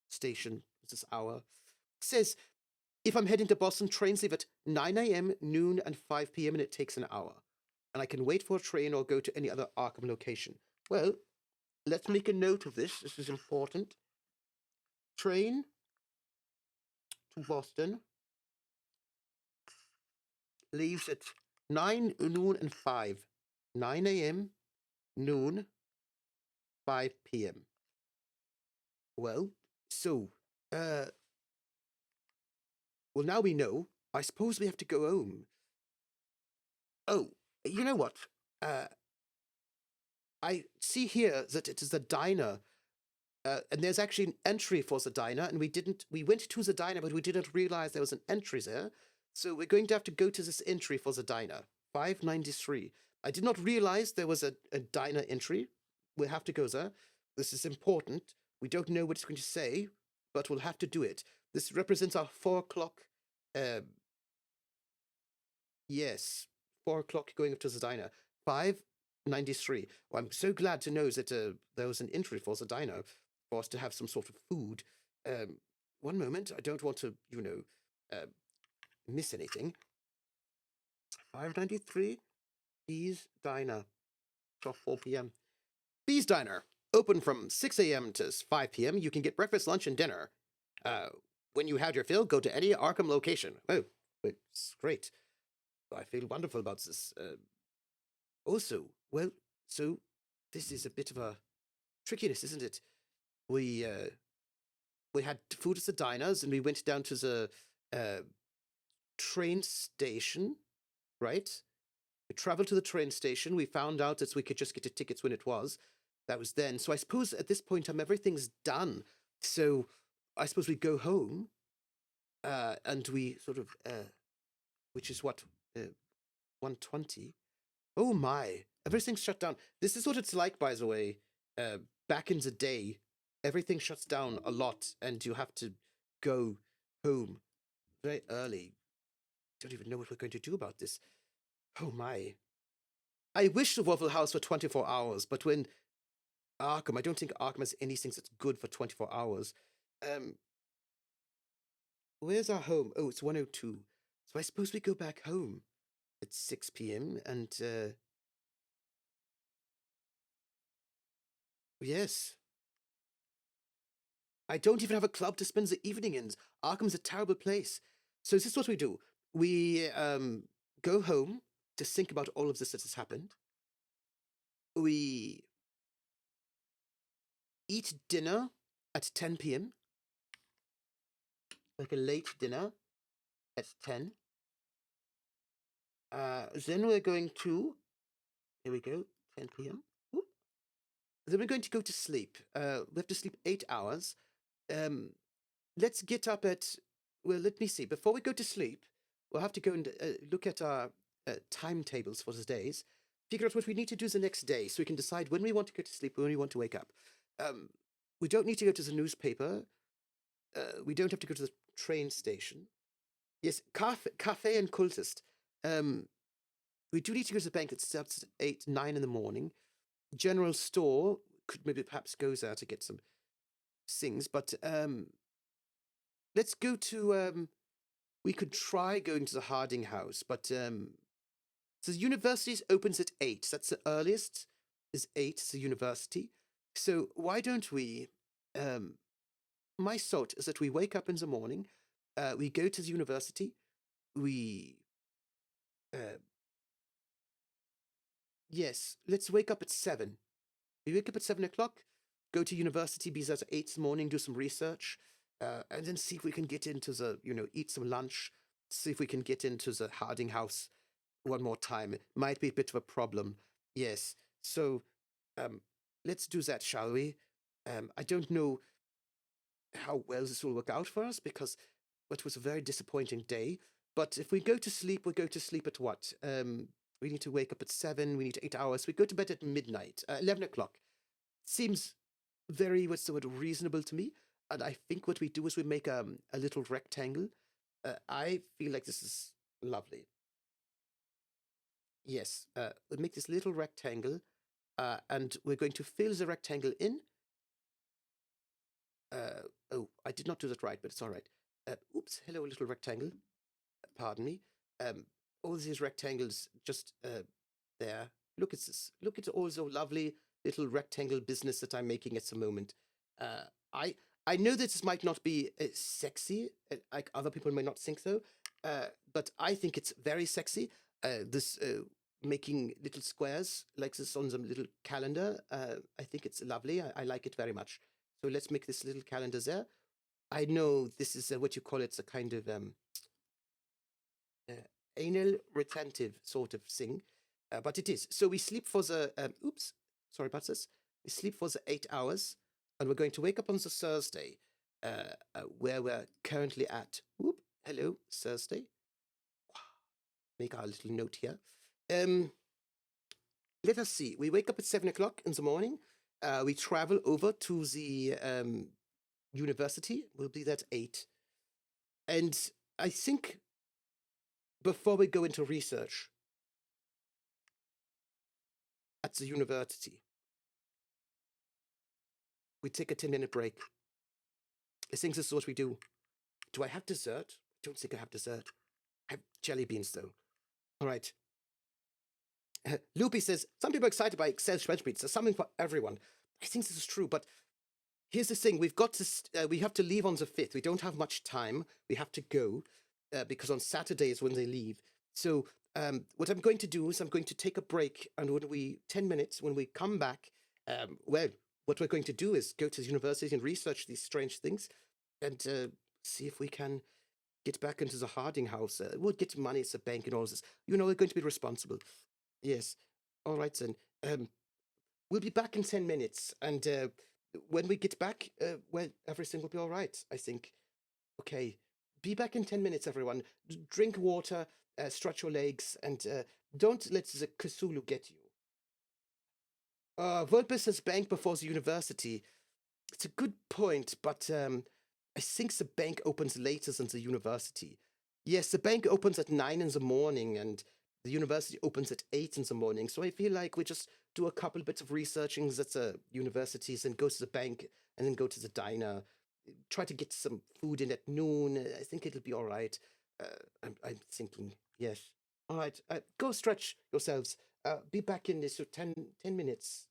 station this hour. It says if I'm heading to Boston, trains leave at 9 a.m., noon, and 5 p.m., and it takes an hour. And I can wait for a train or go to any other Arkham location. Well, let's make a note of this. This is important. Train to Boston leaves at 9, noon, and 5. 9 a.m., noon, 5 p.m. Well, so, well, now we know. I suppose we have to go home. Oh, you know what? I see here that it is the diner And there's actually an entry for the diner, and we went to the diner, but we didn't realize there was an entry there. So we're going to have to go to this entry for the diner, 593. I did not realize there was a diner entry. We'll have to go there. This is important. We don't know what it's going to say, but we'll have to do it. This represents our 4 o'clock. Yes, 4 o'clock going up to the diner. 593. Well, I'm so glad to know that there was an entry for the diner for us to have some sort of food. One moment, I don't want to, miss anything. 593, Bees Diner, 4 p.m. Bees Diner, open from 6 a.m. to 5 p.m. You can get breakfast, lunch, and dinner. When you had your fill, go to any Arkham location. Oh, it's great. I feel wonderful about this. Also, well, so this is a bit of a trickiness, isn't it? We had food at the diners, and we went down to the train station, right? We traveled to the train station. We found out that we could just get the tickets when it was. That was then. So I suppose at this point, everything's done. So I suppose we go home, and we sort of, which is what, 120. Oh my! Everything's shut down. This is what it's like, by the way. Back in the day, everything shuts down a lot, and you have to go home very early. Don't even know what we're going to do about this. Oh my! I wish the Waffle House were 24 hours, but when Arkham, I don't think Arkham has anything that's good for 24 hours. Where's our home? Oh, it's 102. So I suppose we go back home at 6 p.m. and yes. I don't even have a club to spend the evening in. Arkham's a terrible place. So this is what we do. We go home to think about all of this that has happened. We eat dinner at 10 p.m. Like a late dinner at 10. Then we're going to, here we go, 10 p.m. Oop. Then we're going to go to sleep. We have to sleep 8 hours. Let's get up at, well, let me see. Before we go to sleep, we'll have to go and look at our timetables for the days, figure out what we need to do the next day so we can decide when we want to go to sleep, when we want to wake up. We don't need to go to the newspaper. We don't have to go to the train station. Yes, cafe and cultist. We do need to go to the bank that starts at 8, 9 in the morning. General store, could maybe perhaps go there to get some things, but let's go to, we could try going to the Harding House, but the university opens at 8. That's the earliest, is 8, the university. So why don't we, my thought is that we wake up in the morning, we go to the university, we, yes, let's wake up at 7. We wake up at 7 o'clock, go to university, be there at 8 in the morning, do some research, and then see if we can get into the, eat some lunch, see if we can get into the Harding House one more time. It might be a bit of a problem. Yes. So, let's do that, shall we? I don't know how well this will work out for us because it was a very disappointing day. But if we go to sleep, we'll go to sleep at what? We need to wake up at 7. We need 8 hours. We go to bed at midnight, 11 o'clock. Seems very, what's the word, reasonable to me. And I think what we do is we make a little rectangle. I feel like this is lovely. Yes, we'll make this little rectangle, and we're going to fill the rectangle in. Oh, I did not do that right, but it's all right. Oops, hello, little rectangle. Pardon me. All these rectangles just there. Look at this. Look at all the lovely little rectangle business that I'm making at the moment. I know that this might not be sexy, like other people may not think so, but I think it's very sexy. This making little squares like this on the little calendar, I think it's lovely. I like it very much. So let's make this little calendar there. I know this is what you call it, a kind of anal retentive sort of thing, but it is. So we sleep for the, oops, sorry about this. We sleep for the 8 hours. and we're going to wake up on the Thursday, where we're currently at. Whoop, hello, Thursday. Make our little note here. Let us see. We wake up at 7 o'clock in the morning. We travel over to the university. We'll be there at 8. And I think before we go into research at the university, we take a 10-minute break. I think this is what we do. Do I have dessert? I don't think I have dessert. I have jelly beans, though. All right. Loopy says, some people are excited by Excel spreadsheets. There's something for everyone. I think this is true, but here's the thing. We've got to, we have to leave on the 5th. We don't have much time. We have to go because on Saturday is when they leave. So what I'm going to do is I'm going to take a break, and 10 minutes, when we come back, well, what we're going to do is go to the university and research these strange things and see if we can get back into the Harding house. We'll get money at the bank and all this. We're going to be responsible. Yes. All right, then. We'll be back in 10 minutes. And when we get back, well, everything will be all right, I think. Okay. Be back in 10 minutes, everyone. Drink water, stretch your legs, and don't let the Cthulhu get you. Vulpes says bank before the university. It's a good point, but I think the bank opens later than the university. Yes, the bank opens at 9 in the morning, and the university opens at 8 in the morning. So I feel like we just do a couple bits of researching at the universities and go to the bank and then go to the diner. Try to get some food in at noon. I think it'll be all right. I'm thinking, yes. All right, go stretch yourselves. Be back in this 10 minutes.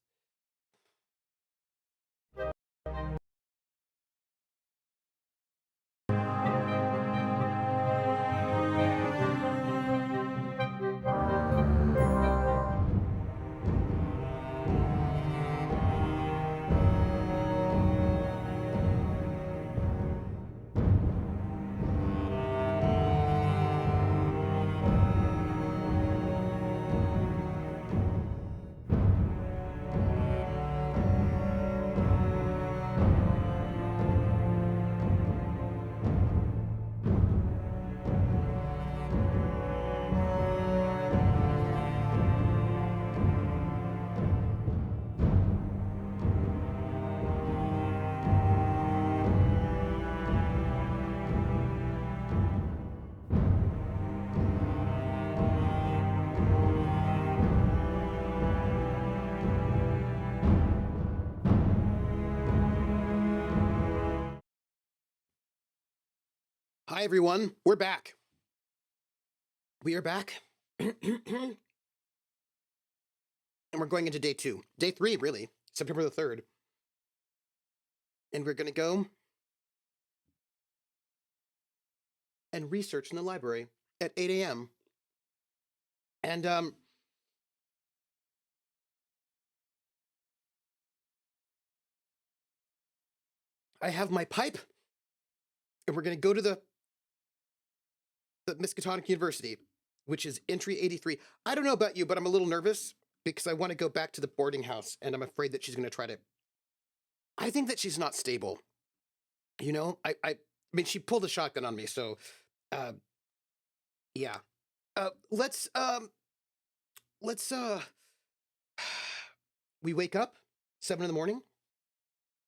Hi, everyone. We're back. We are back. And we're going into day 2. Day 3, really. September the 3rd. And we're going to go and research in the library at 8 a.m. And I have my pipe, and we're going to go to the Miskatonic University, which is entry 83. I don't know about you, but I'm a little nervous because I want to go back to the boarding house, and I'm afraid that she's going to try to. I think that she's not stable. I mean, she pulled a shotgun on me, so yeah. Let's we wake up 7 in the morning.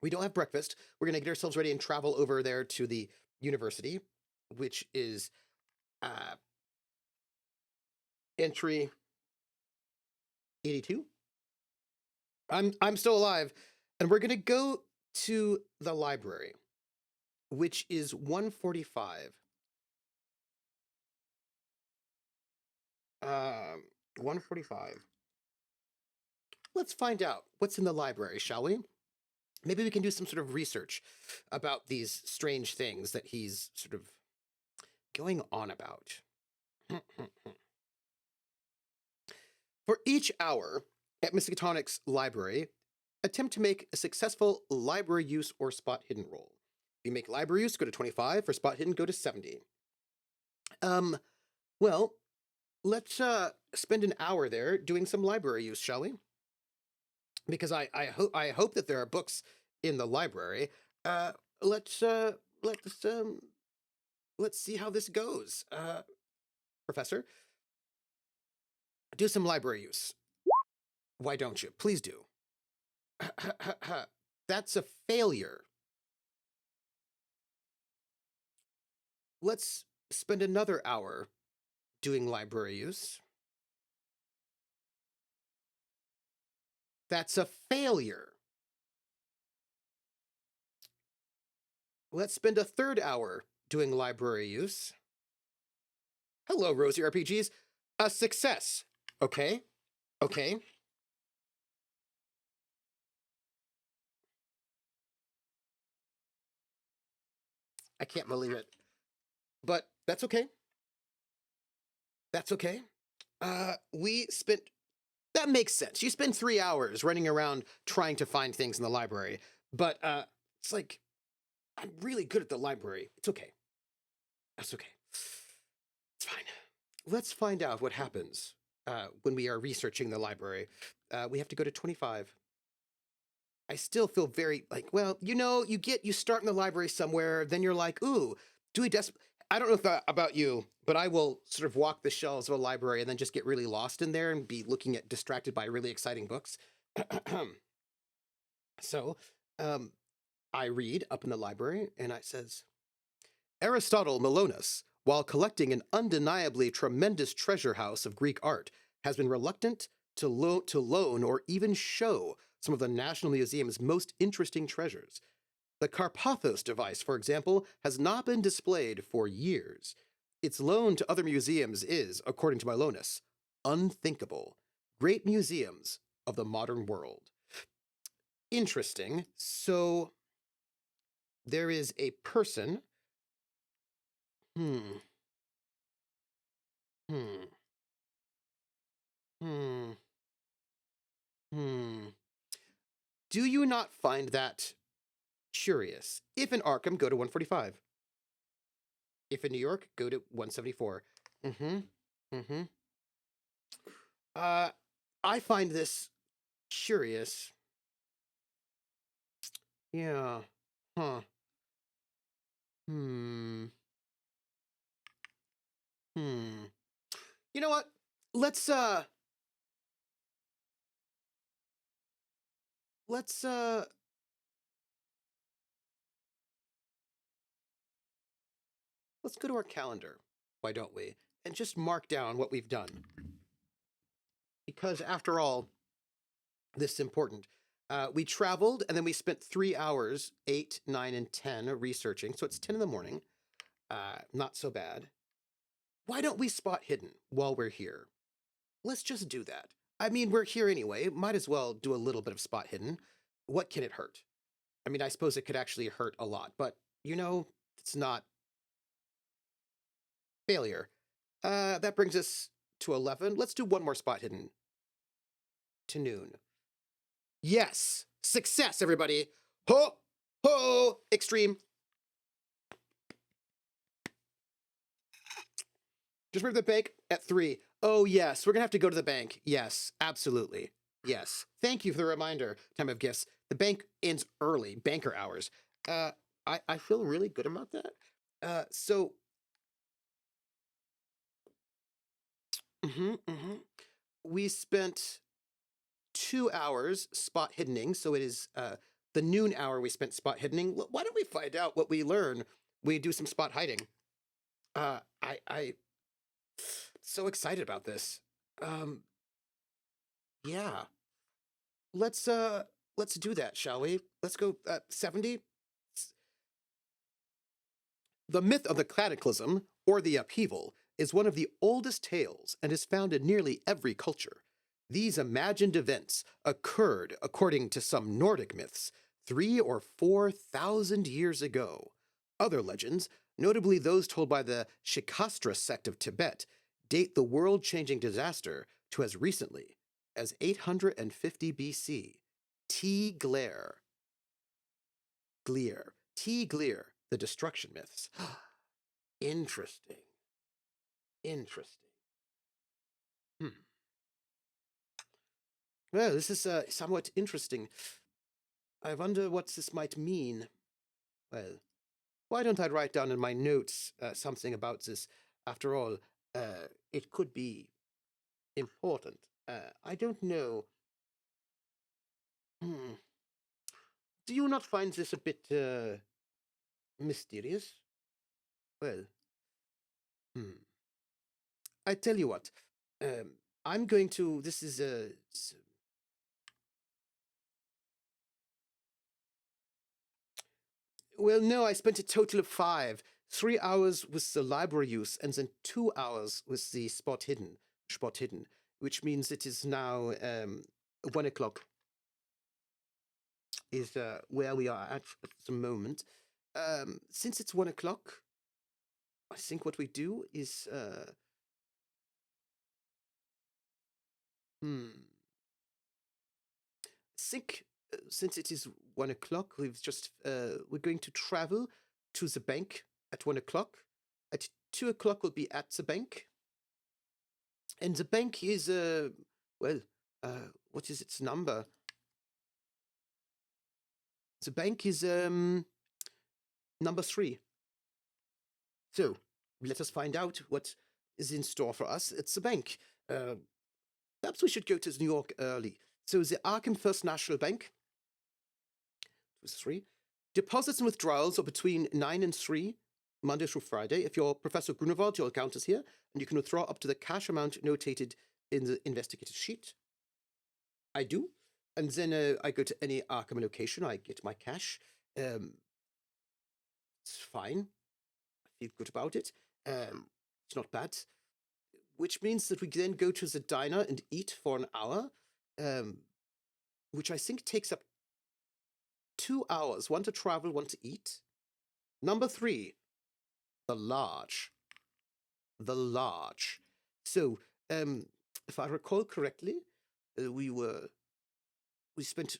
We don't have breakfast. We're going to get ourselves ready and travel over there to the university, which is entry 82. I'm still alive, and we're going to go to the library, which is 145. 145. Let's find out what's in the library, shall we? Maybe we can do some sort of research about these strange things that he's sort of going on about. For each hour at Miskatonic's library, attempt to make a successful library use or spot hidden roll. If you make library use, go to 25. For spot hidden, go to 70. Well, let's spend an hour there doing some library use, shall we? Because I hope that there are books in the library. Uh, let's uh, let's um, let's see how this goes. Professor, do some library use. Why don't you? Please do. That's a failure. Let's spend another hour doing library use. That's a failure. Let's spend a third hour doing library use. Hello, Rosie RPGs. A success. Okay. Okay. I can't believe it. But that's okay. That's okay. We spent. That makes sense. You spend 3 hours running around trying to find things in the library. But it's like, I'm really good at the library. It's okay. That's okay. It's fine. Let's find out what happens when we are researching the library. We have to go to 25. I still feel very like, well, you start in the library somewhere, then you're like, ooh, Dewey Des. I don't know if about you, but I will sort of walk the shelves of a library and then just get really lost in there and be looking at distracted by really exciting books. So, um, I read up in the library and it says, Aristotle Milonus, while collecting an undeniably tremendous treasure house of Greek art, has been reluctant to loan or even show some of the National Museum's most interesting treasures. The Carpathos device, for example, has not been displayed for years. Its loan to other museums is, according to Milonus, unthinkable. Great museums of the modern world. Interesting. So there is a person. Hmm. Hmm. Hmm. Hmm. Do you not find that curious? If in Arkham, go to 145. If in New York, go to 174. Mm-hmm. Mm-hmm. Uh, I find this curious. Yeah. Huh. Hmm. Hmm. You know what? Let's uh let's uh let's go to our calendar. Why don't we? And just mark down what we've done. Because after all, this is important. We traveled and then we spent 3 hours, 8, 9, and 10 researching. So it's 10 in the morning. Not so bad. Why don't we spot hidden while we're here? Let's just do that. I mean, we're here anyway. Might as well do a little bit of spot hidden. What can it hurt? I mean, I suppose it could actually hurt a lot, but it's not failure. That brings us to 11. Let's do one more spot hidden to noon. Yes, success, everybody. Ho, ho, extreme. Just remember the bank at 3. Oh, yes, we're going to have to go to the bank. Yes, absolutely. Yes. Thank you for the reminder. Time of gifts. The bank ends early, banker hours. Uh, I feel really good about that. So, we spent 2 hours spot hiddening. So it is the noon hour we spent spot hiddening. Why don't we find out what we learn? We do some spot hiding. I so excited about this. Um, yeah. Let's let's do that, shall we? Let's go 70. The myth of the cataclysm, or the upheaval, is one of the oldest tales and is found in nearly every culture. These imagined events occurred, according to some Nordic myths, 3 or 4 thousand years ago. Other legends, notably those told by the Shikastra sect of Tibet, date the world changing disaster to as recently as 850 BC. T. Glear, the destruction myths. Interesting. Interesting. Hmm. Well, this is somewhat interesting. I wonder what this might mean. Well, why don't I write down in my notes something about this? After all, it could be important. I don't know. Hmm. Do you not find this a bit mysterious? Well, hmm. I tell you what. I'm going to. This is a. Well, no, I spent a total of 5. 3 hours with the library use, and then 2 hours with the spot hidden, which means it is now 1 o'clock. Is where we are at the moment. Since it's 1 o'clock, I think what we do is think since it is 1 o'clock, we're going to travel to the bank at 1 o'clock. At 2 o'clock, we'll be at the bank, and the bank is what is its number? The bank is number 3. So let us find out what is in store for us at the bank. Perhaps we should go to New York early. So the Arkham First National Bank, 3. Deposits and withdrawals are between 9 and 3, Monday through Friday. If you're Professor Grunewald, your account is here, and you can withdraw up to the cash amount notated in the investigator's sheet. I do. And then I go to any Arkham location, I get my cash. It's fine. I feel good about it. It's not bad. Which means that we then go to the diner and eat for an hour, which I think takes up 2 hours. 1 to travel, 1 to eat. Number 3, the large. The large. So, if I recall correctly, we spent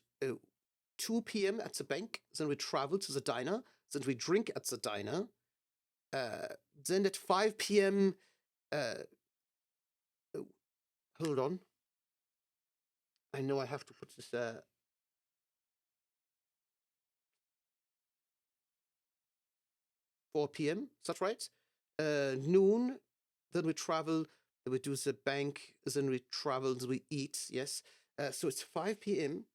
2 p.m. at the bank, then we traveled to the diner, then we drink at the diner. Then at 5 p.m., hold on. I know I have to put this 4 p.m. Is that right? Noon. Then we travel. Then we do the bank. Then we travel. Then we eat. Yes. So it's 5 p.m.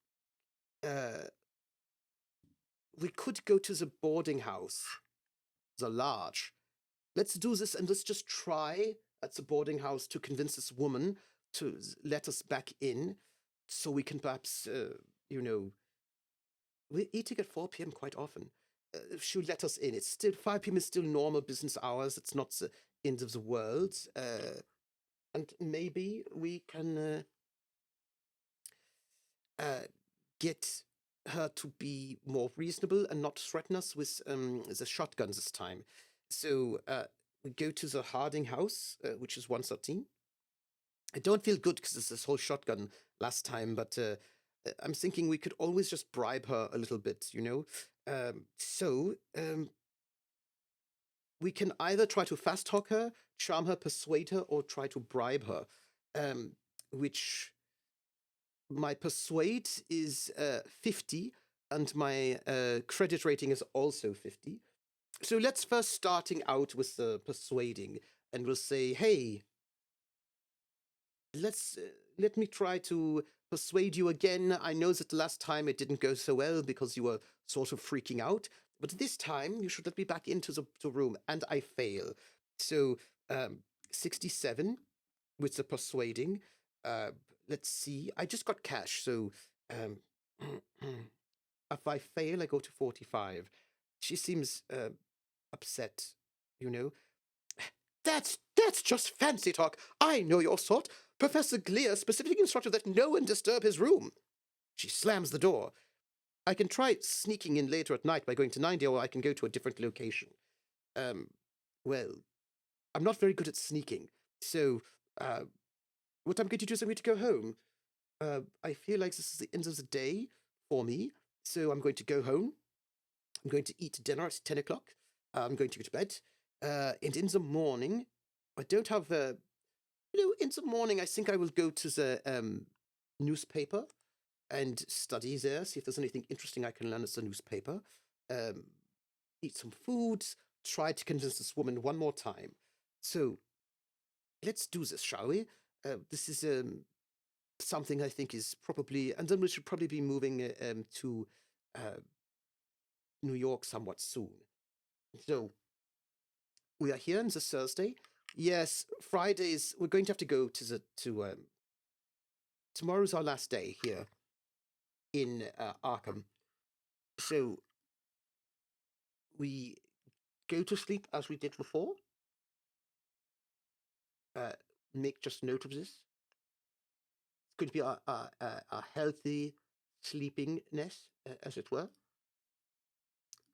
We could go to the boarding house, the large. Let's do this, and let's just try at the boarding house to convince this woman to let us back in, so we can perhaps, we're eating at 4 p.m. quite often. If she'll let us in, it's still 5 p.m. is still normal business hours. It's not the end of the world, and maybe we can get her to be more reasonable and not threaten us with the shotgun this time. So we go to the Harding house, which is 113. I don't feel good because it's this whole shotgun last time, but I'm thinking we could always just bribe her a little bit, So we can either try to fast talk her, charm her, persuade her, or try to bribe her, which my persuade is 50, and my credit rating is also 50. So let's first starting out with the persuading, and we'll say, hey, let me try to persuade you again. I know that the last time it didn't go so well because you were sort of freaking out, but this time you should let me back into the room, and I fail. So 67 with the persuading. Let's see. I just got cash, so if I fail, I go to 45. She seems upset, you know. That's just fancy talk. I know your sort. Professor Gleer specifically instructed that no one disturb his room. She slams the door. I can try sneaking in later at night by going to 90, or I can go to a different location. Well, I'm not very good at sneaking, so what I'm going to do is I'm going to go home. I feel like this is the end of the day for me, so I'm going to go home. I'm going to eat dinner at 10 o'clock. I'm going to go to bed. And in the morning, I don't have in the morning, I think I will go to the newspaper and study there, see if there's anything interesting I can learn as a newspaper. Eat some food, try to convince this woman one more time. So let's do this, shall we? This is something I think is probably, and then we should probably be moving to New York somewhat soon. So we are here on this Thursday. Yes, Fridays. We're going to have to go to tomorrow's our last day here in Arkham. So we go to sleep as we did before. Make just note of this. It's going to be a healthy sleepingness, as it were.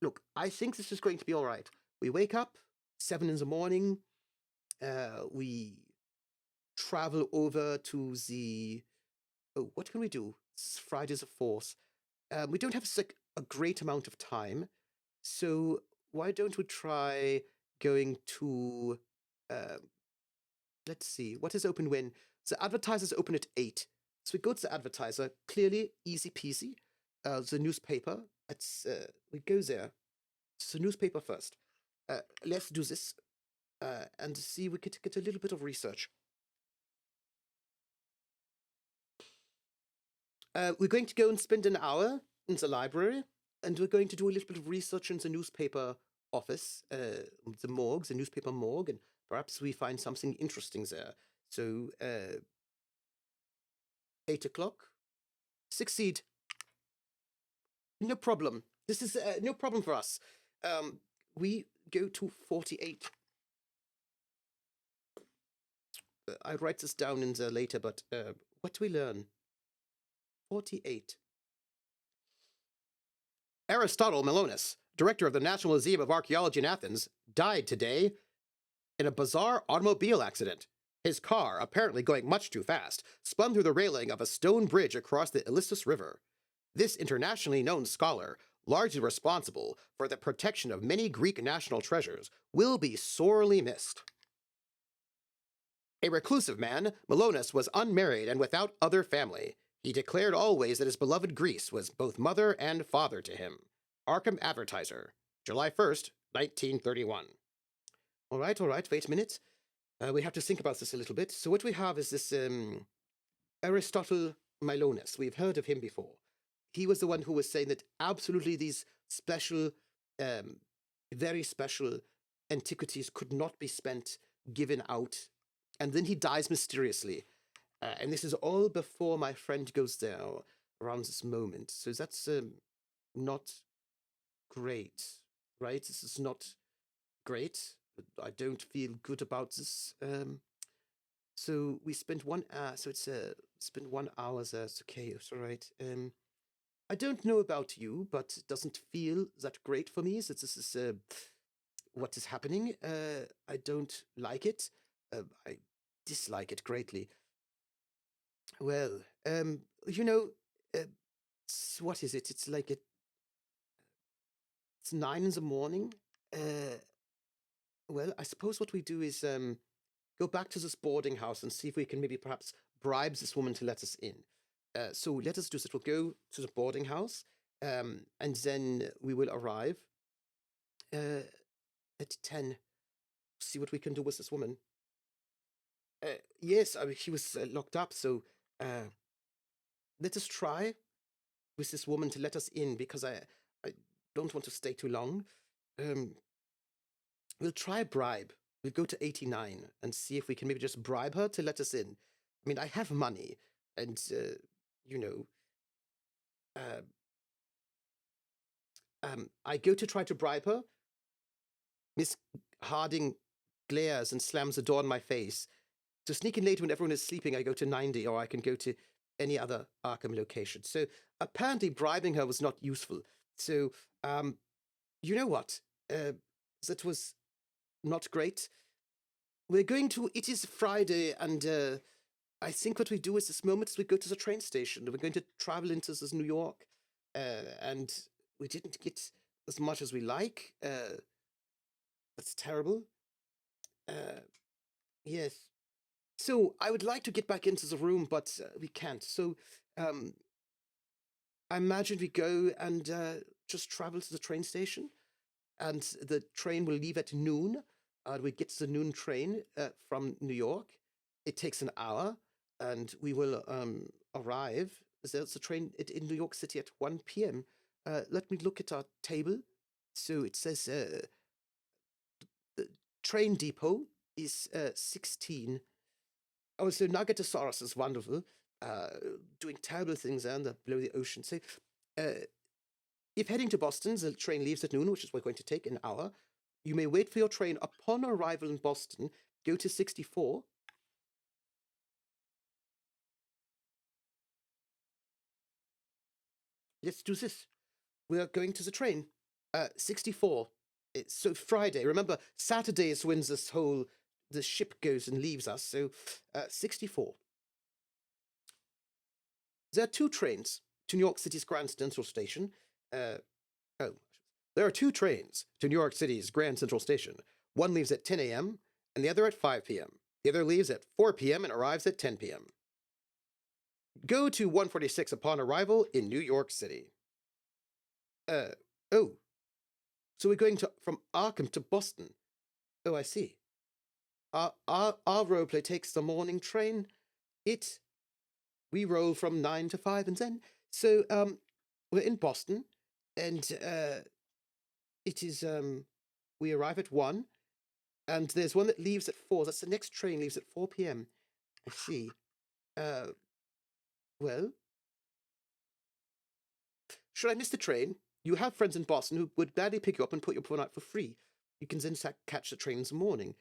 Look, I think this is going to be all right. We wake up 7 in the morning. We travel over to the. Oh, what can we do? It's Friday the 4th. We don't have a great amount of time, so why don't we try going to? Let's see, what is open when? The advertiser's open at 8. So we go to the advertiser, clearly easy peasy. The newspaper, we go there. So newspaper first. Let's do this and see we could get a little bit of research. We're going to go and spend an hour in the library, and we're going to do a little bit of research in the newspaper office, the morgue, the newspaper morgue, and perhaps we find something interesting there. So, 8 o'clock. Succeed. No problem. This is no problem for us. We go to 48. I write this down in there later, but what do we learn? 48. Aristotle Melonis, director of the National Museum of Archaeology in Athens, died today in a bizarre automobile accident. His car, apparently going much too fast, spun through the railing of a stone bridge across the Ilissus River. This internationally known scholar, largely responsible for the protection of many Greek national treasures, will be sorely missed. A reclusive man, Melonis was unmarried and without other family. He declared always that his beloved Greece was both mother and father to him. Arkham Advertiser, July 1st, 1931. All right, wait a minute. We have to think about this a little bit. So what we have is this Aristotle Melonis. We've heard of him before. He was the one who was saying that absolutely these special, very special antiquities could not be given out. And then he dies mysteriously. And this is all before my friend goes there around this moment. So that's not great, right? This is not great. I don't feel good about this. So we spent 1 hour. So it's spent 1 hour there. It's okay. It's all right. I don't know about you, but it doesn't feel that great for me. So this is what is happening. I don't like it. I dislike it greatly. Well, you know, what is it? It's like it's 9 in the morning. Well, I suppose what we do is go back to this boarding house and see if we can maybe perhaps bribe this woman to let us in. So let us do this. We'll go to the boarding house, and then we will arrive at 10. See what we can do with this woman. Yes, I mean, she was locked up, so let us try with this woman to let us in, because I don't want to stay too long. We'll try a bribe. We'll go to 89 and see if we can maybe just bribe her to let us in. I mean, I have money, and, you know, I go to try to bribe her. Miss Harding glares and slams the door in my face. To sneak in later when everyone is sleeping, I go to 90, or I can go to any other Arkham location. So apparently bribing her was not useful. So, you know what? That was not great. It is Friday, and I think what we do is this moment is we go to the train station. We're going to travel into this New York, and we didn't get as much as we like. That's terrible. Yes. So I would like to get back into the room, but we can't. So I imagine we go and just travel to the train station, and the train will leave at noon. We get the noon train from New York. It takes an hour, and we will arrive. There's a train in New York City at 1 p.m. Let me look at our table. So it says the train depot is 16. Oh, so Nagatosaurus is wonderful, doing terrible things below the ocean. So, if heading to Boston, the train leaves at noon, which is what we're going to take an hour. You may wait for your train upon arrival in Boston. Go to 64. Let's do this. We are going to the train. 64. So Friday. Remember, Saturday is when the ship goes and leaves us. So 64. There are two trains to New York City's Grand Central Station. Oh, there are two trains to New York City's Grand Central Station. One leaves at 10 a.m. and the other at 5 p.m. The other leaves at 4 p.m. and arrives at 10 p.m. Go to 146 upon arrival in New York City. Oh. So we're going from Arkham to Boston. Oh, I see. Our roleplay takes the morning train. We roll from 9 to 5 and then. So, we're in Boston, and, it is, we arrive at 1, and there's one that leaves at 4. That's the next train leaves at 4 p.m. I see. Well, should I miss the train? You have friends in Boston who would gladly pick you up and put your phone out for free. You can then catch the train in the morning.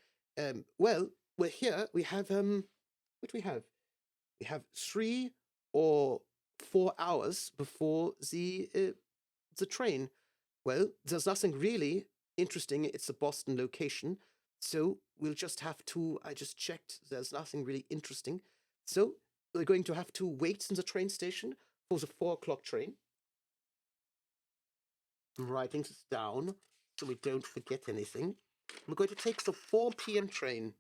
Well, we're here. We have, what do we have? We have 3 or 4 hours before the train. Well, there's nothing really interesting. It's a Boston location. So we'll just have to, I just checked, there's nothing really interesting. So we're going to have to wait in the train station for the 4 o'clock train. I'm writing this down so we don't forget anything. We're going to take the 4 p.m. train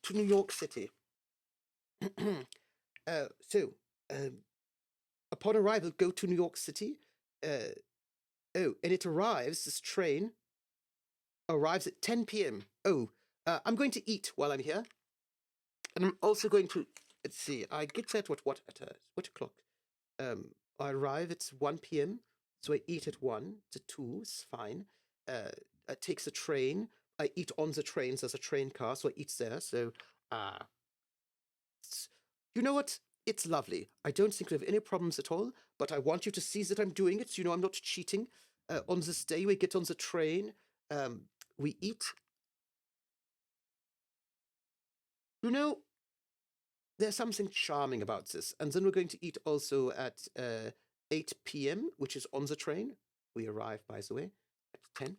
to New York City. So, upon arrival, go to New York City. And it arrives, this train arrives at 10 p.m. I'm going to eat while I'm here. And I'm also going to, let's see, I get there at what o'clock? I arrive at 1 p.m., so I eat at 1 to 2, it's fine. I take the train. I eat on the trains. There's a train car, so I eat there. So, you know what? It's lovely. I don't think we have any problems at all, but I want you to see that I'm doing it. So, I'm not cheating. On this day, we get on the train. We eat. There's something charming about this. And then we're going to eat also at 8 p.m., which is on the train. We arrive, by the way, at 10.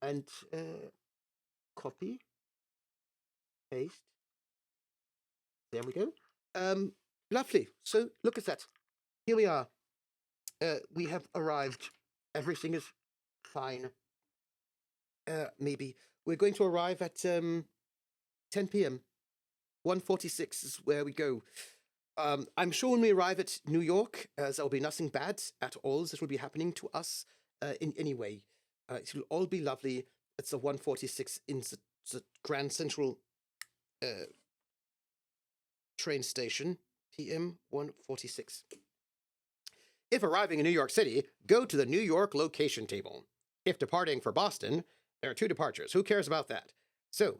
And copy, paste. There we go. Lovely. So look at that. Here we are. We have arrived. Everything is fine. Maybe. We're going to arrive at 10 p.m. 146 is where we go. I'm sure when we arrive at New York, there will be nothing bad at all that will be happening to us in any way. It will all be lovely. It's a 146 in the Grand Central train station, PM 146. If arriving in New York City, go to the New York location table. If departing for Boston, there are 2 departures. Who cares about that? So,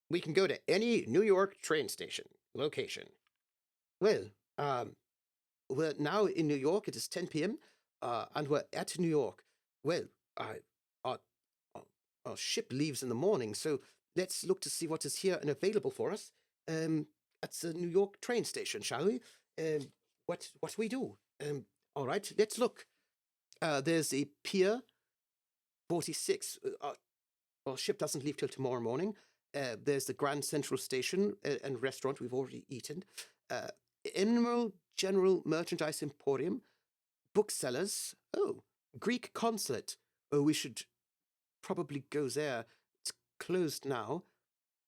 we can go to any New York train station location. Well, we're now in New York. It is 10 p.m. And we're at New York. Well, our ship leaves in the morning, so let's look to see what is here and available for us at the New York train station, shall we? What we do? All right, let's look. There's a Pier 46. Our ship doesn't leave till tomorrow morning. There's the Grand Central Station and restaurant we've already eaten. Emerald General Merchandise Emporium. Booksellers. Oh, Greek Consulate. Oh, we should probably go there. It's closed now.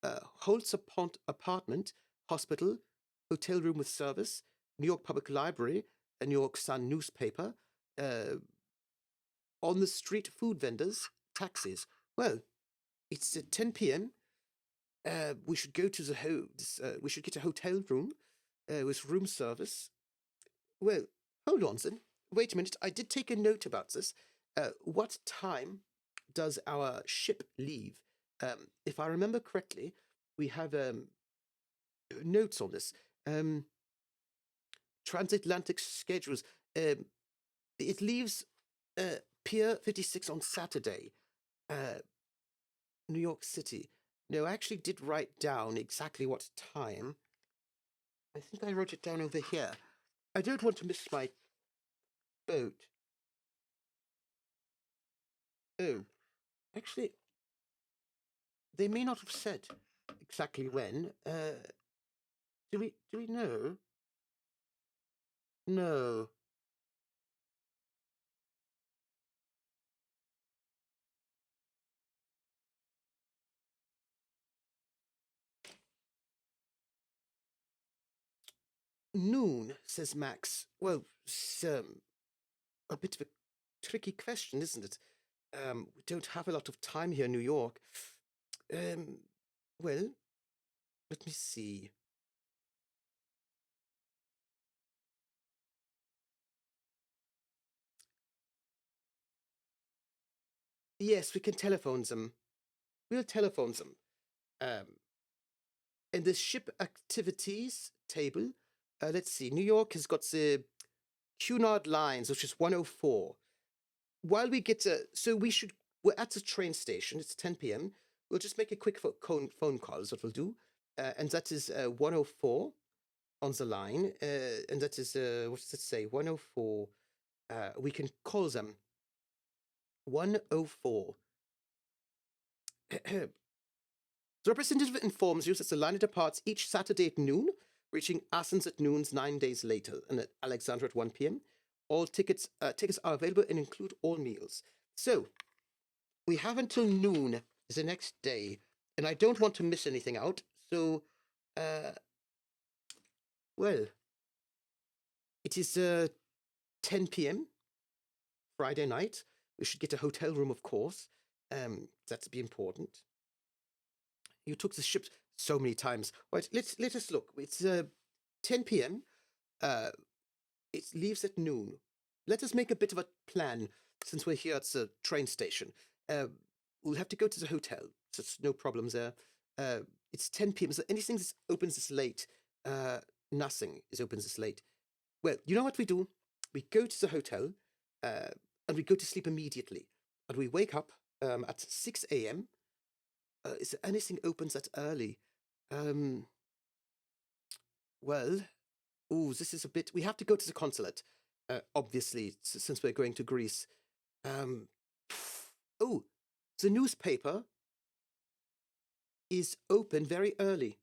Holt's apartment, hospital, hotel room with service, New York Public Library, a New York Sun newspaper, on the street food vendors, taxis. Well, it's 10 p.m. We should go to we should get a hotel room with room service. Well, hold on, then. Wait a minute. I did take a note about this. What time does our ship leave? If I remember correctly, we have notes on this. Transatlantic schedules. It leaves Pier 56 on Saturday, New York City. No, I actually did write down exactly what time. I think I wrote it down over here. I don't want to miss my boat. Oh, actually, they may not have said exactly when. Do we know? No. Noon, says Max. Well, it's a bit of a tricky question, isn't it? We don't have a lot of time here in New York. Well, let me see. Yes, we can telephone them. We'll telephone them. In the ship activities table, let's see. New York has got the Cunard lines, which is 104. While we get to, we're at the train station. It's 10 p.m. We'll just make a quick phone call, is what we'll do. And that is 104 on the line. And that is, what does it say? 104. We can call them. 104. The representative informs you that the line departs each Saturday at noon, reaching Athens at noon 9 days later, and at Alexandria at 1 p.m. All tickets are available and include all meals. So, we have until noon the next day, and I don't want to miss anything out. So, well, it is 10 p.m. Friday night. We should get a hotel room, of course. That'd be important. You took the ship so many times. Right, let us look. It's 10 p.m. It leaves at noon. Let us make a bit of a plan since we're here at the train station. We'll have to go to the hotel, so it's no problems there. It's 10 p.m. So anything that opens this late, nothing is opens this late. Well, you know what we do? We go to the hotel, and we go to sleep immediately. And we wake up at 6 a.m. Is there anything opens that early? Well, this is a bit. We have to go to the consulate, obviously, since we're going to Greece. The newspaper is open very early.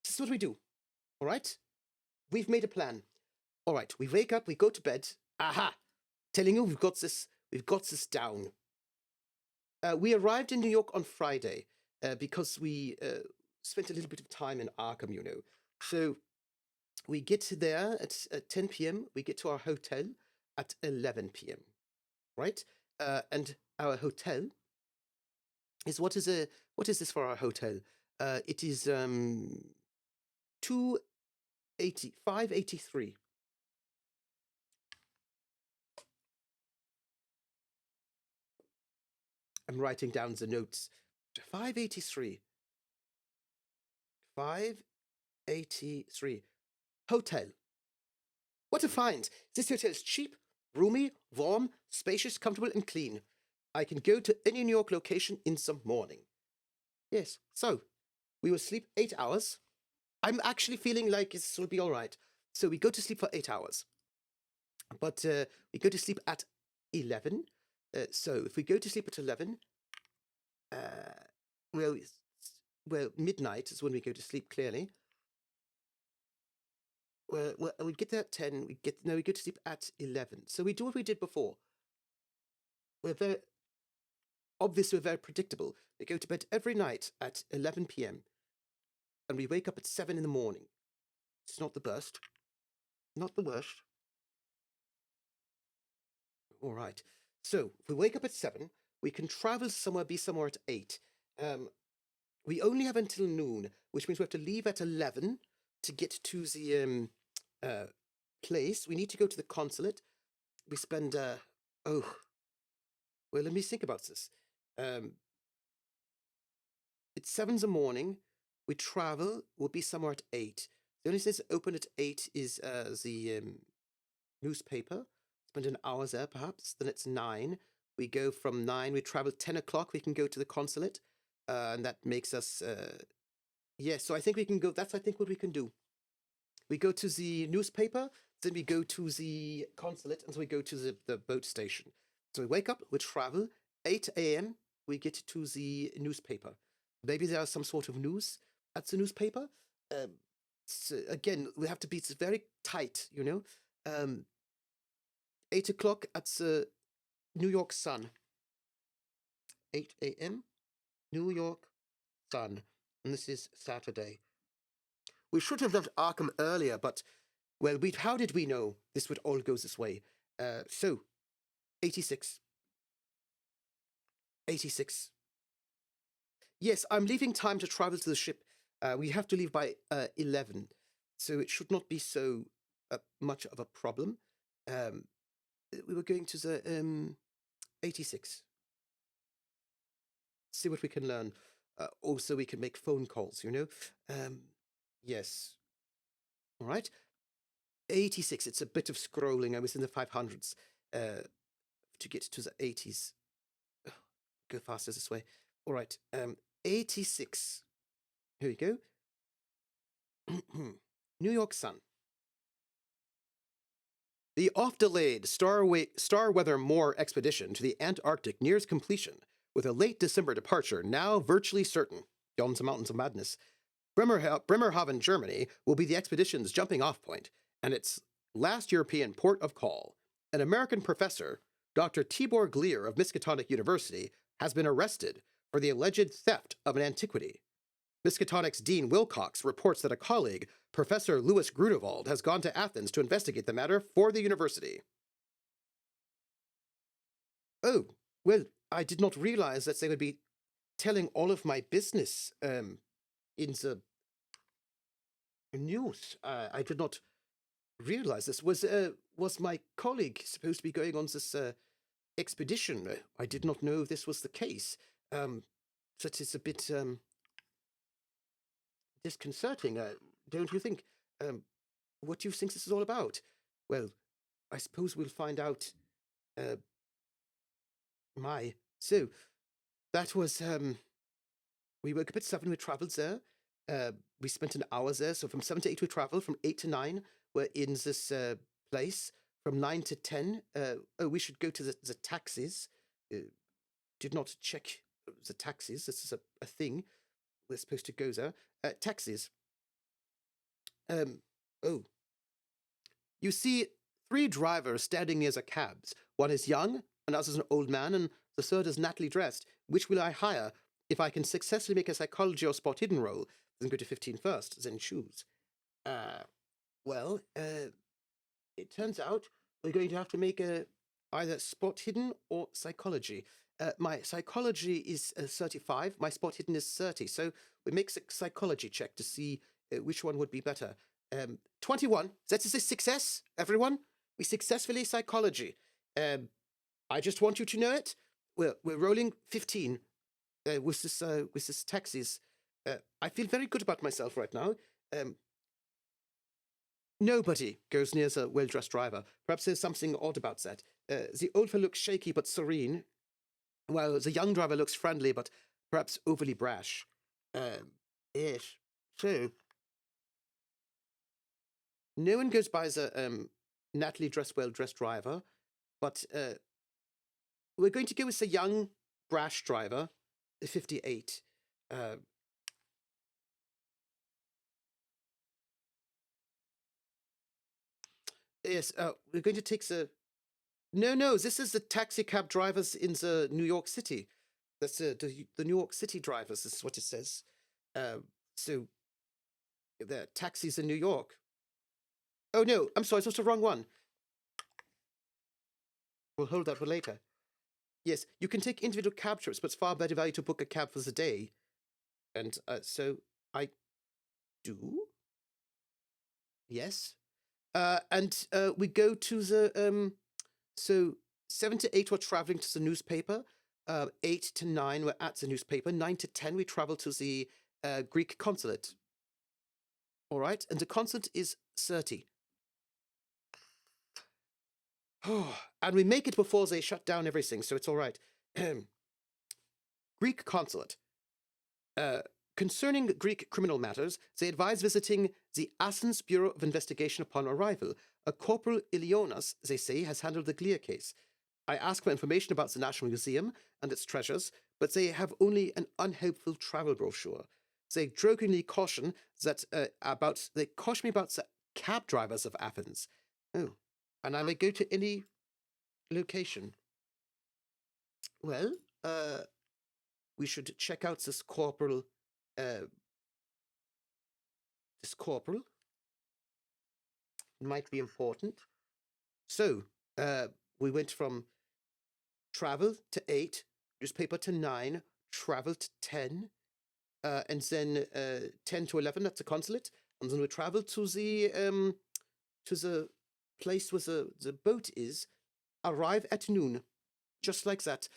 This is what we do. All right? We've made a plan. All right, we wake up, we go to bed. Aha! Telling you, we've got this down. We arrived in New York on Friday because we spent a little bit of time in Arkham, you know. So we get there at 10 p.m. We get to our hotel at 11 p.m. Right? And our hotel is what is this for our hotel? It is 583. I'm writing down the notes. 583. 583. Hotel. What a find! This hotel is cheap, roomy, warm, spacious, comfortable, and clean. I can go to any New York location in the morning. Yes, so we will sleep 8 hours. I'm actually feeling like this will be all right. So we go to sleep for 8 hours. But we go to sleep at 11. So if we go to sleep at 11, well, midnight is when we go to sleep, clearly. Well, we get there at 10. We go to sleep at 11. So we do what we did before. We're very predictable. We go to bed every night at 11 p.m. and we wake up at 7 in the morning. It's not the best. Not the worst. All right. So if we wake up at 7, we can travel somewhere, be somewhere at 8. We only have until noon, which means we have to leave at 11 to get to the place. We need to go to the consulate. We spend, well, let me think about this. It's 7 in the morning. We travel. We'll be somewhere at 8. The only thing that's open at 8 is the newspaper. Spend an hour there, perhaps. Then it's 9. We go from 9. We travel 10 o'clock. We can go to the consulate. And that makes us, so I think we can go. That's, I think, what we can do. We go to the newspaper, then we go to the consulate, and so we go to the boat station. So we wake up, we travel, 8 a.m., we get to the newspaper. Maybe there are some sort of news at the newspaper. So again, we have to be very tight, 8 o'clock at the New York Sun. 8 a.m., New York Sun. And this is Saturday. We should have left Arkham earlier, but, well, how did we know this would all go this way? So, 86. 86. Yes, I'm leaving time to travel to the ship. We have to leave by 11, so it should not be so much of a problem. We were going to the 86. See what we can learn. Also, we can make phone calls, Yes. All right. 86. It's a bit of scrolling. I was in the 500s to get to the 80s. Go faster this way. All right. 86. Here we go. New York Sun. The oft-delayed Starweather Moore expedition to the Antarctic nears completion, with a late December departure now virtually certain. Yawns the Mountains of Madness. Bremerhaven, Germany, will be the expedition's jumping-off point, and its last European port of call. An American professor, Dr. Tibor Glier of Miskatonic University, has been arrested for the alleged theft of an antiquity. Miskatonic's Dean Wilcox reports that a colleague, Professor Louis Grunewald, has gone to Athens to investigate the matter for the university. Oh, well, I did not realize that they would be telling all of my business in the news. I did not realize this. Was my colleague supposed to be going on this expedition? I did not know this was the case. That is a bit disconcerting, don't you think? What do you think this is all about? Well, I suppose we'll find out. So that was we woke up at 7. We traveled there. We spent an hour there. So from 7 to 8 we traveled. From 8 to 9 we're in this place. From 9 to 10, we should go to the taxis. Did not check the taxis. This is a thing. We're supposed to go there. Taxis. You see 3 drivers standing near the cabs. One is young, another is an old man, and the third is nattily dressed. Which will I hire? If I can successfully make a psychology or spot hidden roll, then go to 15 first, then choose. It turns out we're going to have to make either spot hidden or psychology. My psychology is 35, my spot hidden is 30, so we make a psychology check to see which one would be better. 21, that is a success, everyone. We successfully psychology. I just want you to know it. We're rolling 15 with this taxis. I feel very good about myself right now. Nobody goes near the well-dressed driver. Perhaps there's something odd about that. The old fellow looks shaky but serene, while the young driver looks friendly but perhaps overly brash. Yes. So, no one goes by the nattily well-dressed driver, but we're going to go with the young, brash driver, the 58. Yes, we're going to take the... No, this is the taxi cab drivers in the New York City. That's the New York City drivers, this is what it says. So, The taxis in New York. Oh no, I'm sorry, it's the wrong one. We'll hold that for later. Yes, you can take individual cab trips, but it's far better value to book a cab for the day. And so I do. Yes. And we go to the so 7 to 8 we're traveling to the newspaper. 8 to 9 we're at the newspaper. 9 to 10 we travel to the Greek consulate. All right, and the consulate is 30. And we make it before they shut down everything, so it's all right. Greek consulate. Concerning Greek criminal matters, they advise visiting the Athens Bureau of Investigation upon arrival. A Corporal Ilionas, they say, has handled the Glia case. I ask for information about the National Museum and its treasures, but they have only an unhelpful travel brochure. They jokingly caution that they caution me about the cab drivers of Athens. Oh, and I may go to any location. Well, we should check out this corporal. This corporal might be important. So, we went from travel to 8, newspaper to 9, travel to 10, and then 10 to 11, that's the consulate. And then we travel to the place where the boat is, arrive at noon, just like that.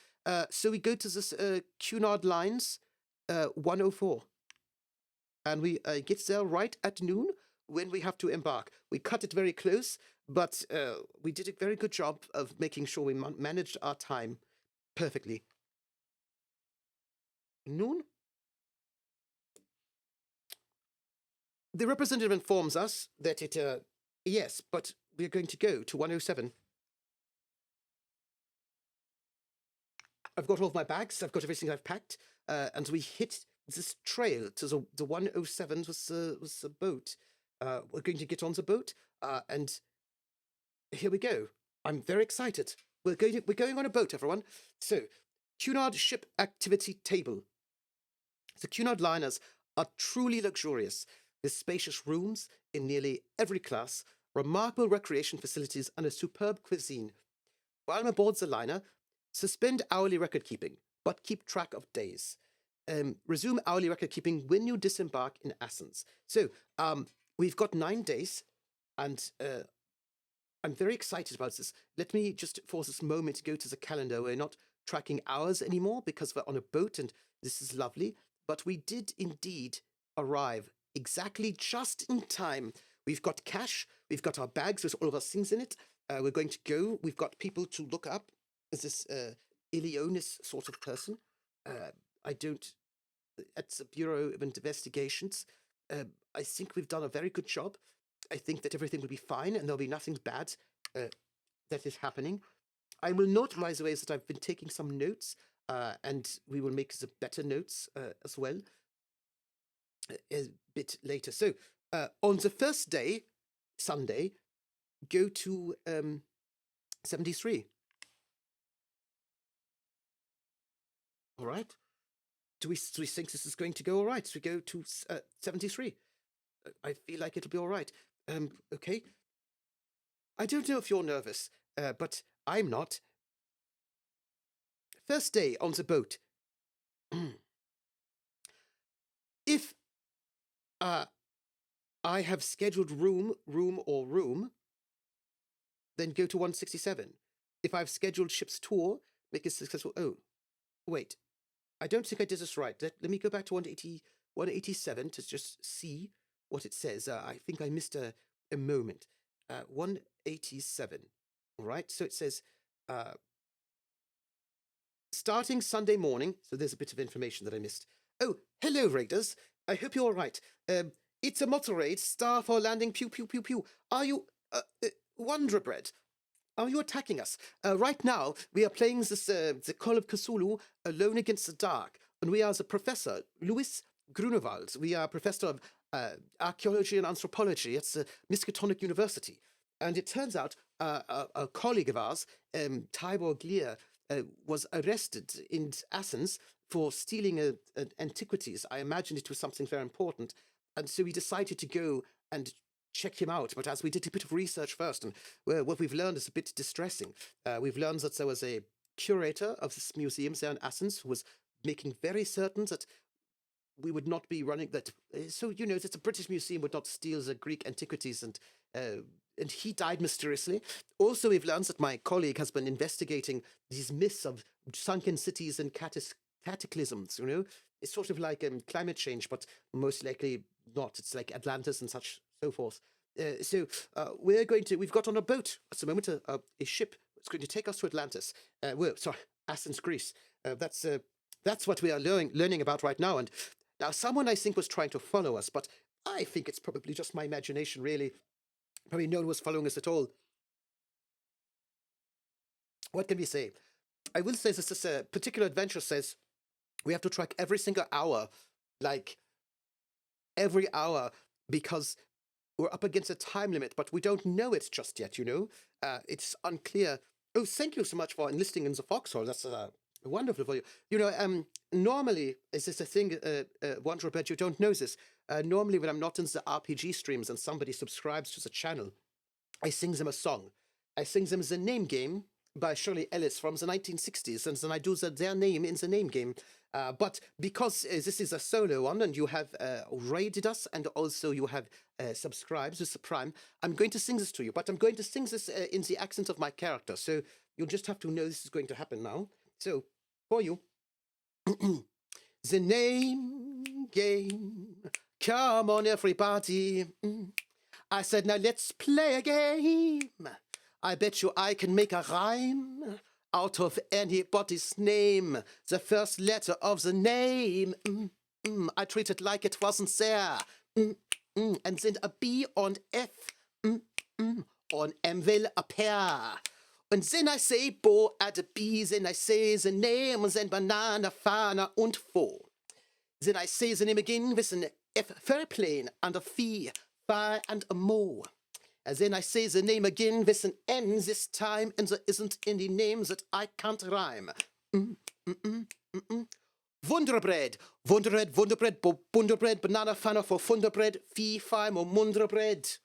So we go to this Cunard Lines 104. And we get there right at noon when we have to embark. We cut it very close, but we did a very good job of making sure we managed our time perfectly. Noon? The representative informs us that it, yes, but we're going to go to 107. I've got all of my bags, I've got everything I've packed, and we hit this trail to the 107 was the boat. We're going to get on the boat, and here we go. I'm very excited. We're going on a boat, everyone. So, Cunard Ship Activity Table. The Cunard liners are truly luxurious, with spacious rooms in nearly every class, remarkable recreation facilities, and a superb cuisine. While I'm aboard the liner, suspend hourly record keeping, but keep track of days. Resume hourly record keeping when you disembark in Athens. So, we've got 9 days, and I'm very excited about this. Let me just, for this moment, go to the calendar. We're not tracking hours anymore because we're on a boat, and this is lovely. But we did indeed arrive exactly just in time. We've got cash. We've got our bags with all of our things in it. We're going to go. We've got people to look up. Is this Ilionis sort of person? I don't. It's a Bureau of Investigations. I think we've done a very good job. I think that everything will be fine and there'll be nothing bad that is happening. I will note, by the way, that I've been taking some notes, and we will make the better notes as well a bit later. So, on the first day, Sunday, go to 73. All right. Do we think this is going to go all right? So we go to 73. I feel like it'll be all right. Okay. I don't know if you're nervous, but I'm not. First day on the boat. If I have scheduled room, then go to 167. If I've scheduled ship's tour, make it successful. Oh, wait. I don't think I did this right. Let me go back to 187 to just see what it says. I think I missed a moment. 187. All right. So it says starting Sunday morning. So there's a bit of information that I missed. Oh, hello, raiders. I hope you're all right. It's a motor raid. Star for landing. Pew, pew, pew, pew. Are you Wonderbread? Are you attacking us? Right now, we are playing this the Call of Cthulhu, Alone Against the Dark, and we are the professor, Louis Grunewald. We are professor of archaeology and anthropology at the Miskatonic University. And it turns out a colleague of ours, Tibor Glier, was arrested in Athens for stealing antiquities. I imagine it was something very important. And so we decided to go and check him out. But as we did a bit of research first, and well, what we've learned is a bit distressing. We've learned that there was a curator of this museum there in Athens who was making very certain that we would not be running that. So that the British Museum would not steal the Greek antiquities, and he died mysteriously. Also, we've learned that my colleague has been investigating these myths of sunken cities and cataclysms. It's sort of like climate change, but most likely not. It's like Atlantis and such so forth. We've got on a boat at the moment, a ship. It's going to take us to Atlantis. Athens, Greece. That's what we are learning about right now. And now someone, I think, was trying to follow us, but I think it's probably just my imagination, really. Probably no one was following us at all. What can we say? I will say this particular adventure says we have to track every single hour, like every hour, because we're up against a time limit, but we don't know it just yet, It's unclear. Oh, thank you so much for enlisting in the foxhole. That's wonderful for you. Normally, is this a thing, Wanderer, you don't know this. Normally, when I'm not in the RPG streams and somebody subscribes to the channel, I sing them a song. I sing them the name game by Shirley Ellis from the 1960s, and then I do their name in the name game. But because this is a solo one, and you have raided us, and also you have subscribed to the Prime, I'm going to sing this to you. But I'm going to sing this in the accent of my character, so you'll just have to know this is going to happen now. So, for you, the name game. Come on, everybody. I said, now let's play a game. I bet you I can make a rhyme out of anybody's name. The first letter of the name. I treat it like it wasn't there. And then a B on F. On M will appear. Und then I say Bo at the B, then I say the name, then banana, fana und fo. Then I say the name again with an F very plain and a Phi, Phi and a Mo. And then I say the name again with an N this time, and there isn't any name that I can't rhyme. Wunderbread, Wunderbread, Wunderbread, Wunderbread, banana, fana for Wunderbread, Phi, Phi, Mo, Wunderbread.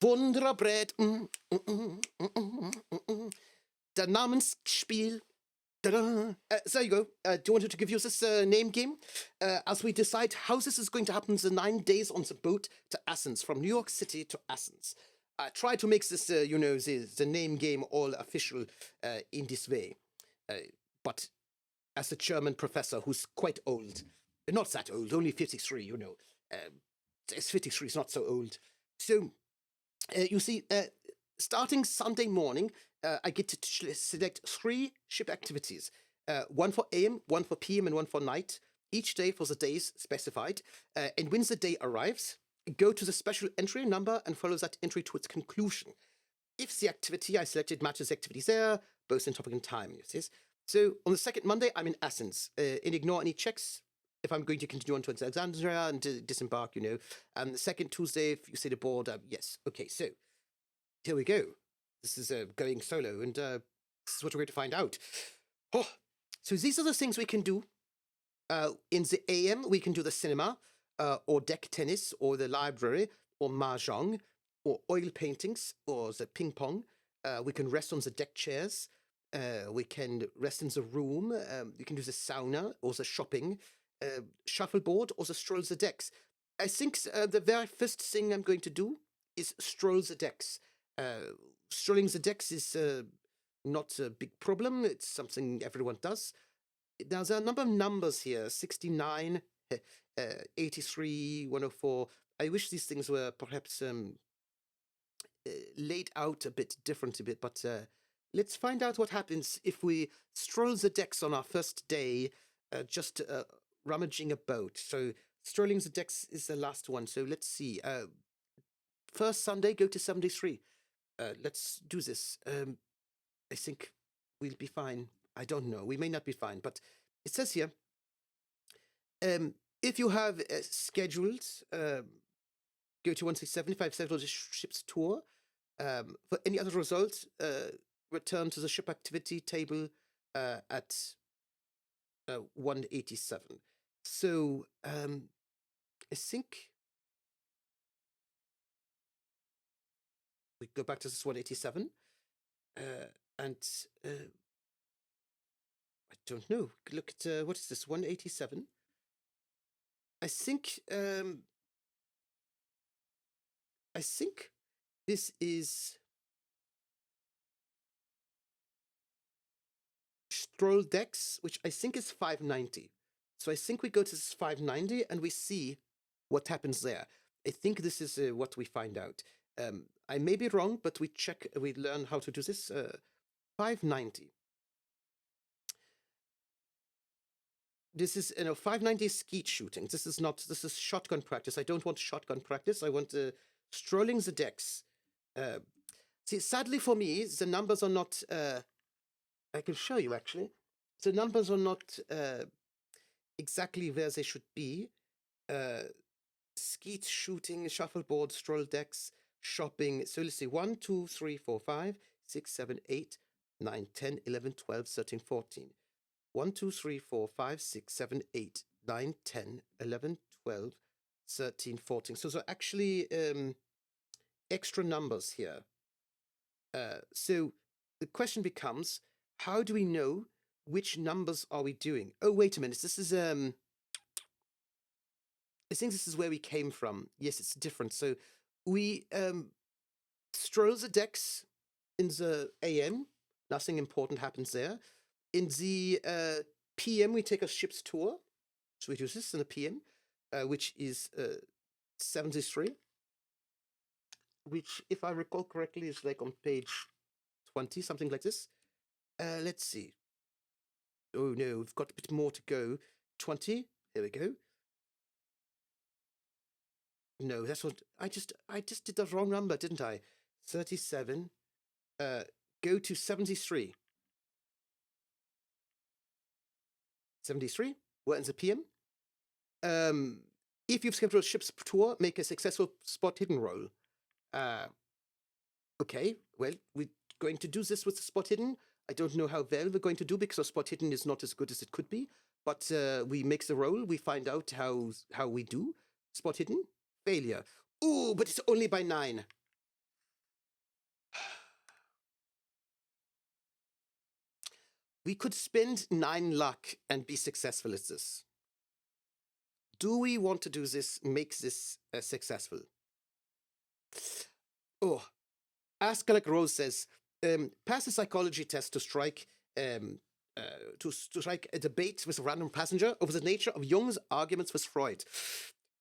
Wunderbread. Der Namensspiel. There you go. Do you want to give you this name game? As we decide how this is going to happen the 9 days on the boat to Athens, from New York City to Athens. I try to make this, the name game all official in this way. But as a German professor who's quite old, not that old, only 53, 53 is not so old. So, you see, starting Sunday morning, I get to select 3 ship activities. One for AM, one for PM, and one for night, each day for the days specified. And when the day arrives, go to the special entry number and follow that entry to its conclusion. If the activity I selected matches the activity there, both in topic and time, you see. So on the second Monday, I'm in Athens. And ignore any checks if I'm going to continue on to Alexandria and disembark, The second Tuesday, if you see the board, yes. Okay, so here we go. This is going solo, and this is what we're going to find out. Oh, so these are the things we can do. In the AM, we can do the cinema, or deck tennis, or the library, or mahjong, or oil paintings, or the ping pong. We can rest on the deck chairs. We can rest in the room. You can do the sauna, or the shopping, shuffleboard, or the stroll the decks. I think the very first thing I'm going to do is stroll the decks. Strolling the decks is not a big problem. It's something everyone does. Now, there are a number of numbers here, 69, 83, 104. I wish these things were perhaps laid out a bit differently, but let's find out what happens if we stroll the decks on our first day, just rummaging about. So strolling the decks is the last one. So let's see. First Sunday, go to 73. Let's do this. I think we'll be fine. I don't know. We may not be fine, but it says here, if you have scheduled, go to 167 if I've settled the ship's tour. For any other results, return to the ship activity table at 187. So I think we go back to this 187. And I don't know. Look at what is this 187? I think this is Stroll Dex, which I think is 590. So I think we go to this 590 and we see what happens there. I think this is what we find out. I may be wrong, but we learn how to do this. 590. This is 590 skeet shooting. This is shotgun practice. I don't want shotgun practice. I want strolling the decks. See, sadly for me, the numbers are not. I can show you actually. The numbers are not exactly where they should be. Skeet shooting, shuffleboard, stroll decks, shopping. So let's see, 1, 2, 3, 4, 5, 6, 7, 8, 9, 10, 11, 12, 13, 14. 1, 2, 3, 4, 5, 6, 7, 8, 9, 10, 11, 12, 13, 14. So there are actually extra numbers here. So the question becomes, how do we know which numbers are we doing? Oh, wait a minute. This is I think this is where we came from. Yes, it's different. So we stroll the decks in the AM. Nothing important happens there. In the PM, we take a ship's tour. So we do this in the PM, which is 73, which, if I recall correctly, is like on page 20, something like this. Let's see. Oh no, we've got a bit more to go. 20. Here we go. No, that's what I just did the wrong number, didn't I? 37. Go to 73. 73. We're in the PM. If you've scheduled a ship's tour, make a successful spot hidden roll. Okay, well, we're going to do this with the spot hidden. I don't know how well we're going to do because our spot hidden is not as good as it could be. But we make the roll. We find out how we do. Spot hidden. Failure. Ooh, but it's only by 9. We could spend 9 luck and be successful at this. Do we want to do this, make this successful? Oh, Askalak Rose says, pass a psychology test to strike strike a debate with a random passenger over the nature of Jung's arguments with Freud.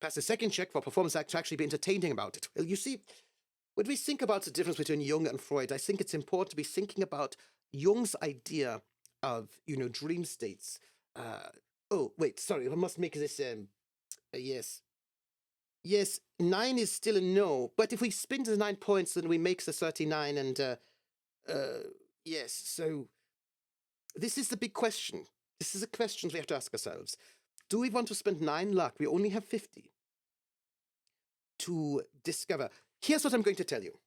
Pass a second check for performance act to actually be entertaining about it. Well, you see, when we think about the difference between Jung and Freud, I think it's important to be thinking about Jung's idea of, dream states. Oh, wait, sorry, I must make this, yes. Yes, 9 is still a no, but if we spin the 9 points, then we make the 39, and, yes, so this is the big question. This is the questions we have to ask ourselves. Do we want to spend 9 luck? We only have 50 to discover. Here's what I'm going to tell you.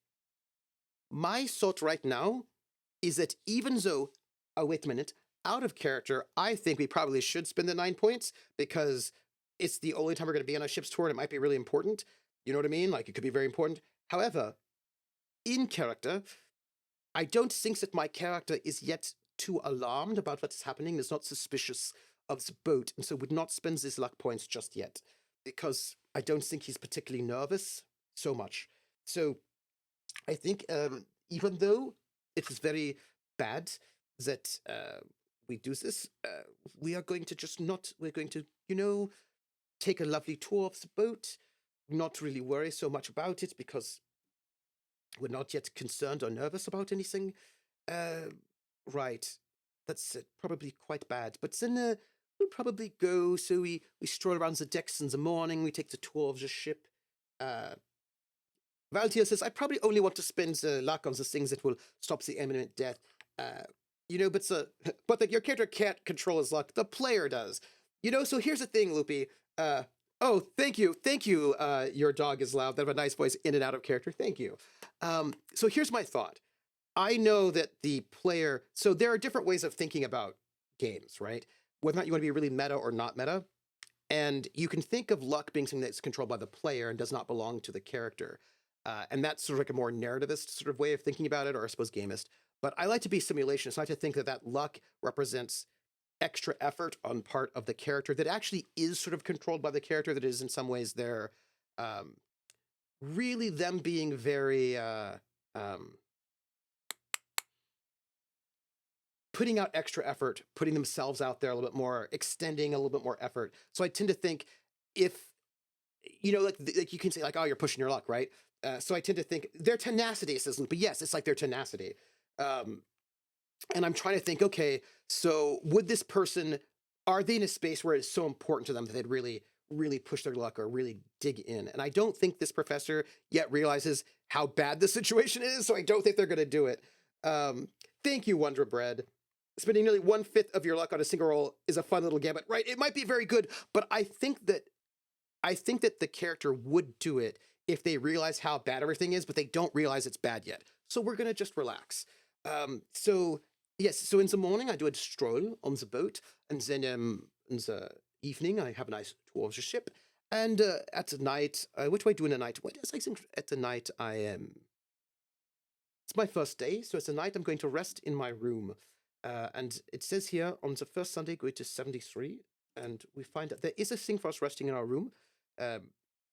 My thought right now is that even though, oh, wait a minute, out of character, I think we probably should spend the 9 points because it's the only time we're going to be on a ship's tour and it might be really important. You know what I mean? Like, it could be very important. However, in character, I don't think that my character is yet too alarmed about what's happening. Is not suspicious of the boat, and so would not spend his luck points just yet because I don't think he's particularly nervous so much. So I think even though it is very bad that we do this, we are going to just not, we're going to, take a lovely tour of the boat, not really worry so much about it because we're not yet concerned or nervous about anything. Right. That's probably quite bad. But then we'll probably go, so we stroll around the decks in the morning, we take the tour of the ship. Valtier says, I probably only want to spend luck on the things that will stop the imminent death. But your character can't control his luck. The player does. So here's the thing, Loopy. Oh, thank you. Your dog is loud. They have a nice voice in and out of character. Thank you. So here's my thought. I know that the player, so there are different ways of thinking about games, right? Whether or not you want to be really meta or not meta. And you can think of luck being something that's controlled by the player and does not belong to the character. And that's sort of like a more narrativist sort of way of thinking about it, or I suppose gamist. But I like to be simulation. So I like to think that that luck represents extra effort on part of the character that actually is sort of controlled by the character, that is in some ways they're really them being very putting out extra effort, putting themselves out there a little bit more, extending a little bit more effort. So I tend to think if, you know, like you can say like, oh, you're pushing your luck, right? So I tend to think their tenacity isn't, but yes, it's like their tenacity. And I'm trying to think, okay, so would this person, are they in a space where it's so important to them that they'd really, really push their luck or really dig in? And I don't think this professor yet realizes how bad the situation is, so I don't think they're going to do it. Thank you, Wonder Bread. Spending nearly 1/5 of your luck on a single roll is a fun little gambit, right? It might be very good, but I think that the character would do it if they realize how bad everything is, but they don't realize it's bad yet. So we're going to just relax. So yes, so in the morning I do a stroll on the boat, and then in the evening I have a nice tour of the ship, and at the night, which way do in the night? What is I think at the night I am. It's my first day, so at the night I'm going to rest in my room, and it says here on the first Sunday go to 73, and we find that there is a thing for us resting in our room.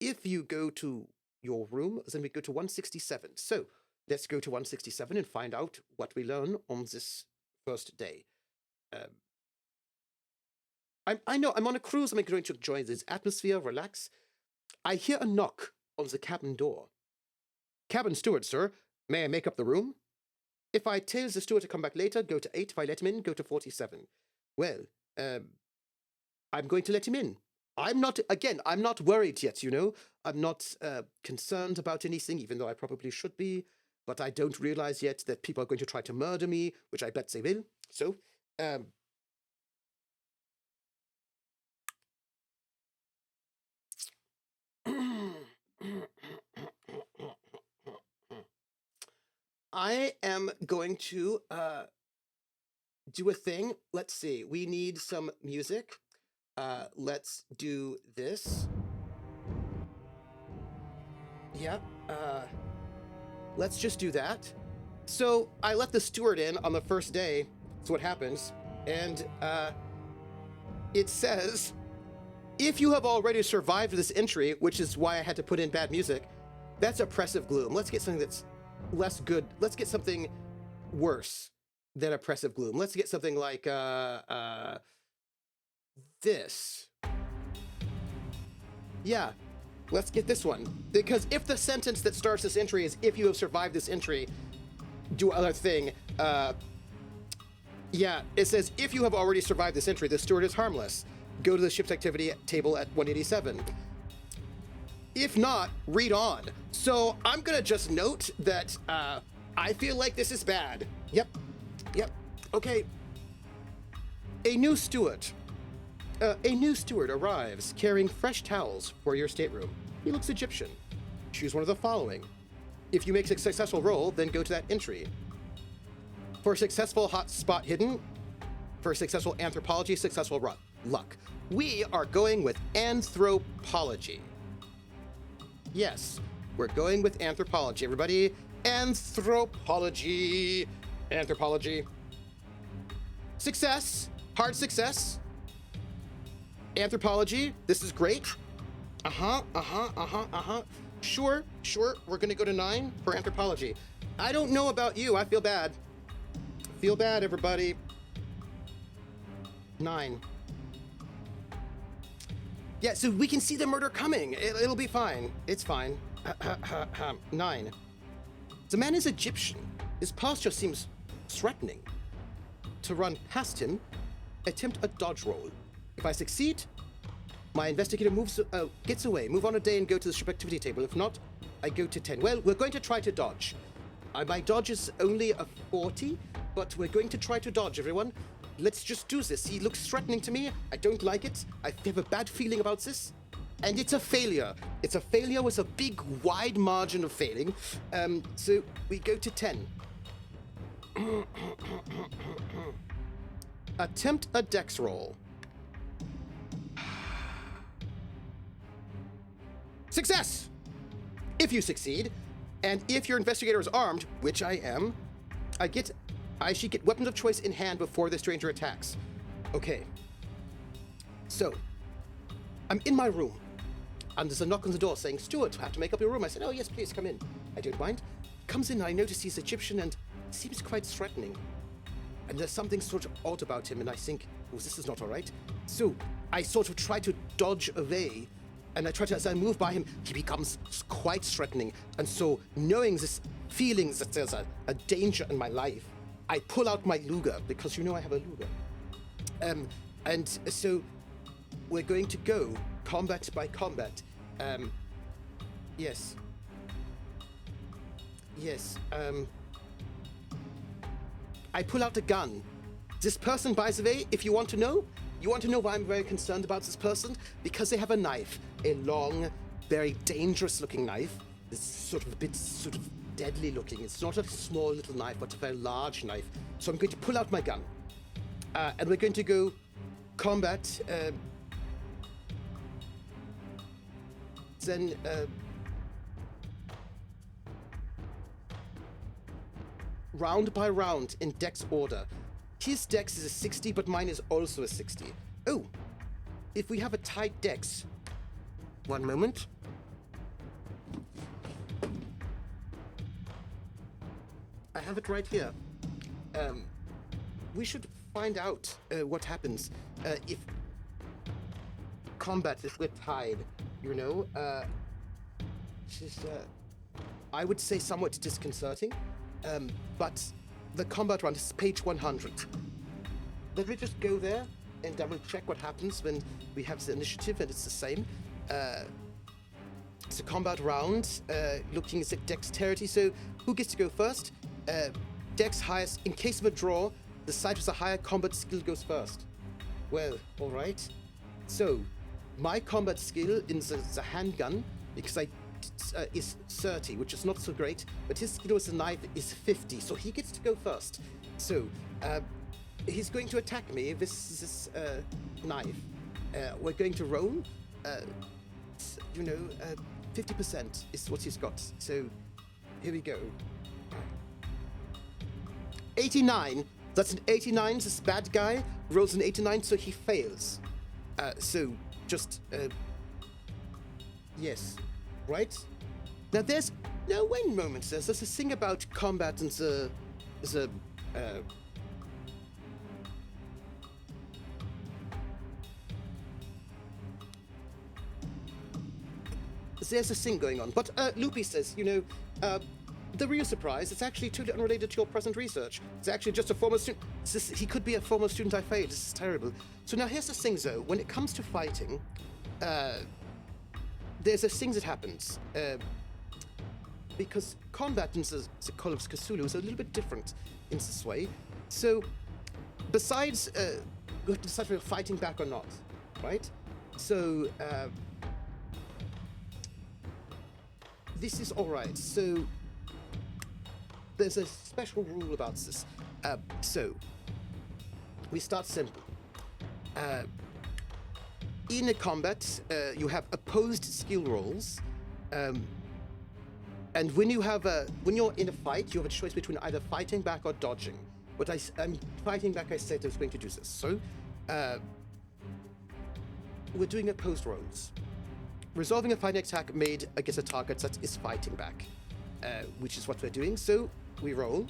If you go to your room, then we go to 167. So let's go to 167 and find out what we learn on this first day. I know I'm on a cruise. I'm going to enjoy this atmosphere, relax. I hear a knock on the cabin door. Cabin steward, sir. May I make up the room? If I tell the steward to come back later, go to 8. If I let him in, go to 47. Well, I'm going to let him in. I'm not worried yet, you know. I'm not concerned about anything, even though I probably should be. But I don't realize yet that people are going to try to murder me, which I bet they will. So, I am going to do a thing. Let's see. We need some music. Let's do this. Yeah. Let's just do that. So I let the steward in on the first day. That's what happens. And it says, if you have already survived this entry, which is why I had to put in bad music, that's oppressive gloom. Let's get something that's less good. Let's get something worse than oppressive gloom. Let's get something like this. Yeah, let's get this one. Because if the sentence that starts this entry is, if you have survived this entry, do other thing. Yeah, it says, if you have already survived this entry, the steward is harmless. Go to the ship's activity table at 187. If not, read on. So I'm gonna just note that I feel like this is bad. Yep. Okay. A new steward arrives carrying fresh towels for your stateroom. He looks Egyptian. Choose one of the following. If you make a successful roll, then go to that entry. For a successful hot spot hidden, for successful anthropology, successful luck. We are going with anthropology. Yes, we're going with anthropology, everybody. Anthropology. Success. Hard success. Anthropology. This is great. Sure. We're gonna go to 9 for anthropology. I don't know about you. I feel bad. Feel bad, everybody. 9. Yeah, so we can see the murder coming. It'll be fine. It's fine. 9. The man is Egyptian. His posture seems threatening. To run past him, attempt a dodge roll. If I succeed, my investigator gets away. Move on a day and go to the ship activity table. If not, I go to 10. Well, we're going to try to dodge. My dodge is only a 40, but we're going to try to dodge, everyone. Let's just do this. He looks threatening to me. I don't like it. I have a bad feeling about this. And it's a failure. It's a failure with a big, wide margin of failing. So we go to 10. Attempt a dex roll. Success! If you succeed, And if your investigator is armed, which I am, I should get weapons of choice in hand before the stranger attacks. Okay. So, I'm in my room, and there's a knock on the door saying, "Stuart, I have to make up your room." I said, "Oh, yes, please, come in." I don't mind. Comes in, and I notice he's Egyptian and seems quite threatening. And there's something sort of odd about him, and I think, oh, this is not all right. So, I sort of try to dodge away, and as I move by him, he becomes quite threatening. And so, knowing this feeling that there's a danger in my life, I pull out my Luger, because you know I have a Luger. And so, we're going to go combat by combat. Yes. Yes, I pull out a gun. This person, by the way, if you want to know why I'm very concerned about this person? Because they have a knife, a long, very dangerous looking knife. It's sort of a bit deadly looking. It's not a small little knife, but a very large knife. So I'm going to pull out my gun. And we're going to go combat, then, round by round in Dex order. His Dex is a 60, but mine is also a 60. Oh, if we have a tight Dex. One moment. I have it right here. We should find out what happens if we're tied, you know? I would say somewhat disconcerting. But the combat round is page 100. Let me just go there and double check what happens when we have the initiative and it's the same. It's a combat round, looking at dexterity. So who gets to go first? Dex highest. In case of a draw, the side with a higher combat skill goes first. Well, all right. So my combat skill in the handgun, because is 30, which is not so great, but his skill with the knife is 50, so he gets to go first. So he's going to attack me with this knife. We're going to roll. 50% is what he's got. So here we go. 89. That's an 89. This bad guy rolls an 89, so he fails. So just yes. Right? Now there's wait a moment. There's a thing about combat and there's a thing going on. But Loopy says, the real surprise, it's actually totally unrelated to your present research. It's actually just a former student. He could be a former student I failed. This is terrible. So now here's the thing though. When it comes to fighting, there's a thing that happens, because combat in the Call of Cthulhu is a little bit different in this way. So, besides, we have to decide if we're fighting back or not, right? So, this is alright. So, there's a special rule about this. So, we start simple. In a combat, you have opposed skill rolls, and when you're in a fight, you have a choice between either fighting back or dodging. But I'm fighting back. I said I was going to do this, so we're doing opposed rolls. Resolving a fighting attack made against a target that is fighting back, which is what we're doing. So we roll.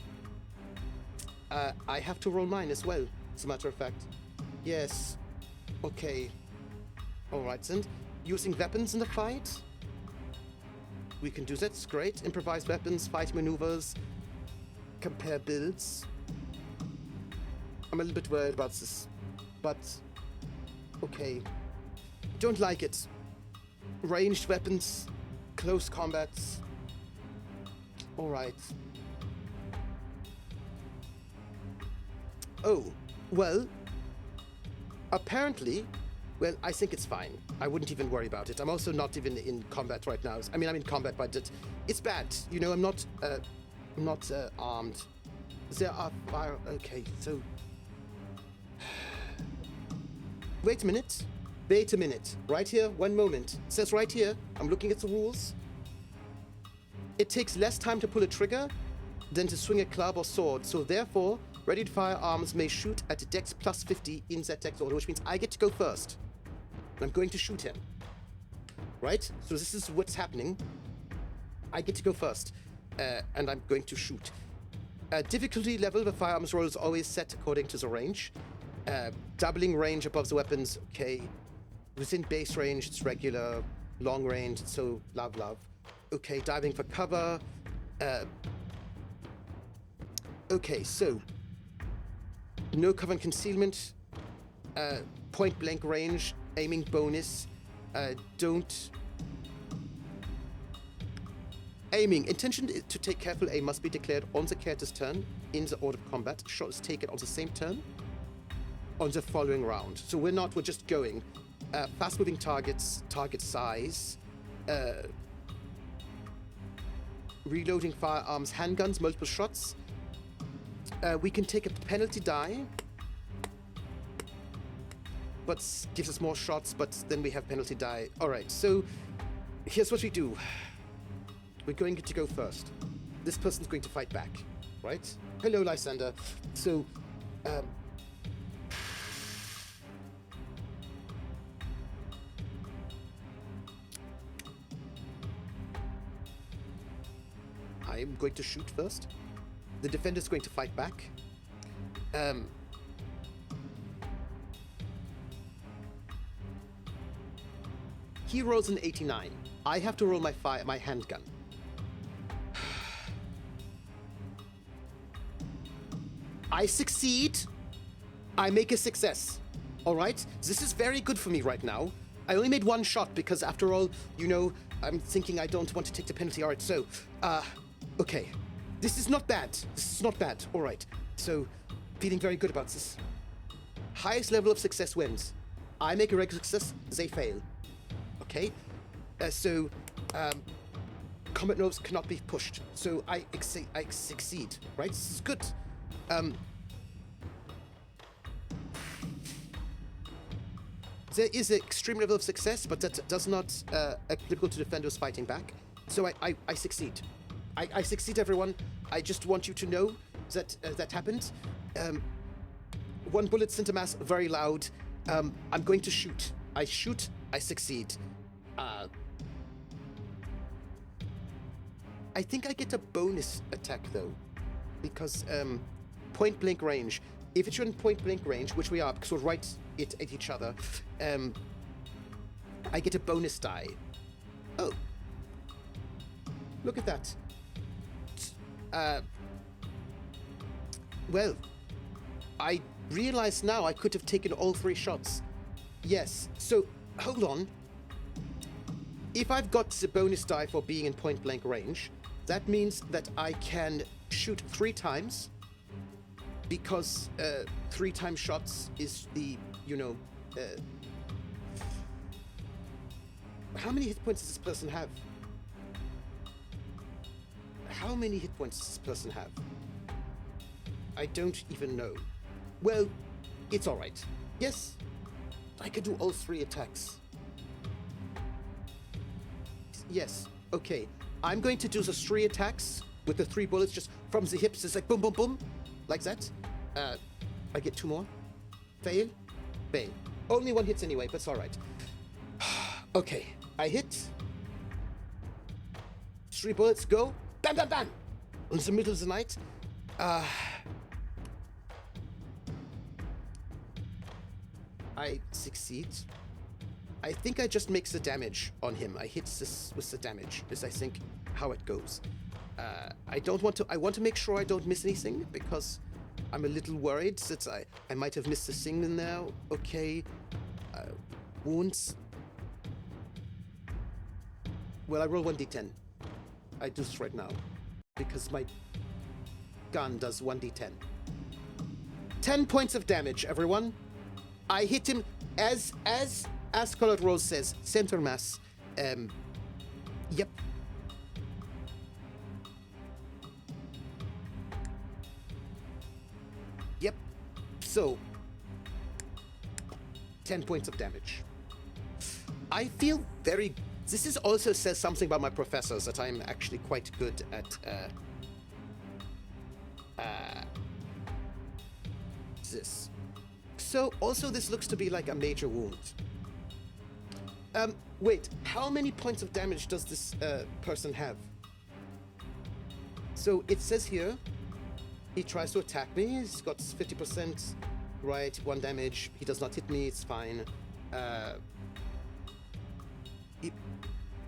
I have to roll mine as well, as a matter of fact. Yes. Okay. Alright, then. Using weapons in the fight? We can do that, it's great. Improvised weapons, fight maneuvers, compare builds. I'm a little bit worried about this, but okay. Don't like it. Ranged weapons, close combats. Alright. Oh, well, apparently, well, I think it's fine. I wouldn't even worry about it. I'm also not even in combat right now. I mean, I'm in combat, but it's bad. I'm not armed. There are fire. Okay, so wait a minute. Right here, one moment. It says right here. I'm looking at the rules. It takes less time to pull a trigger than to swing a club or sword, so therefore, ready firearms may shoot at dex plus 50 in that dex order, which means I get to go first. I'm going to shoot him. Right? So this is what's happening. I get to go first, and I'm going to shoot. Difficulty level of a firearms roll is always set according to the range. Doubling range above the weapons, okay. Within base range, it's regular. Long range, so love. Okay, diving for cover. Okay, so no cover and concealment. Point blank range, aiming bonus. Aiming. Intention to take careful aim must be declared on the character's turn in the order of combat. Shot is taken on the same turn on the following round. So we're just going. Fast-moving targets, target size. Reloading firearms, handguns, multiple shots. We can take a penalty die. But gives us more shots, but then we have penalty die. Alright, so here's what we do. We're going to go first. This person's going to fight back, right? Hello, Lysander. So, I'm going to shoot first. The defender's going to fight back. He rolls an 89. I have to roll my handgun. I succeed. I make a success. All right? This is very good for me right now. I only made one shot because, after all, I'm thinking I don't want to take the penalty. All right, so, okay. This is not bad. All right. So, feeling very good about this. Highest level of success wins. I make a regular success, they fail. Okay? Combat knobs cannot be pushed. So, I succeed. Right? This is good. There is an extreme level of success, but that does not applicable to defenders fighting back. So I succeed. I succeed, everyone. I just want you to know that that happened. One bullet sent a mass, very loud. I'm going to shoot. I shoot. I succeed. I think I get a bonus attack, though, because point blank range. If it's in point blank range, which we are, because we'll write it at each other, I get a bonus die. Oh. Look at that. Well, I realize now I could have taken all 3 shots. Yes, so, hold on. If I've got the bonus die for being in point blank range, that means that I can shoot 3 times, because 3 times shots is the, how many hit points does this person have? How many hit points does this person have? I don't even know. Well, it's alright. Yes, I could do all 3 attacks. Yes, okay. I'm going to do the 3 attacks with the 3 bullets just from the hips. It's like boom, boom, boom. Like that. I get 2 more. Fail. Fail. Only 1 hits anyway, but it's alright. Okay, I hit. 3 bullets, go. Bam, bam, bam! In the middle of the night. I succeed. I think I just make the damage on him. I hit this with the damage, is I think how it goes. I want to make sure I don't miss anything, because I'm a little worried that I might have missed a thing in there. Okay. Wounds. Well, I roll 1d10. I do this right now, because my gun does 1d10. 10 points of damage, everyone. I hit him as Scarlet Rose says, center mass. Yep. Yep. So, 10 points of damage. I feel very This is also says something about my professors, that I'm actually quite good at this. So also this looks to be like a major wound. Wait, how many points of damage does this person have? So it says here, he tries to attack me. He's got 50%, right? 1 damage. He does not hit me. It's fine.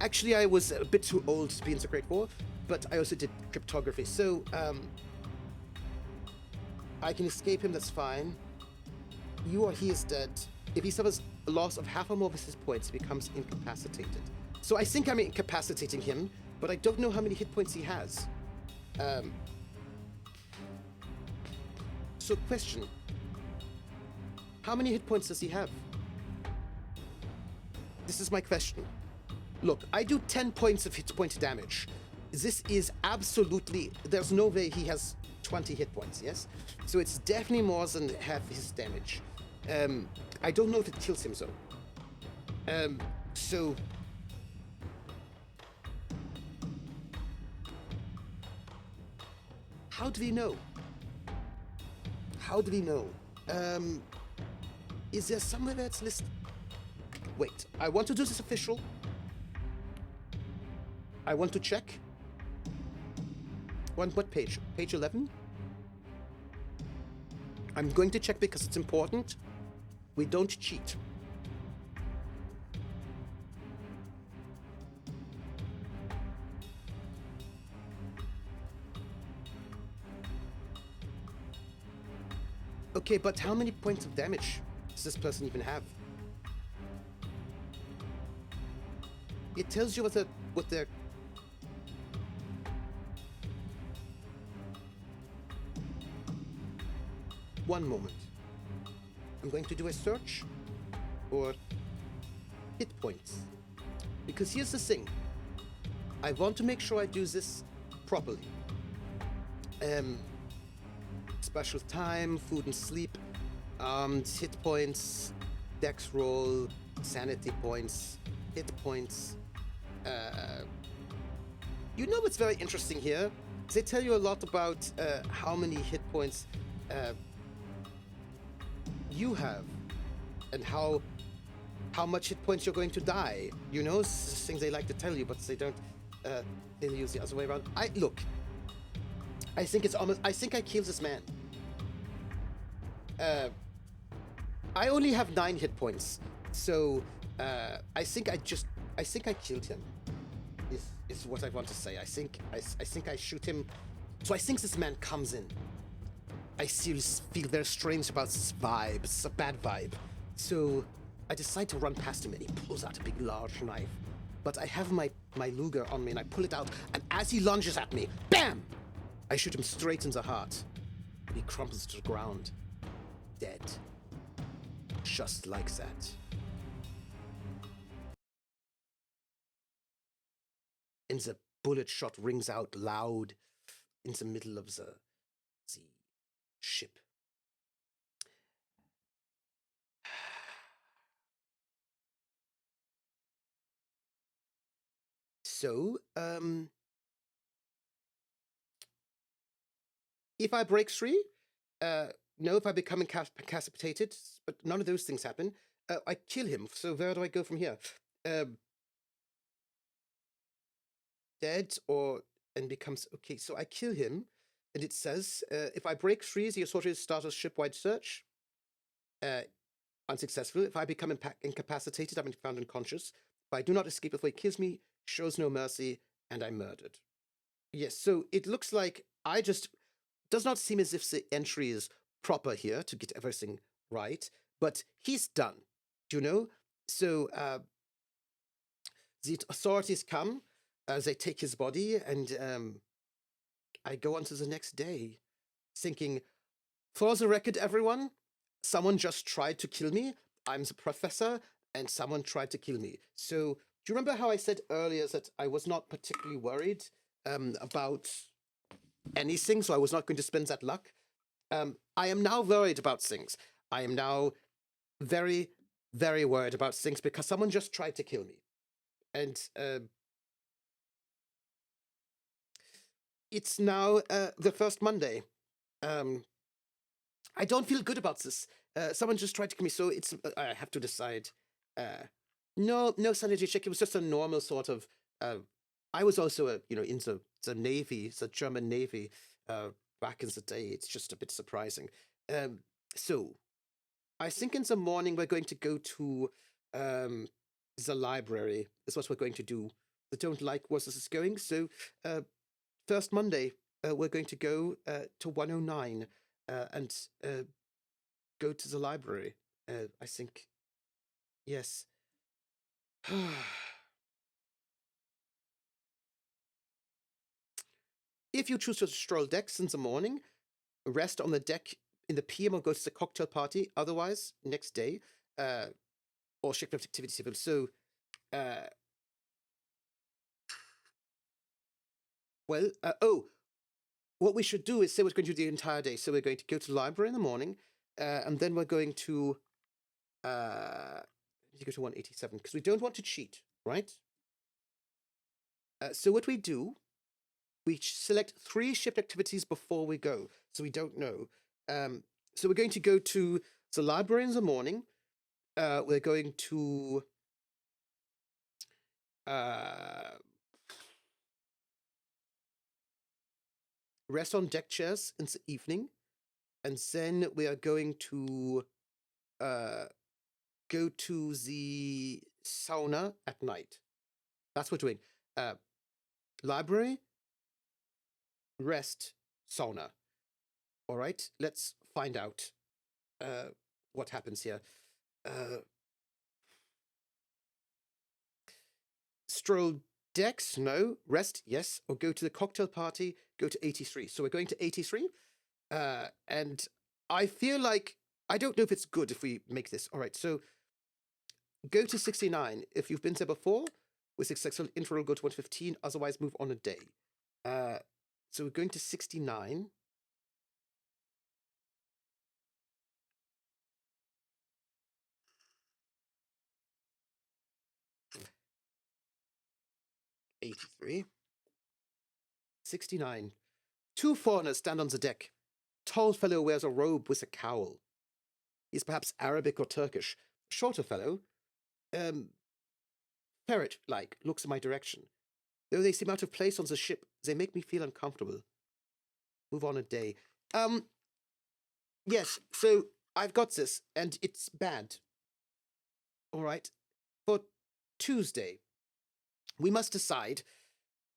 Actually, I was a bit too old to be into Grade 4, but I also did cryptography. So I can escape him. That's fine. You or he is dead. If he suffers a loss of half or more of his points, he becomes incapacitated. So I think I'm incapacitating him, but I don't know how many hit points he has. So question, how many hit points does he have? This is my question. Look, I do 10 points of hit point damage. This is absolutely, there's no way he has 20 hit points, yes? So it's definitely more than half his damage. I don't know if it kills him, though. So... How do we know? How do we know? Is there somewhere that's listed? Wait, I want to do this official. I want to check. What page? Page 11? I'm going to check because it's important. We don't cheat. Okay, but how many points of damage does this person even have? It tells you what their... One moment. I'm going to do a search for hit points. Because here's the thing. I want to make sure I do this properly. Special time, food and sleep, hit points, dex roll, sanity points, hit points. You know what's very interesting here? They tell you a lot about how many hit points you have and how much hit points you're going to die. You know, things they like to tell you, but they don't. They use the other way around. I think it's almost. I think I killed this man. I only have 9 hit points, so I think I killed him. Is what I want to say. I think I shoot him. So I think this man comes in. I seriously feel very strange about this vibe. It's a bad vibe. So I decide to run past him, and he pulls out a big, large knife. But I have my Luger on me, and I pull it out, and as he lunges at me, BAM! I shoot him straight in the heart, and he crumples to the ground, dead. Just like that. And the bullet shot rings out loud in the middle of the ship. So, if I break free, no, if I become incapacitated, but none of those things happen, I kill him. So where do I go from here? Dead and becomes... Okay, so I kill him, and it says, if I break free, the authorities start a ship-wide search. Unsuccessful. If I become incapacitated, I'm found unconscious. If I do not escape before he kills me, shows no mercy, and I'm murdered. Yes, so it looks like does not seem as if the entry is proper here to get everything right, but he's done, you know? So the authorities come, they take his body, and I go on to the next day thinking, for the record, everyone, someone just tried to kill me. I'm the professor, and someone tried to kill me. So do you remember how I said earlier that I was not particularly worried about anything, so I was not going to spend that luck? I am now worried about things. I am now very, very worried about things because someone just tried to kill me. and it's now the first Monday. I don't feel good about this. Someone just tried to kill me, so it's I have to decide. No sanity check. It was just a normal sort of. I was also in the Navy, the German Navy, back in the day. It's just a bit surprising. So I think in the morning we're going to go to the library. Is what we're going to do. I don't like where this is going. So first Monday we're going to go to 109 and go to the library. I think yes. If you choose to stroll decks in the morning, rest on the deck in the PM or go to the cocktail party. Otherwise, next day, or shift activity table. So, what we should do is say we're going to do the entire day. So we're going to go to the library in the morning, and then we're going to go to 187 because we don't want to cheat, right? So what we do, we select 3 shift activities before we go, so we don't know. So we're going to go to the library in the morning. We're going to rest on deck chairs in the evening, and then we are going to go to the sauna at night. That's what we're doing. Library, rest, sauna. All right, let's find out what happens here. Stroll decks, no. Rest, yes. Or go to the cocktail party, go to 83. So we're going to 83. And I feel like, I don't know if it's good if we make this. All right, so go to 69. If you've been there before, with successful interval, go to 115. Otherwise, move on a day. So we're going to 69. '83. 69. 2 foreigners stand on the deck. Tall fellow wears a robe with a cowl. He's perhaps Arabic or Turkish. Shorter fellow, ferret-like, looks in my direction. Though they seem out of place on the ship, they make me feel uncomfortable. Move on a day. Yes, so I've got this, and it's bad. All right. For Tuesday, we must decide.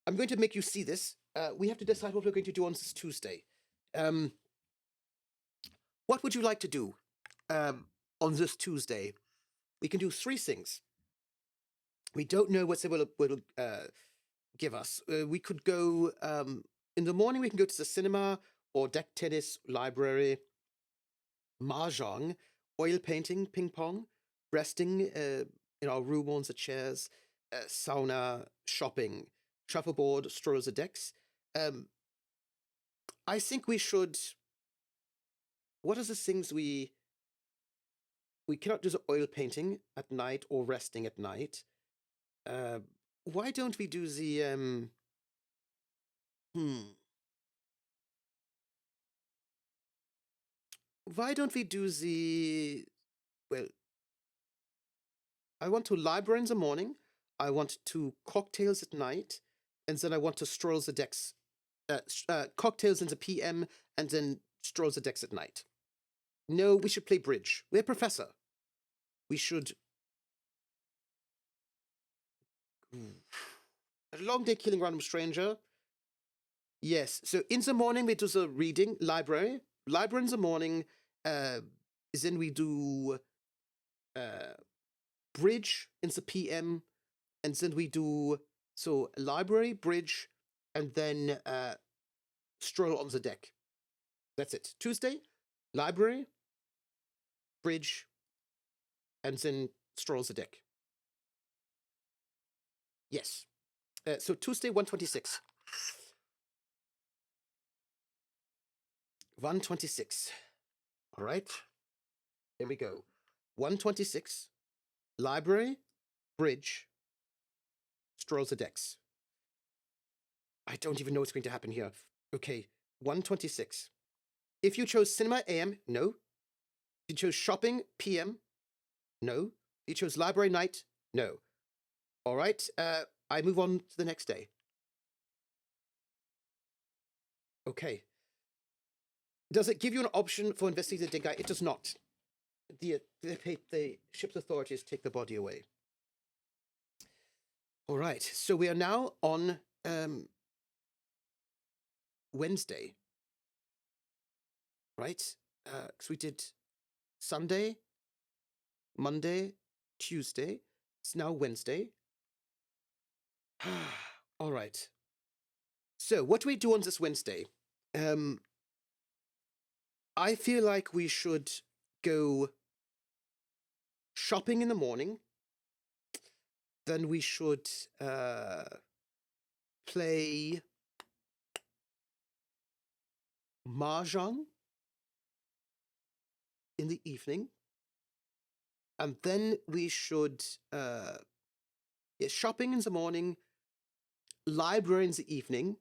I'm going to make you see this. We have to decide what we're going to do on this Tuesday. What would you like to do on this Tuesday? We can do 3 things. We don't know what they will give us. We could go in the morning. We can go to the cinema or deck tennis, library, mahjong, oil painting, ping pong, resting in our room on the chairs, sauna, shopping, shuffleboard, stroll the decks. I think we should. What are the things we cannot do the oil painting at night or resting at night? Why don't we do the Why don't we do the well? I want to library in the morning. I want to cocktails at night, and then I want to stroll the decks. Cocktails in the PM, and then stroll the decks at night. No, we should play bridge. We're professor. We should. A long day killing random stranger. Yes. So in the morning we do the reading library. Library in the morning. Then we do bridge in the PM, and then we do library, bridge, and then stroll on the deck. That's it. Tuesday, library, bridge, and then stroll the deck. Yes. So Tuesday, 126. 126. All right. Here we go. 126. Library, bridge, strolls the decks. I don't even know what's going to happen here. Okay, 126. If you chose cinema AM, no. If you chose shopping PM, no. If you chose library night, no. All right, I move on to the next day. Okay. Does it give you an option for investigating the dead guy? It does not. The ship's authorities take the body away. All right, so we are now on Wednesday, right? Because we did Sunday, Monday, Tuesday. It's now Wednesday. All right. So what do we do on this Wednesday? I feel like we should go shopping in the morning. Then we should play mahjong in the evening. And then we should shopping in the morning, library in the evening,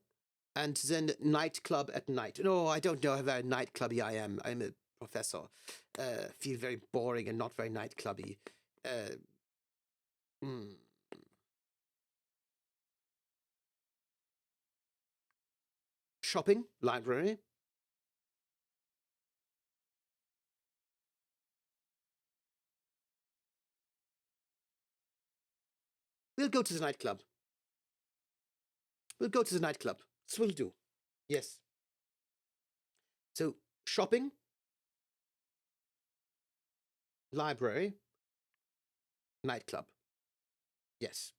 and then nightclub at night. No, I don't know how very nightclubby I am. I'm a professor. Feel very boring and not very nightclubby. Shopping, library. We'll go to the nightclub. We'll go to the nightclub. This will do. Yes. So, shopping, library, nightclub. Yes.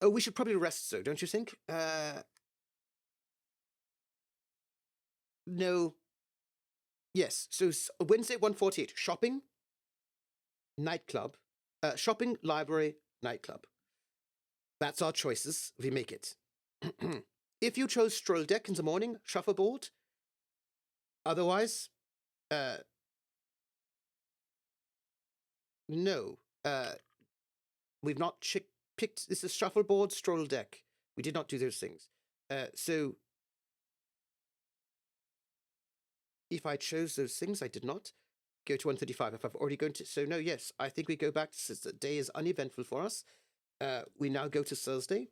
Oh, we should probably rest, though, don't you think? No. Yes. So, Wednesday, 148. Shopping, nightclub. Shopping, library, nightclub. That's our choices. We make it. If you chose stroll deck in the morning, shuffleboard. Otherwise, no. We've not picked. This is shuffleboard, stroll deck. We did not do those things. So, if I chose those things, I did not go to 135. If I've already gone to, so no, yes, I think we go back. Since the day is uneventful for us, we now go to Thursday.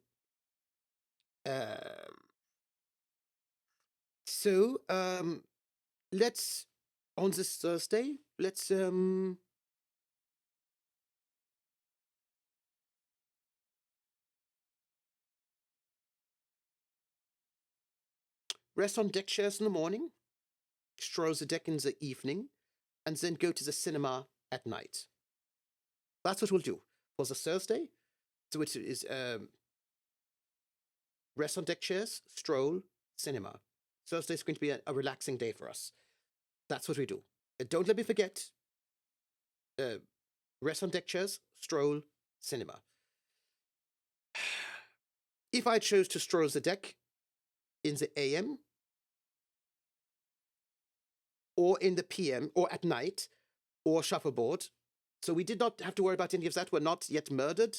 So, let's, on this Thursday, let's, rest on deck chairs in the morning, stroll the deck in the evening, and then go to the cinema at night. That's what we'll do for the Thursday. So it is rest on deck chairs, stroll, cinema. Thursday is going to be a relaxing day for us. That's what we do. Don't let me forget. Rest on deck chairs, stroll, cinema. If I chose to stroll the deck in the AM, or in the PM, or at night, or shuffleboard, so we did not have to worry about any of that. We're not yet murdered.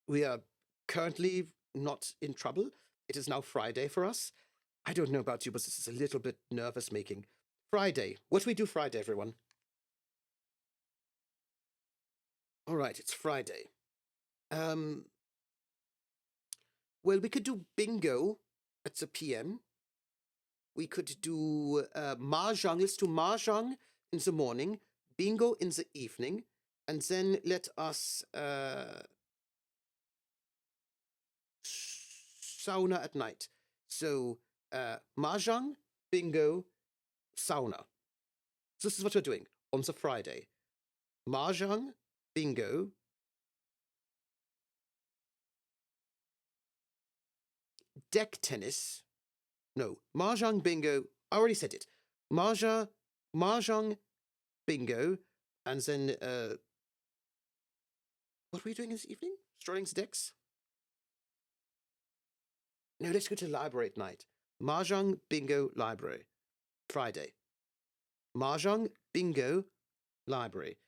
We are currently not in trouble. It is now Friday for us. I don't know about you, but this is a little bit nervous-making. Friday. What do we do Friday, everyone? All right, it's Friday. Well, we could do bingo at the PM. We could do mahjong. Let's do mahjong in the morning, bingo in the evening, and then let us sauna at night. So mahjong, bingo, sauna. So this is what we're doing on the Friday. Mahjong, bingo, deck tennis. No, mahjong, bingo. I already said it. Mahjong, bingo, and then what were we doing this evening? Strolling the decks? No, let's go to the library at night. Mahjong, bingo, library. Friday. Mahjong, bingo, library.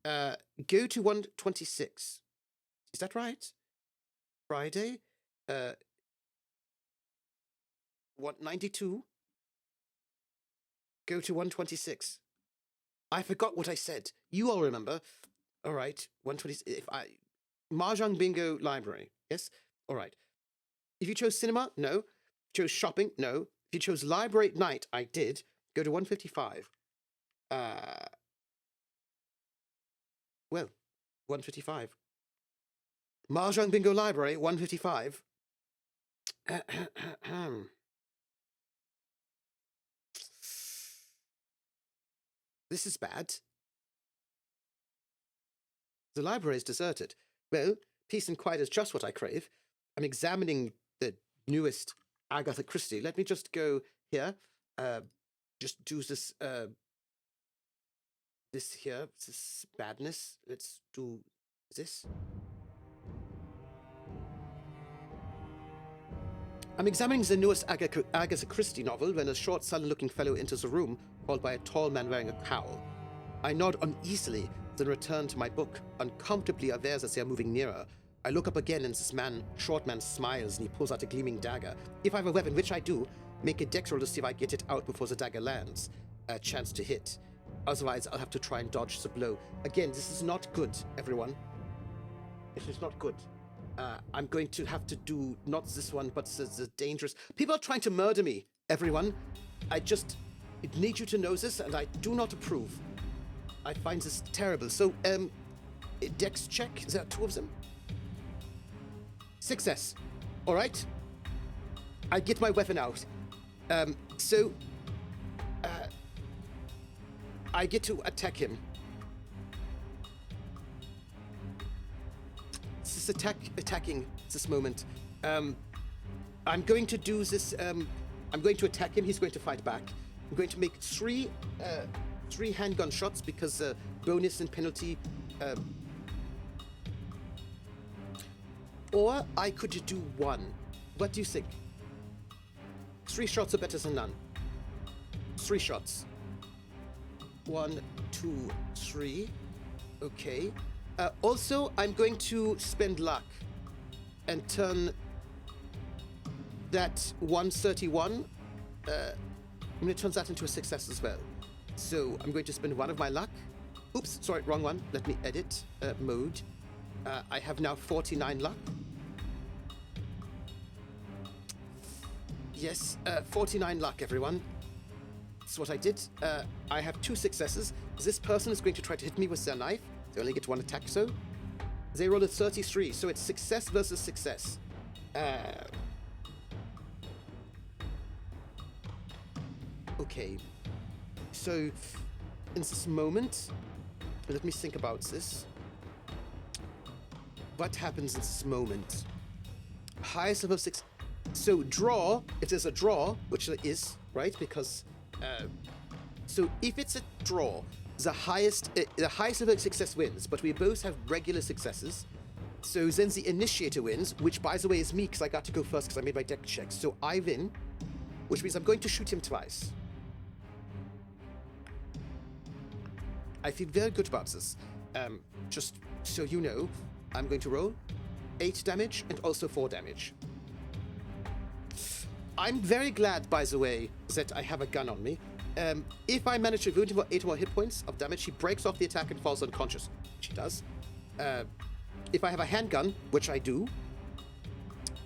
Go to 126. Is that right? Friday. 192. Go to 126. I forgot what I said. You all remember. All right. 120. Mahjong Bingo Library. Yes? All right. If you chose cinema, no. If you chose shopping, no. If you chose library at night, I did. Go to 155. Well, 155. Mahjong Bingo Library, 155. This is bad. The library is deserted. Well, peace and quiet is just what I crave. I'm examining the newest Agatha Christie. Let me just go here. Just do this. This here. This badness. Let's do this. I'm examining the newest Agatha Christie novel when a short, sullen-looking fellow enters the room, followed by a tall man wearing a cowl. I nod uneasily, then return to my book, uncomfortably aware as they are moving nearer. I look up again, and this short man smiles, and he pulls out a gleaming dagger. If I have a weapon, which I do, make a dex roll to see if I get it out before the dagger lands. A chance to hit. Otherwise, I'll have to try and dodge the blow. Again, this is not good, everyone. This is not good. I'm going to have to do not this one, but the dangerous. People are trying to murder me, everyone. I just need you to know this, and I do not approve. I find this terrible. So, dex check. There are 2 of them. Success. All right. I get my weapon out. I get to attack him. This is attacking this moment. I'm going to do this. I'm going to attack him. He's going to fight back. I'm going to make three handgun shots because bonus and penalty. Or I could do 1. What do you think? 3 shots are better than none. 3 shots. 1, 2, 3. Okay. Also, I'm going to spend luck and turn that 131. I'm going to turn that into a success as well. So I'm going to spend 1 of my luck. Oops, sorry, wrong one. Let me edit mode. I have now 49 luck. Yes, 49 luck, everyone. That's what I did. I have 2 successes. This person is going to try to hit me with their knife. They only get 1 attack, so. They rolled a 33, so it's success versus success. Okay. So, in this moment, let me think about this. What happens in this moment? Highest level 6. So, draw, if there's a draw, which there is, right? Because, so if it's a draw, the highest level of success wins, but we both have regular successes. So then the initiator wins, which by the way is me, because I got to go first because I made my deck checks. So I win, which means I'm going to shoot him twice. I feel very good about this. Just so you know, I'm going to roll 8 damage and also 4 damage. I'm very glad, by the way, that I have a gun on me. If I manage to wound him for 8 more hit points of damage, he breaks off the attack and falls unconscious, which he does. If I have a handgun, which I do,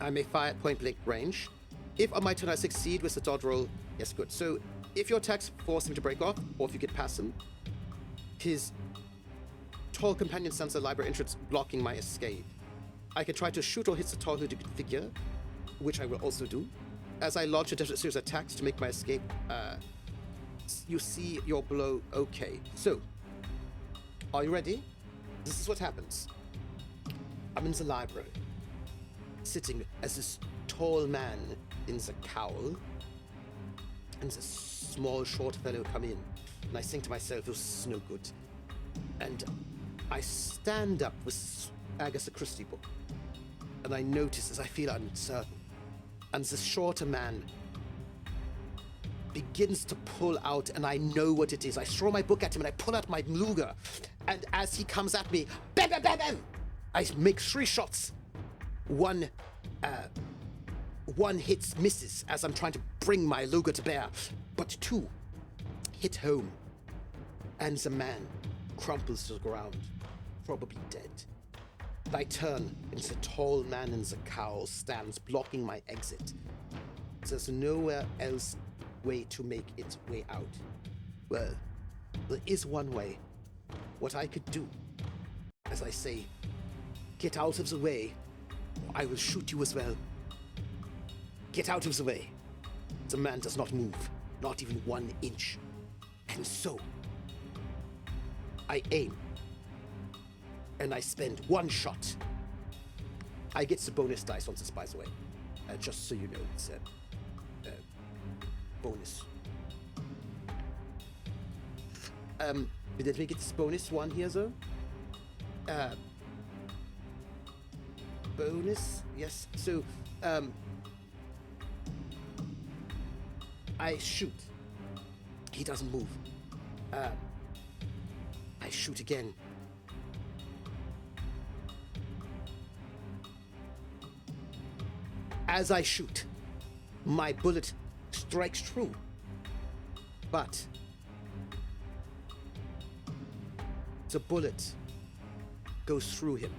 I may fire at point blank range. If on my turn I succeed with the dodge roll, yes, good. So if your attacks force him to break off, or if you get past him, his tall companion stands at the library entrance, blocking my escape. I can try to shoot or hit the tall hooded figure, which I will also do. As I launch a series of attacks to make my escape, you see your blow. Okay, so are you ready? This is what happens. I'm in the library, sitting as this tall man in the cowl, and this small, short fellow come in, and I think to myself, this is no good. And I stand up with Agatha Christie book, and I notice as I feel uncertain, and this shorter man begins to pull out, and I know what it is. I throw my book at him, and I pull out my Luger, and as he comes at me, bam, bam, bam, bam, I make 3 shots. One, uh, one hits misses as I'm trying to bring my Luger to bear, but two hit home, and the man crumples to the ground, probably dead. I turn, and the tall man in the cowl stands blocking my exit. There's nowhere else way to make its way out. Well, there is one way. What I could do, as I say, get out of the way, or I will shoot you as well. Get out of the way. The man does not move, not even 1 inch. And so, I aim, and I spend 1 shot. I get the bonus dice on this, by the way, just so you know, it's a bonus. Did we get this bonus one here, though? Bonus? Yes. So, I shoot. He doesn't move. I shoot again. As I shoot, my bullet strikes true. But the bullet goes through him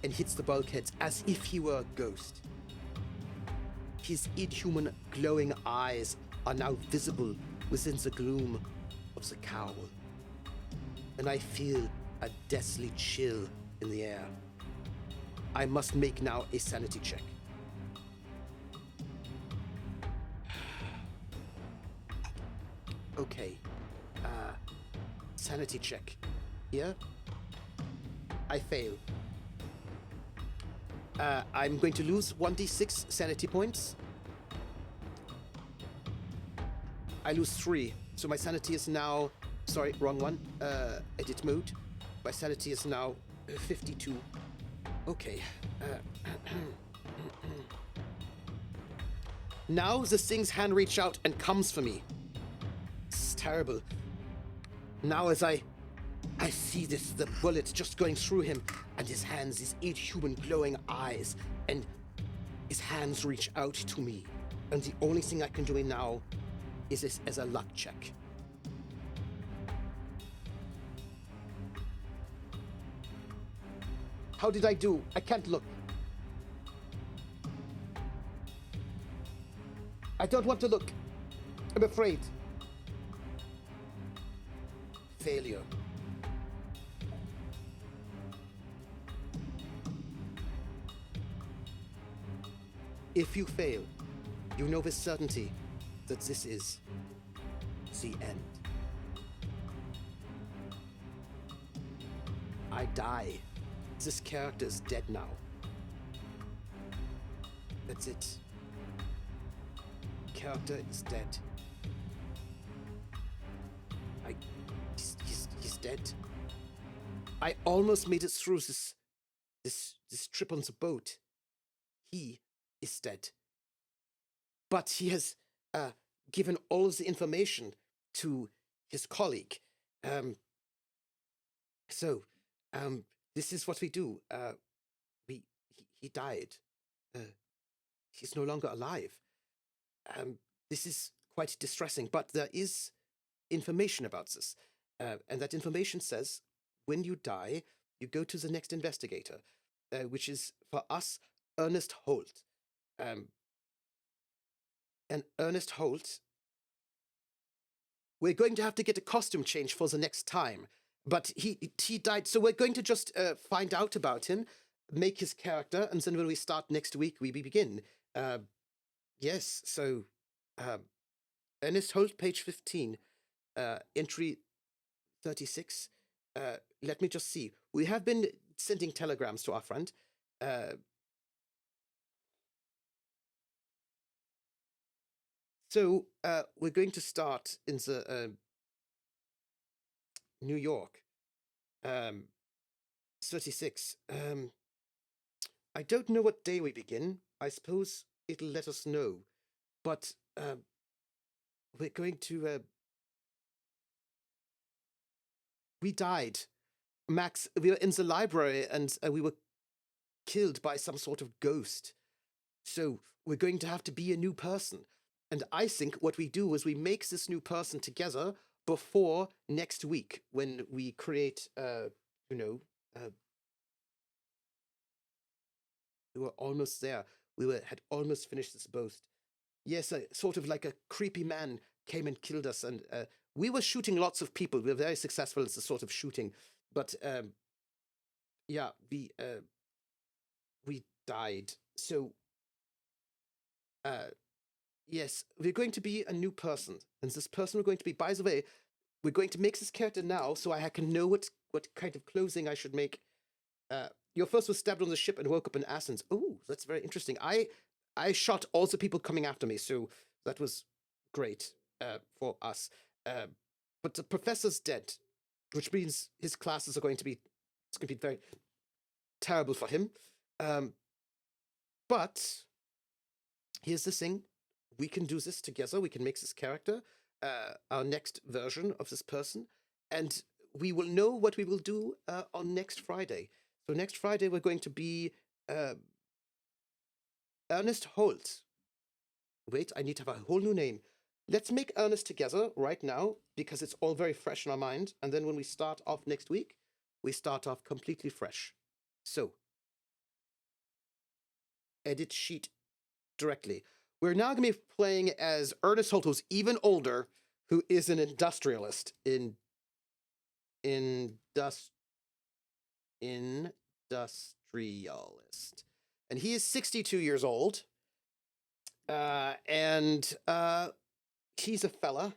and hits the bulkheads as if he were a ghost. His inhuman, glowing eyes are now visible within the gloom of the cowl, and I feel a deathly chill in the air. I must make now a sanity check. Okay, sanity check. Here? I fail. I'm going to lose 1d6 sanity points. I lose 3, so my sanity is now... Sorry, wrong one. Edit mode. My sanity is now 52. Okay. Now the thing's hand reach out and comes for me. It's terrible. Now as I see this, the bullet just going through him, and his hands, his inhuman glowing eyes, and his hands reach out to me. And the only thing I can do now is this as a luck check. How did I do? I can't look. I don't want to look. I'm afraid. Failure. If you fail, you know with certainty that this is the end. I die. This character is dead now. That's it. Character is dead. He's dead. I almost made it through this trip on the boat. He is dead. But he has given all of the information to his colleague. This is what we do. He died. He's no longer alive. This is quite distressing, but there is information about this. And that information says, when you die, you go to the next investigator, which is, for us, Ernest Holt. And Ernest Holt, we're going to have to get a costume change for the next time. But he died, so we're going to just find out about him, make his character, and then when we start next week, we begin. Yes, so Ernest Holt, page 15, entry 36. Let me just see. We have been sending telegrams to our friend. So we're going to start in the New York. 36. I don't know what day we begin. I suppose it'll let us know. But we're going to... we died. Max, we were in the library and we were killed by some sort of ghost. So we're going to have to be a new person. And I think what we do is we make this new person together before next week when we create, you know, we were almost there. Had almost finished this boast. Yes, sort of like a creepy man came and killed us, and we were shooting lots of people. We were very successful as a sort of shooting, but yeah, we died. So yes, we're going to be a new person, and this person we're going to be. By the way, we're going to make this character now, so I can know what kind of clothing I should make. Your first was stabbed on the ship and woke up in Athens. Oh, that's very interesting. I shot all the people coming after me, so that was great for us. But the professor's dead, which means his classes are going to be very terrible for him. But here's the thing: we can do this together. We can make this character our next version of this person, and we will know what we will do on next Friday. So next Friday we're going to be Ernest Holt. Wait, I need to have a whole new name. Let's make Ernest together right now because it's all very fresh in our mind. And then when we start off next week, we start off completely fresh. So, edit sheet directly. We're now going to be playing as Ernest Holt, who's even older, who is an industrialist industrialist. And he is 62 years old. And he's a fella.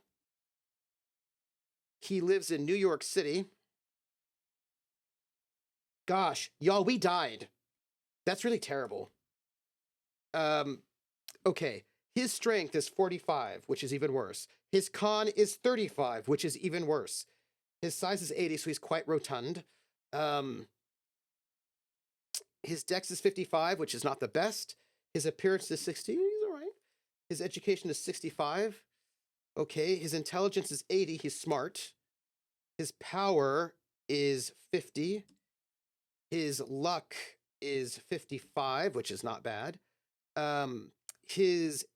He lives in New York City. Gosh, y'all, we died. That's really terrible. Okay. His strength is 45, which is even worse. His con is 35, which is even worse. His size is 80, so he's quite rotund. His dex is 55, which is not the best. His appearance is 60. He's all right. His education is 65. Okay. His intelligence is 80. He's smart. His power is 50. His luck is 55, which is not bad. His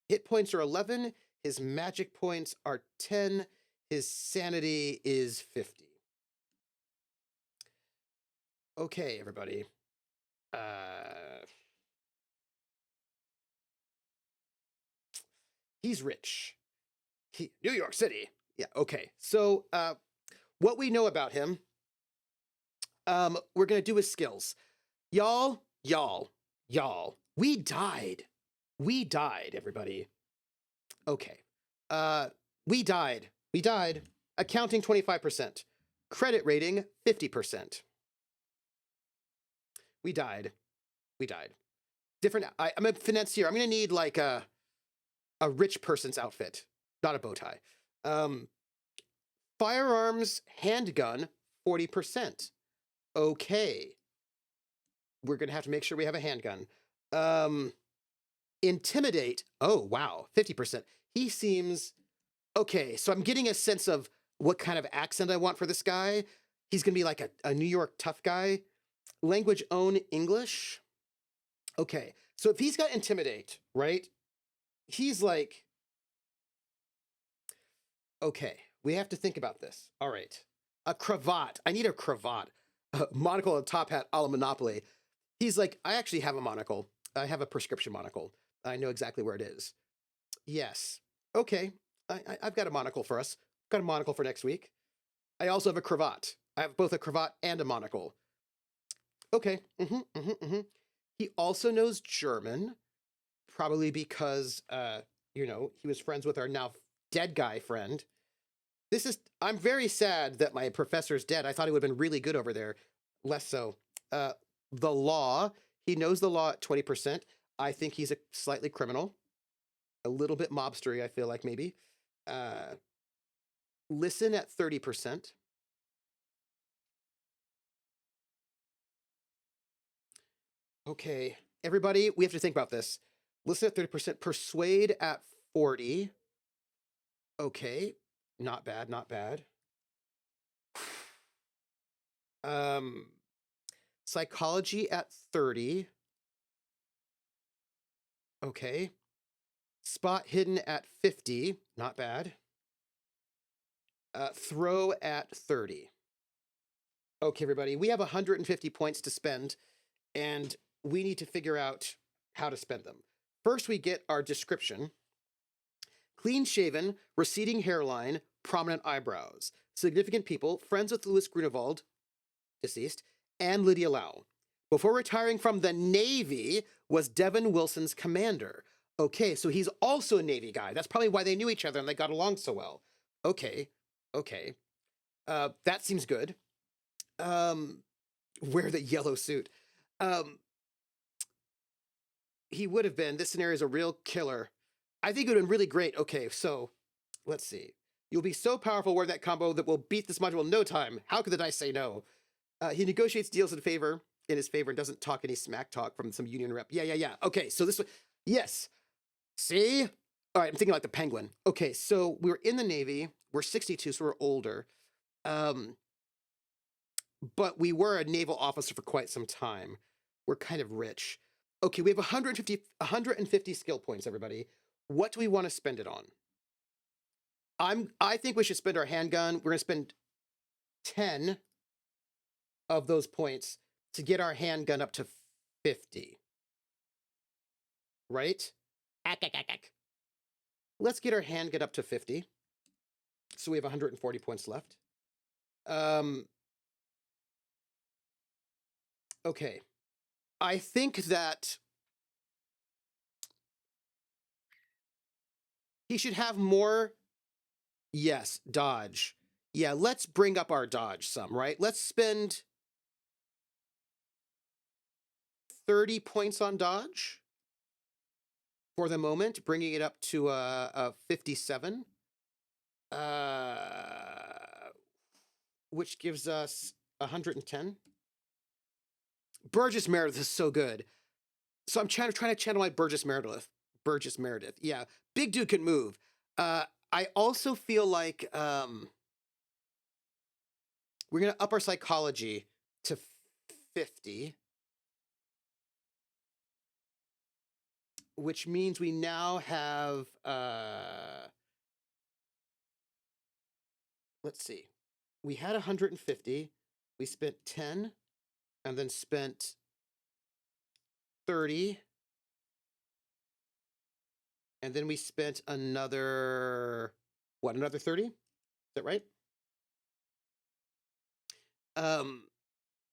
hit points are 11. His magic points are 10. His sanity is 50. Okay, everybody. He's rich. New York City. Yeah, okay. So, what we know about him, we're going to do his skills. Y'all, we died. We died, everybody. Okay. We died. Accounting 25%. Credit rating 50%. We died. Different. I'm a financier. I'm going to need like a rich person's outfit, not a bow tie. Firearms, handgun, 40%. Okay. We're going to have to make sure we have a handgun. Intimidate. Oh, wow. 50%. He seems okay. So I'm getting a sense of what kind of accent I want for this guy. He's going to be like a New York tough guy. Language own English. Okay. So if he's got intimidate, right? He's like, okay, we have to think about this. All right. A cravat. I need a cravat. A monocle and top hat a la Monopoly. He's like, I actually have a monocle. I have a prescription monocle. I know exactly where it is. Yes. Okay. I've got a monocle for us. I've got a monocle for next week. I also have a cravat. I have both a cravat and a monocle. Okay. He also knows German, probably because, he was friends with our now dead guy friend. I'm very sad that my professor's dead. I thought he would have been really good over there. Less so. The law, he knows the law at 20%. I think he's a slightly criminal. A little bit mobstery, I feel like maybe. Listen at 30%. Okay, everybody, we have to think about this. Listen at 30%. Persuade at 40. Okay, not bad. Psychology at 30. Okay. Spot hidden at 50. Not bad. Throw at 30. Okay, everybody. We have 150 points to spend, and we need to figure out how to spend them. First, we get our description. Clean shaven, receding hairline, prominent eyebrows. Significant people, friends with Louis Grunewald, deceased, and Lydia Lau. Before retiring from the Navy, was Devin Wilson's commander. Okay, so he's also a Navy guy. That's probably why they knew each other and they got along so well. Okay. That seems good. Wear the yellow suit. He would have been. This scenario is a real killer. I think it would have been really great. Okay, so let's see. You'll be so powerful wearing that combo that will beat this module in no time. How could the dice say no? He negotiates deals in his favor, and doesn't talk any smack talk from some union rep. Yeah. Okay, so this, yes. See? All right, I'm thinking like the Penguin. Okay, so we were in the Navy. We're 62, so we're older. But we were a naval officer for quite some time. We're kind of rich. Okay, we have 150 skill points, everybody. What do we want to spend it on? I think we should spend our handgun. We're going to spend 10 of those points to get our handgun up to 50. Right? Let's get our handgun up to 50. So we have 140 points left. Okay. I think that he should have more. Yes, dodge. Yeah, let's bring up our dodge some, right? Let's spend 30 points on dodge for the moment, bringing it up to a 57. Which gives us 110. Burgess Meredith is so good. So I'm trying to channel my Burgess Meredith. Yeah, big dude can move. I also feel like we're going to up our psychology to 50. Which means we now have, let's see. We had 150. We spent 10 and then spent 30. And then we spent another, another 30? Is that right?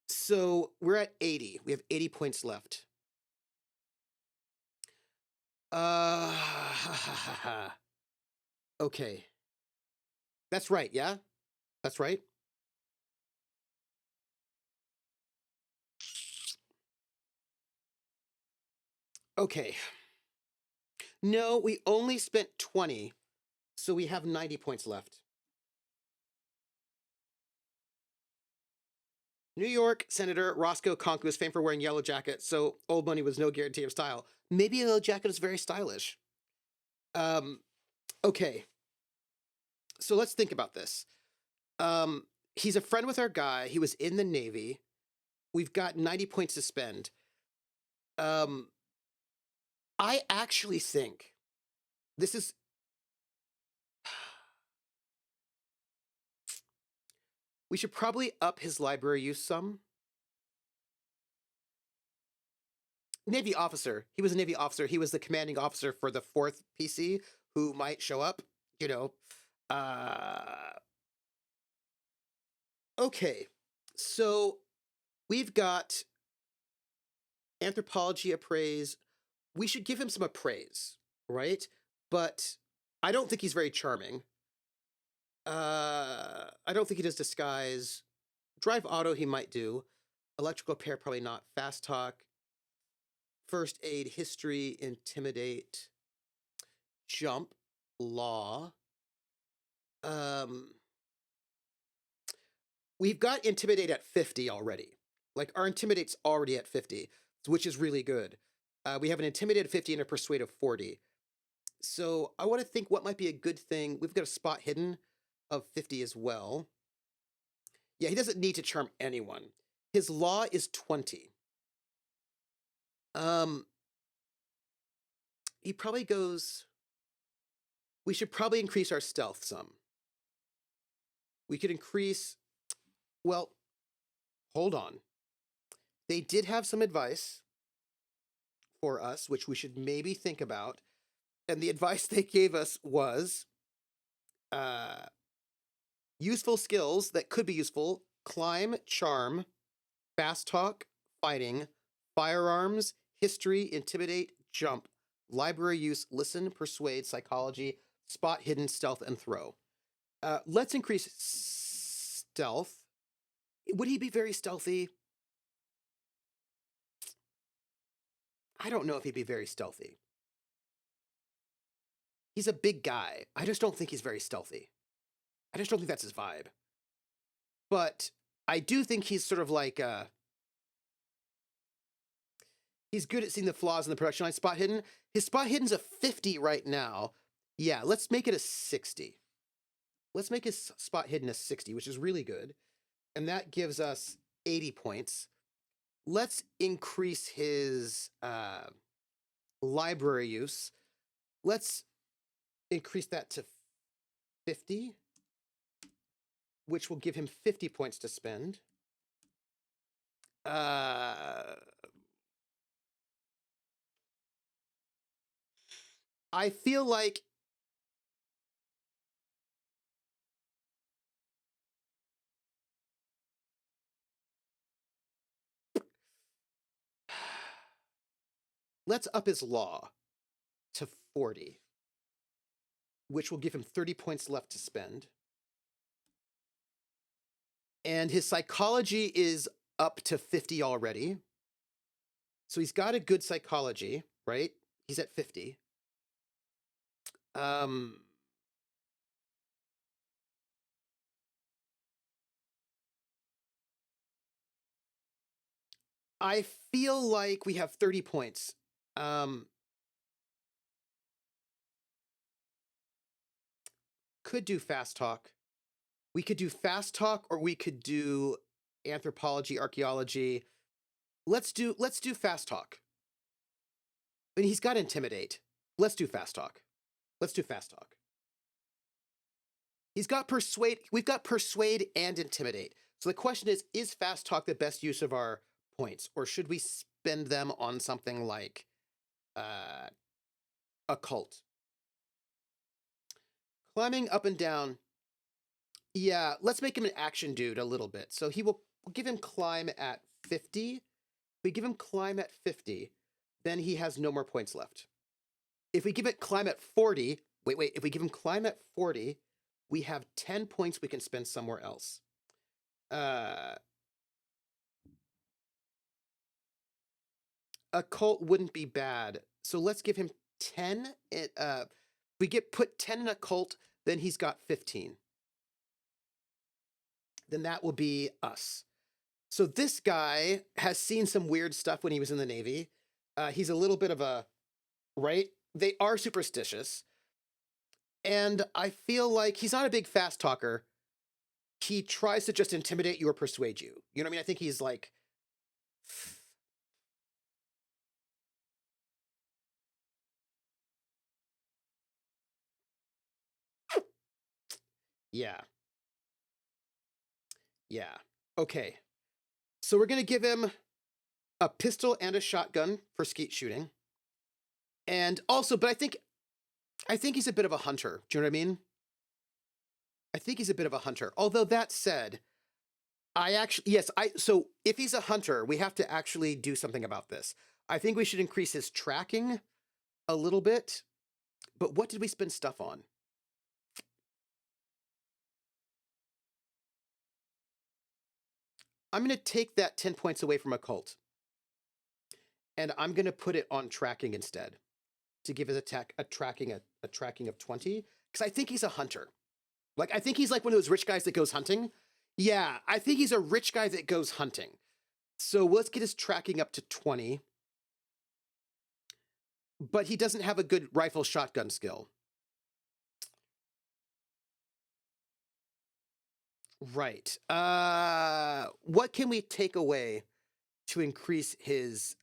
So we're at 80. We have 80 points left. Okay. That's right, yeah? That's right. Okay. No, we only spent 20, so we have 90 points left. New York Senator Roscoe Conk was famed for wearing yellow jacket, so old money was no guarantee of style. Maybe a yellow jacket is very stylish. Okay. So let's think about this. He's a friend with our guy. He was in the Navy. We've got 90 points to spend. I actually think this is... We should probably up his library use some. Navy officer. He was a Navy officer. He was the commanding officer for the 4th PC who might show up, you know. Okay. So we've got anthropology appraise. We should give him some appraise, right? But I don't think he's very charming. I don't think he does disguise. Drive auto he might do. Electrical repair probably not. Fast talk. First aid, history, intimidate, jump, law. We've got intimidate at 50 already. Like our intimidate's already at 50, which is really good. We have an intimidate of 50 and a persuade of 40. So I want to think what might be a good thing. We've got a spot hidden of 50 as well. Yeah, he doesn't need to charm anyone. His law is 20. He probably goes... We should probably increase our stealth some. We could increase... Well, hold on. They did have some advice for us, which we should maybe think about. And the advice they gave us was useful skills that could be useful: climb, charm, fast talk, fighting, firearms, history, intimidate, jump, library use, listen, persuade, psychology, spot, hidden, stealth, and throw. Let's increase stealth. Would he be very stealthy? I don't know if he'd be very stealthy. He's a big guy. I just don't think he's very stealthy. I just don't think that's his vibe. But I do think he's sort of like... he's good at seeing the flaws in the production line. Spot hidden. His spot hidden's a 50 right now. Yeah, let's make it a 60. Let's make his spot hidden a 60, which is really good. And that gives us 80 points. Let's increase his library use. Let's increase that to 50, which will give him 50 points to spend. I feel like let's up his law to 40, which will give him 30 points left to spend. And his psychology is up to 50 already. So he's got a good psychology, right? He's at 50. I feel like we have 30 points. Could do fast talk. We could do fast talk, or we could do anthropology, archaeology. Let's do fast talk. I mean, he's got intimidate. Let's do fast talk. Let's do fast talk. He's got persuade. We've got persuade and intimidate. So the question is fast talk the best use of our points, or should we spend them on something like occult? Climbing up and down. Yeah, let's make him an action dude a little bit. So we'll give him climb at 50. If we give him climb at 50, then he has no more points left. If we give it climb at 40, if we give him climb at 40, we have 10 points we can spend somewhere else. Occult wouldn't be bad. So let's give him 10. We put 10 in occult, then he's got 15. Then that will be us. So this guy has seen some weird stuff when he was in the Navy. He's a little bit of a, right? They are superstitious. And I feel like he's not a big fast talker. He tries to just intimidate you or persuade you. You know what I mean? I think he's like... Yeah. Yeah. Okay. So we're going to give him a pistol and a shotgun for skeet shooting. And also, but I think he's a bit of a hunter. Do you know what I mean? I think he's a bit of a hunter. Although that said, so if he's a hunter, we have to actually do something about this. I think we should increase his tracking a little bit. But what did we spend stuff on? I'm going to take that 10 points away from occult. And I'm going to put it on tracking instead to give his attack a tracking of 20. Because I think he's a hunter. Like, I think he's like one of those rich guys that goes hunting. Yeah, I think he's a rich guy that goes hunting. So let's get his tracking up to 20. But he doesn't have a good rifle shotgun skill. Right. What can we take away to increase his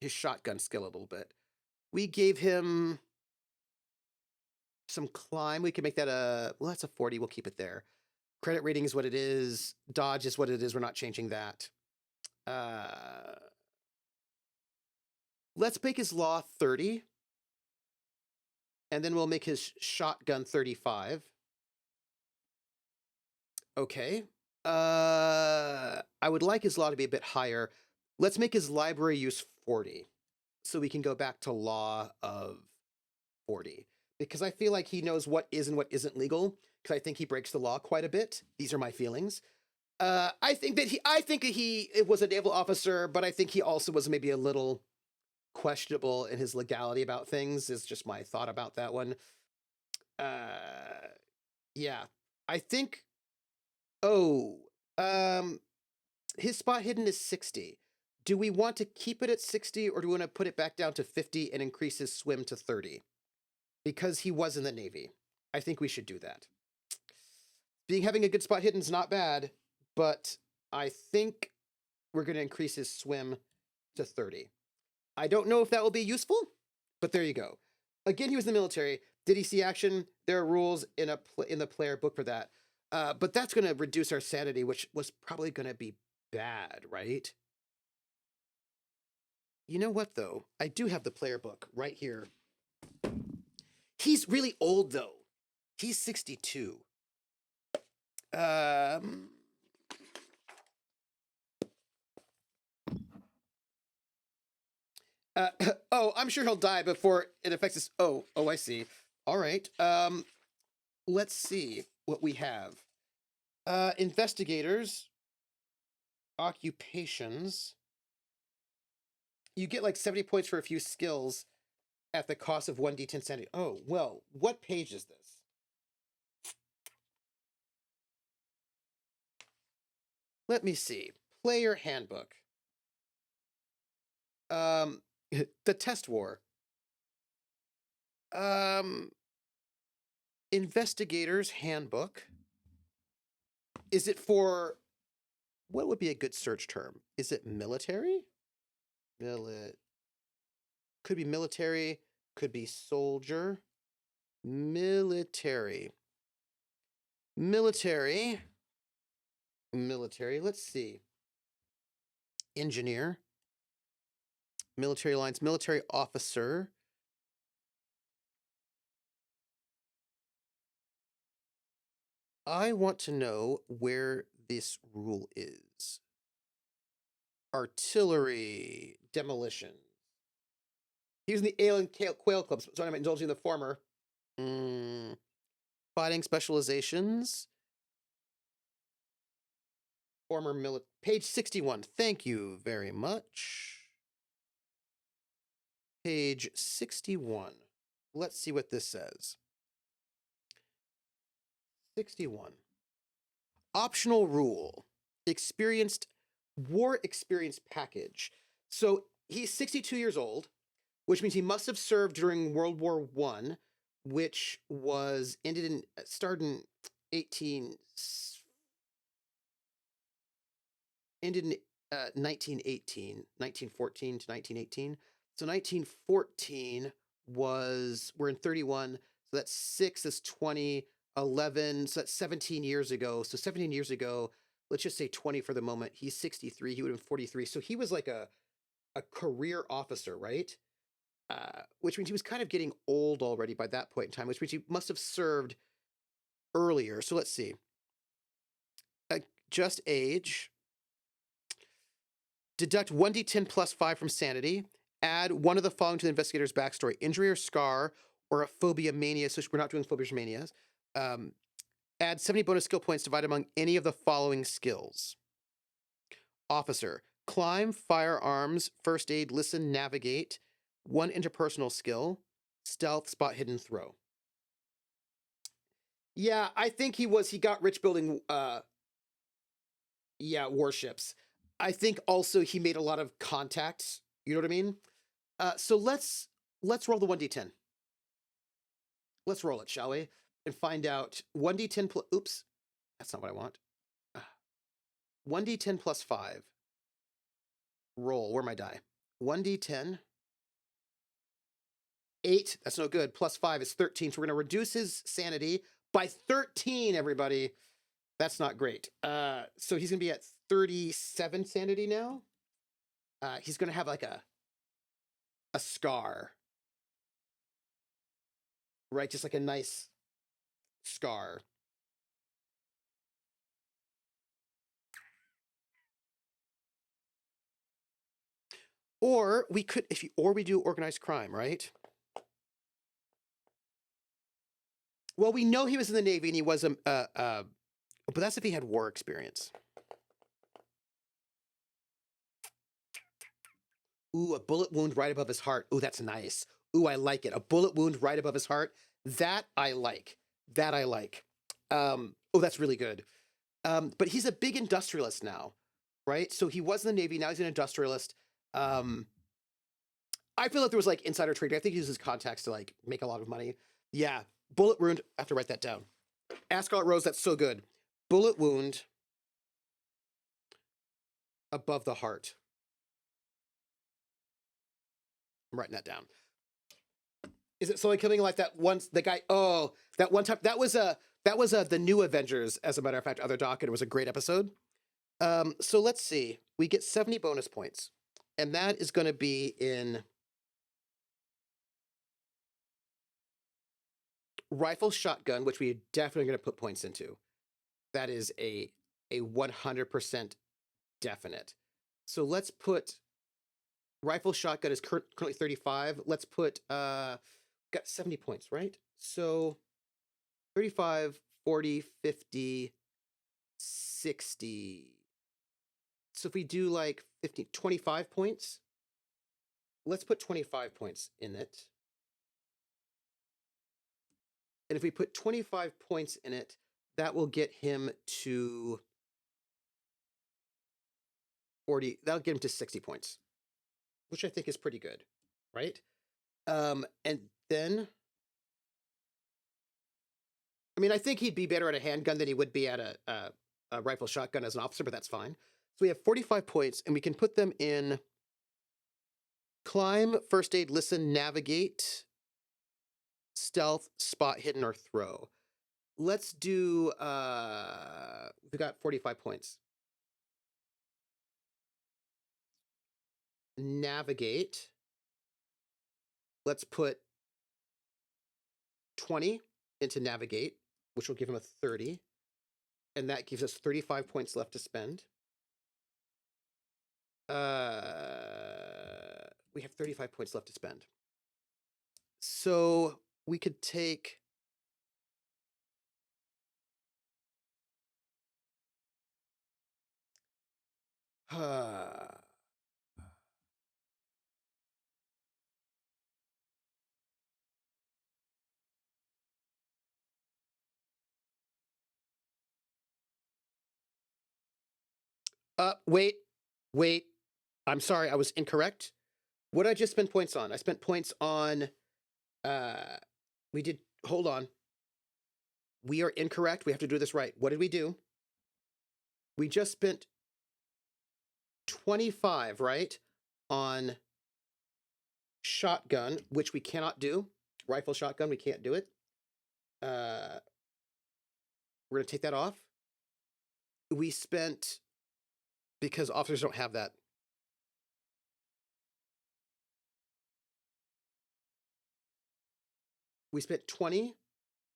shotgun skill a little bit? We gave him some climb. We can make that well, that's a 40. We'll keep it there. Credit rating is what it is. Dodge is what it is. We're not changing that. Let's make his law 30. And then we'll make his shotgun 35. Okay. I would like his law to be a bit higher. Let's make his library use 40. So we can go back to law of 40. Because I feel like he knows what is and what isn't legal. Because I think he breaks the law quite a bit. These are my feelings. I think that he was a naval officer, but I think he also was maybe a little questionable in his legality about things, is just my thought about that one. Yeah. I think his spot hidden is 60. Do we want to keep it at 60 or do we want to put it back down to 50 and increase his swim to 30? Because he was in the Navy. I think we should do that. Having a good spot hidden is not bad, but I think we're going to increase his swim to 30. I don't know if that will be useful, but there you go. Again, he was in the military. Did he see action? There are rules in the player book for that. But that's going to reduce our sanity, which was probably going to be bad, right? You know what, though? I do have the player book right here. He's really old, though. He's 62. Oh, I'm sure he'll die before it affects his... Oh, I see. All right. Let's see what we have. Investigators. Occupations. You get like 70 points for a few skills at the cost of 1d10 sanity. Oh, well, what page is this? Let me see. Player handbook. The test war. Investigators handbook. Is it for... What would be a good search term? Is it military? Could be military, could be soldier. Military. Let's see. Engineer. Military lines, military officer. I want to know where this rule is. Artillery, demolition. He was in the alien quail club, so I'm indulging in the former. Fighting specializations. Former page 61. Thank you very much. Page 61. Let's see what this says. 61. Optional rule. War experience package. So he's 62 years old, which means he must have served during World War I, which started in 1914 to 1918. So 1914 we're in 31, so that's 6, that's 20, 11, so that's 17 years ago. So 17 years ago, let's just say 20 for the moment. He's 63, he would have been 43. So he was like a career officer, right? Which means he was kind of getting old already by that point in time, which means he must have served earlier. So let's see. Just age. Deduct 1d10 plus 5 from sanity. Add one of the following to the investigator's backstory: injury or scar, or a phobia mania. So we're not doing phobias or manias. Add 70 bonus skill points divided among any of the following skills. Officer: climb, firearms, first aid, listen, navigate. 1 interpersonal skill: stealth, spot hidden, throw. Yeah, I think he got rich building warships. I think also he made a lot of contacts. You know what I mean? So let's roll the 1d10. Let's roll it, shall we? and find out 1d10 plus, oops, that's not what I want. 1d10 plus 5. Roll, where are my die? 1d10. 8, that's no good. Plus 5 is 13. So we're going to reduce his sanity by 13, everybody. That's not great. So he's going to be at 37 sanity now. He's going to have like a scar. Right? Just like a nice scar. Or we could, or we do organized crime, right? Well, we know he was in the Navy and he was but that's if he had war experience. Ooh, a bullet wound right above his heart. Ooh, that's nice. Ooh, I like it. A bullet wound right above his heart. That I like. That I like. Oh, that's really good. But he's a big industrialist now, right? So he was in the Navy. Now he's an industrialist. I feel like there was like insider trading. I think he uses contacts to like make a lot of money. Yeah, bullet wound. I have to write that down. Ascot Rose, that's so good. Bullet wound above the heart. I'm writing that down. Is it someone killing like that once the guy? Oh, that one time that was the new Avengers. As a matter of fact, other docket. It was a great episode. So let's see. We get 70 bonus points, and that is going to be in rifle shotgun, which we definitely going to put points into. That is a 100% definite. So let's put rifle shotgun is currently 35. Let's put got 70 points, right? So 35, 40, 50, 60. So if we do like 50, 25 points, let's put 25 points in it. And if we put 25 points in it, that will get him to 40. That'll get him to 60 points, which I think is pretty good, right? And then, I mean, I think he'd be better at a handgun than he would be at a rifle shotgun as an officer, but that's fine. So we have 45 points, and we can put them in climb, first aid, listen, navigate, stealth, spot, hidden, or throw. Let's do, we got 45 points. Navigate. Let's put 20 into navigate, which will give him a 30. And that gives us 35 points left to spend. We have 35 points left to spend. So we could take wait. I'm sorry, I was incorrect. What did I just spend points on? I spent points on, hold on. We are incorrect. We have to do this right. What did we do? We just spent 25, right? On shotgun, which we cannot do. Rifle shotgun, we can't do it. We're going to take that off. We spent, because officers don't have that. We spent 20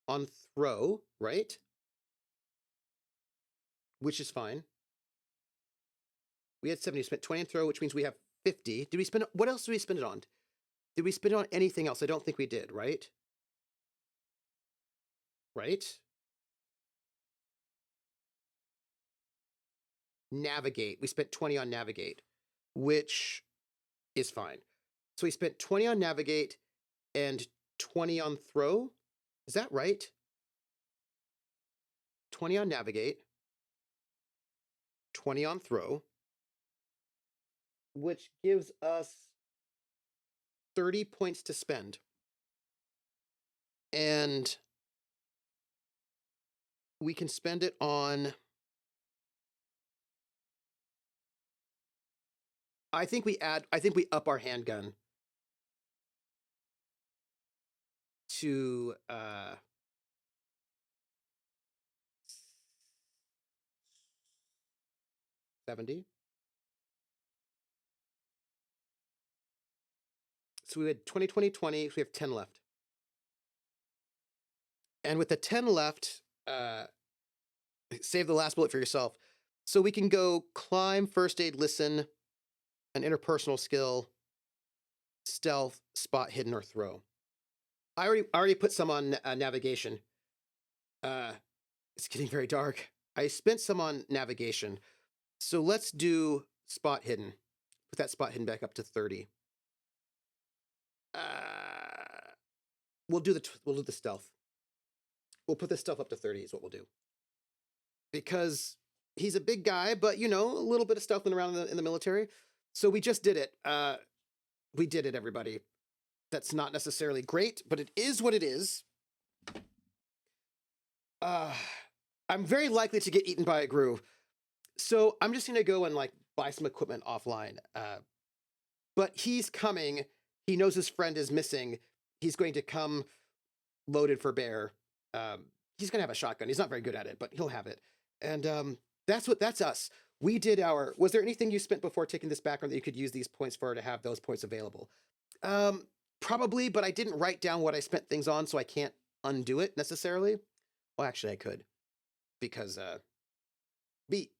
on throw, right? Which is fine. We had 70, spent 20 on throw, which means we have 50. Did we spend, what else did we spend it on? Did we spend it on anything else? I don't think we did, right? Right? Navigate. We spent 20 on navigate, which is fine. So we spent 20 on navigate and 20 on throw. Is that right? 20 on navigate, 20 on throw, which gives us 30 points to spend. And we can spend it on. I think we up our handgun to 70. So we had 20, 20, 20. We have 10 left. And with the 10 left, save the last bullet for yourself. So we can go climb, first aid, listen, an interpersonal skill, stealth, spot, hidden, or throw. I already put some on navigation. It's getting very dark. I spent some on navigation. So let's do spot hidden. Put that spot hidden back up to 30. We'll do the stealth. We'll put the stealth up to 30 is what we'll do. Because he's a big guy, but a little bit of stealthing around in the military. So we just did it. We did it, everybody. That's not necessarily great, but it is what it is. I'm very likely to get eaten by a Gru. So I'm just gonna go and buy some equipment offline. But he's coming. He knows his friend is missing. He's going to come loaded for bear. He's gonna have a shotgun. He's not very good at it, but he'll have it. And that's us. We did our. Was there anything you spent before taking this background that you could use these points for to have those points available? Probably, but I didn't write down what I spent things on, so I can't undo it necessarily. Well, actually, I could, because be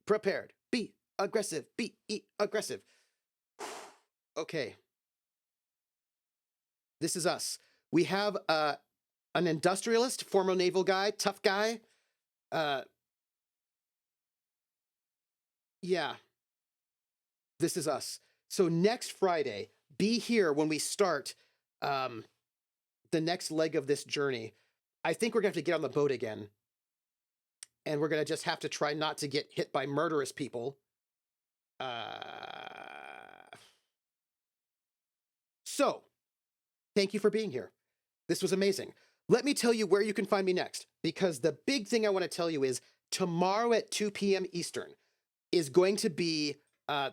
prepared, be aggressive, be aggressive. Okay, this is us. We have an industrialist, former naval guy, tough guy. Yeah, this is us. So next Friday, be here when we start the next leg of this journey. I think we're gonna have to get on the boat again. And we're gonna just have to try not to get hit by murderous people. So, thank you for being here. This was amazing. Let me tell you where you can find me next, because the big thing I want to tell you is tomorrow at 2 p.m. Eastern is going to be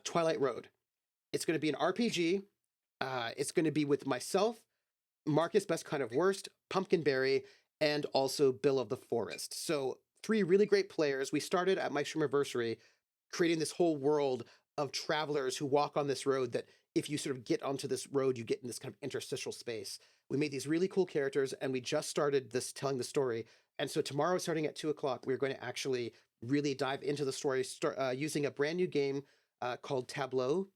Twilight Road. It's going to be an RPG. It's going to be with myself, Marcus Best Kind of Worst, Pumpkinberry, and also Bill of the Forest. So 3 really great players. We started at my Shroomniversary creating this whole world of travelers who walk on this road that if you sort of get onto this road, you get in this kind of interstitial space. We made these really cool characters, and we just started this telling the story. And so tomorrow, starting at 2 o'clock, we're going to actually really dive into the story using a brand new game called Tableau.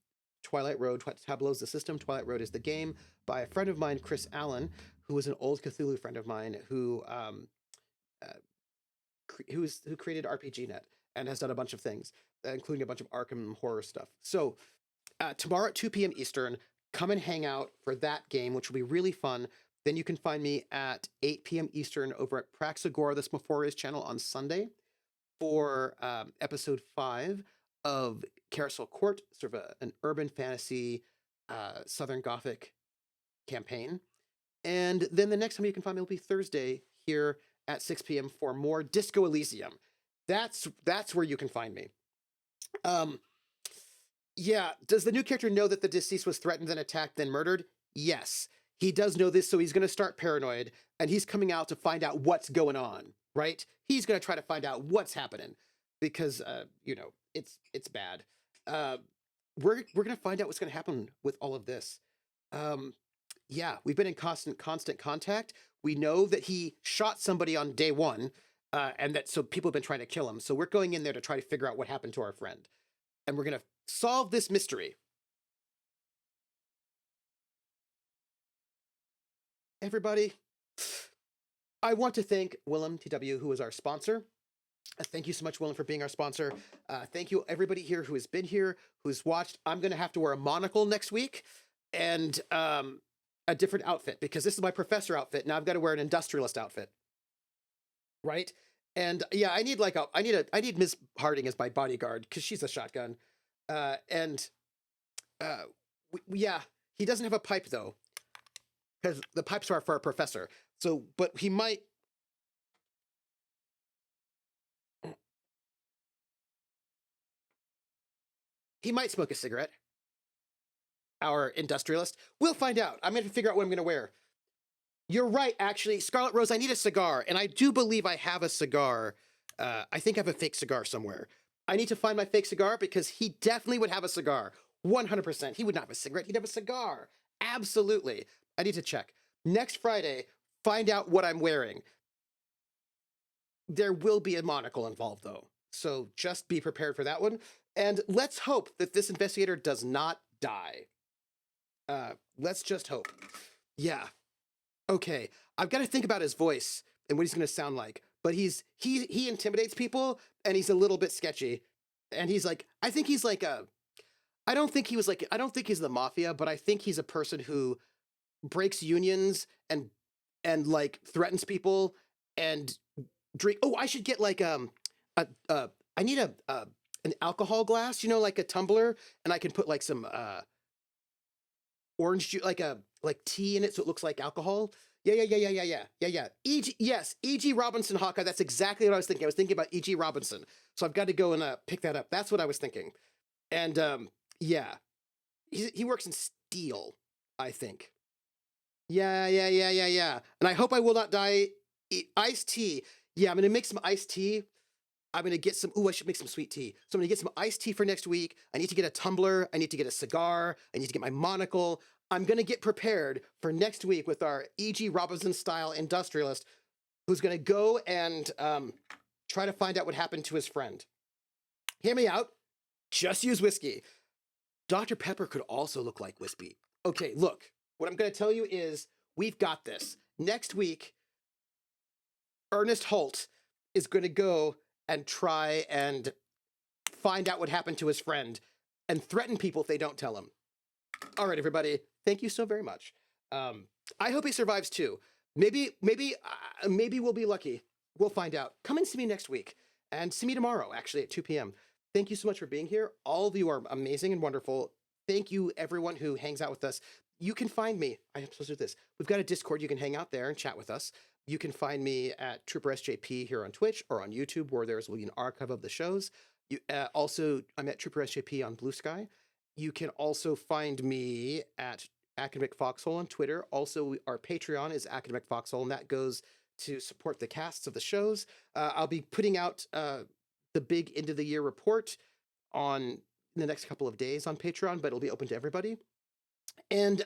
Twilight Road. Tableau is the system. Twilight Road is the game, by a friend of mine, Chris Allen, who is an old Cthulhu friend of mine who created RPGNet and has done a bunch of things, including a bunch of Arkham horror stuff. So tomorrow at 2 p.m. Eastern, come and hang out for that game, which will be really fun. Then you can find me at 8 p.m. Eastern over at Praxagora, the Smophoria's channel, on Sunday for episode 5 of Carousel Court, sort of an urban fantasy, Southern Gothic campaign. And then the next time you can find me will be Thursday here at 6 p.m. for more Disco Elysium. That's where you can find me. Yeah, does the new character know that the deceased was threatened, then attacked, then murdered? Yes. He does know this, so he's going to start paranoid, and he's coming out to find out what's going on, right? He's going to try to find out what's happening, because, it's bad. We're going to find out what's going to happen with all of this. Yeah, we've been in constant contact. We know that he shot somebody on day 1, and that so people have been trying to kill him. So we're going in there to try to figure out what happened to our friend. And we're going to solve this mystery. Everybody, I want to thank Willem TW, who is our sponsor. Thank you so much, Willem, for being our sponsor. Thank you, everybody here who has been here, who's watched. I'm going to have to wear a monocle next week and a different outfit, because this is my professor outfit. Now I've got to wear an industrialist outfit, right? And yeah, I need Miss Harding as my bodyguard, because she's a shotgun. Yeah, he doesn't have a pipe though, because the pipes are for our professor. So, but he might. He might smoke a cigarette. Our industrialist. We'll find out. I'm going to figure out what I'm going to wear. You're right, actually. Scarlet Rose, I need a cigar. And I do believe I have a cigar. I think I have a fake cigar somewhere. I need to find my fake cigar because he definitely would have a cigar. 100%. He would not have a cigarette. He'd have a cigar. Absolutely. I need to check. Next Friday, find out what I'm wearing. There will be a monocle involved, though. So just be prepared for that one. And let's hope that this investigator does not die. Let's just hope. Yeah. Okay. I've got to think about his voice and what he's going to sound like. But he intimidates people, and he's a little bit sketchy. And he's like, I think he's like a, I don't think he's the mafia, but I think he's a person who breaks unions and like threatens people and drink. Oh, I should get like I need an alcohol glass, you know, like a tumbler, and I can put like some orange juice, like tea in it, so it looks like alcohol. Yeah. E.G. Robinson, Hawkeye. That's exactly what I was thinking. I was thinking about E.G. Robinson, so I've got to go and pick that up. That's what I was thinking. And yeah, he works in steel, I think. Yeah. And I hope I will not die. Iced tea. Yeah, I'm gonna make some iced tea. I'm gonna get some. Ooh, I should make some sweet tea. So I'm gonna get some iced tea for next week. I need to get a tumbler. I need to get a cigar. I need to get my monocle. I'm gonna get prepared for next week with our E.G. Robinson style industrialist, who's gonna go and try to find out what happened to his friend. Hear me out. Just use whiskey. Dr. Pepper could also look like whiskey. Okay, look. What I'm gonna tell you is we've got this. Next week, Ernest Holt is gonna go and try and find out what happened to his friend and threaten people if they don't tell him. All right, everybody. Thank you so very much. I hope he survives too. Maybe we'll be lucky. We'll find out. Come and see me next week and see me tomorrow, actually, at 2 p.m. Thank you so much for being here. All of you are amazing and wonderful. Thank you, everyone who hangs out with us. You can find me. I am supposed to do this. We've got a Discord. You can hang out there and chat with us. You can find me at troopersjp here on Twitch or on YouTube, where there's an archive of the shows. You also, I'm at troopersjp on Bluesky. You can also find me at Academic Foxhole on Twitter. Also, our Patreon is Academic Foxhole, and that goes to support the casts of the shows. I'll be putting out the big end of the year report in the next couple of days on Patreon, but it'll be open to everybody. And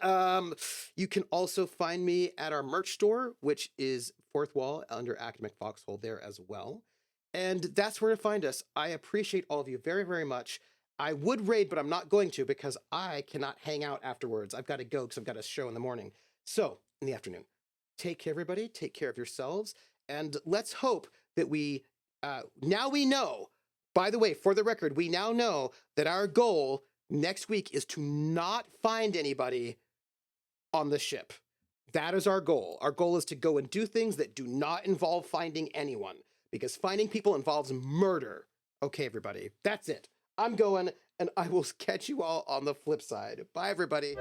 you can also find me at our merch store, which is Fourth Wall under Academic Foxhole there as well. And that's where to find us. I appreciate all of you very, very much. I would raid, but I'm not going to because I cannot hang out afterwards. I've got to go because I've got a show in the morning. So, in the afternoon. Take care, everybody. Take care of yourselves. And let's hope that now we know, by the way, for the record, we now know that our goal next week is to not find anybody on the ship. That is our goal. Our goal is to go and do things that do not involve finding anyone, because finding people involves murder. Okay, everybody, that's it. I'm going, and I will catch you all on the flip side. Bye, everybody.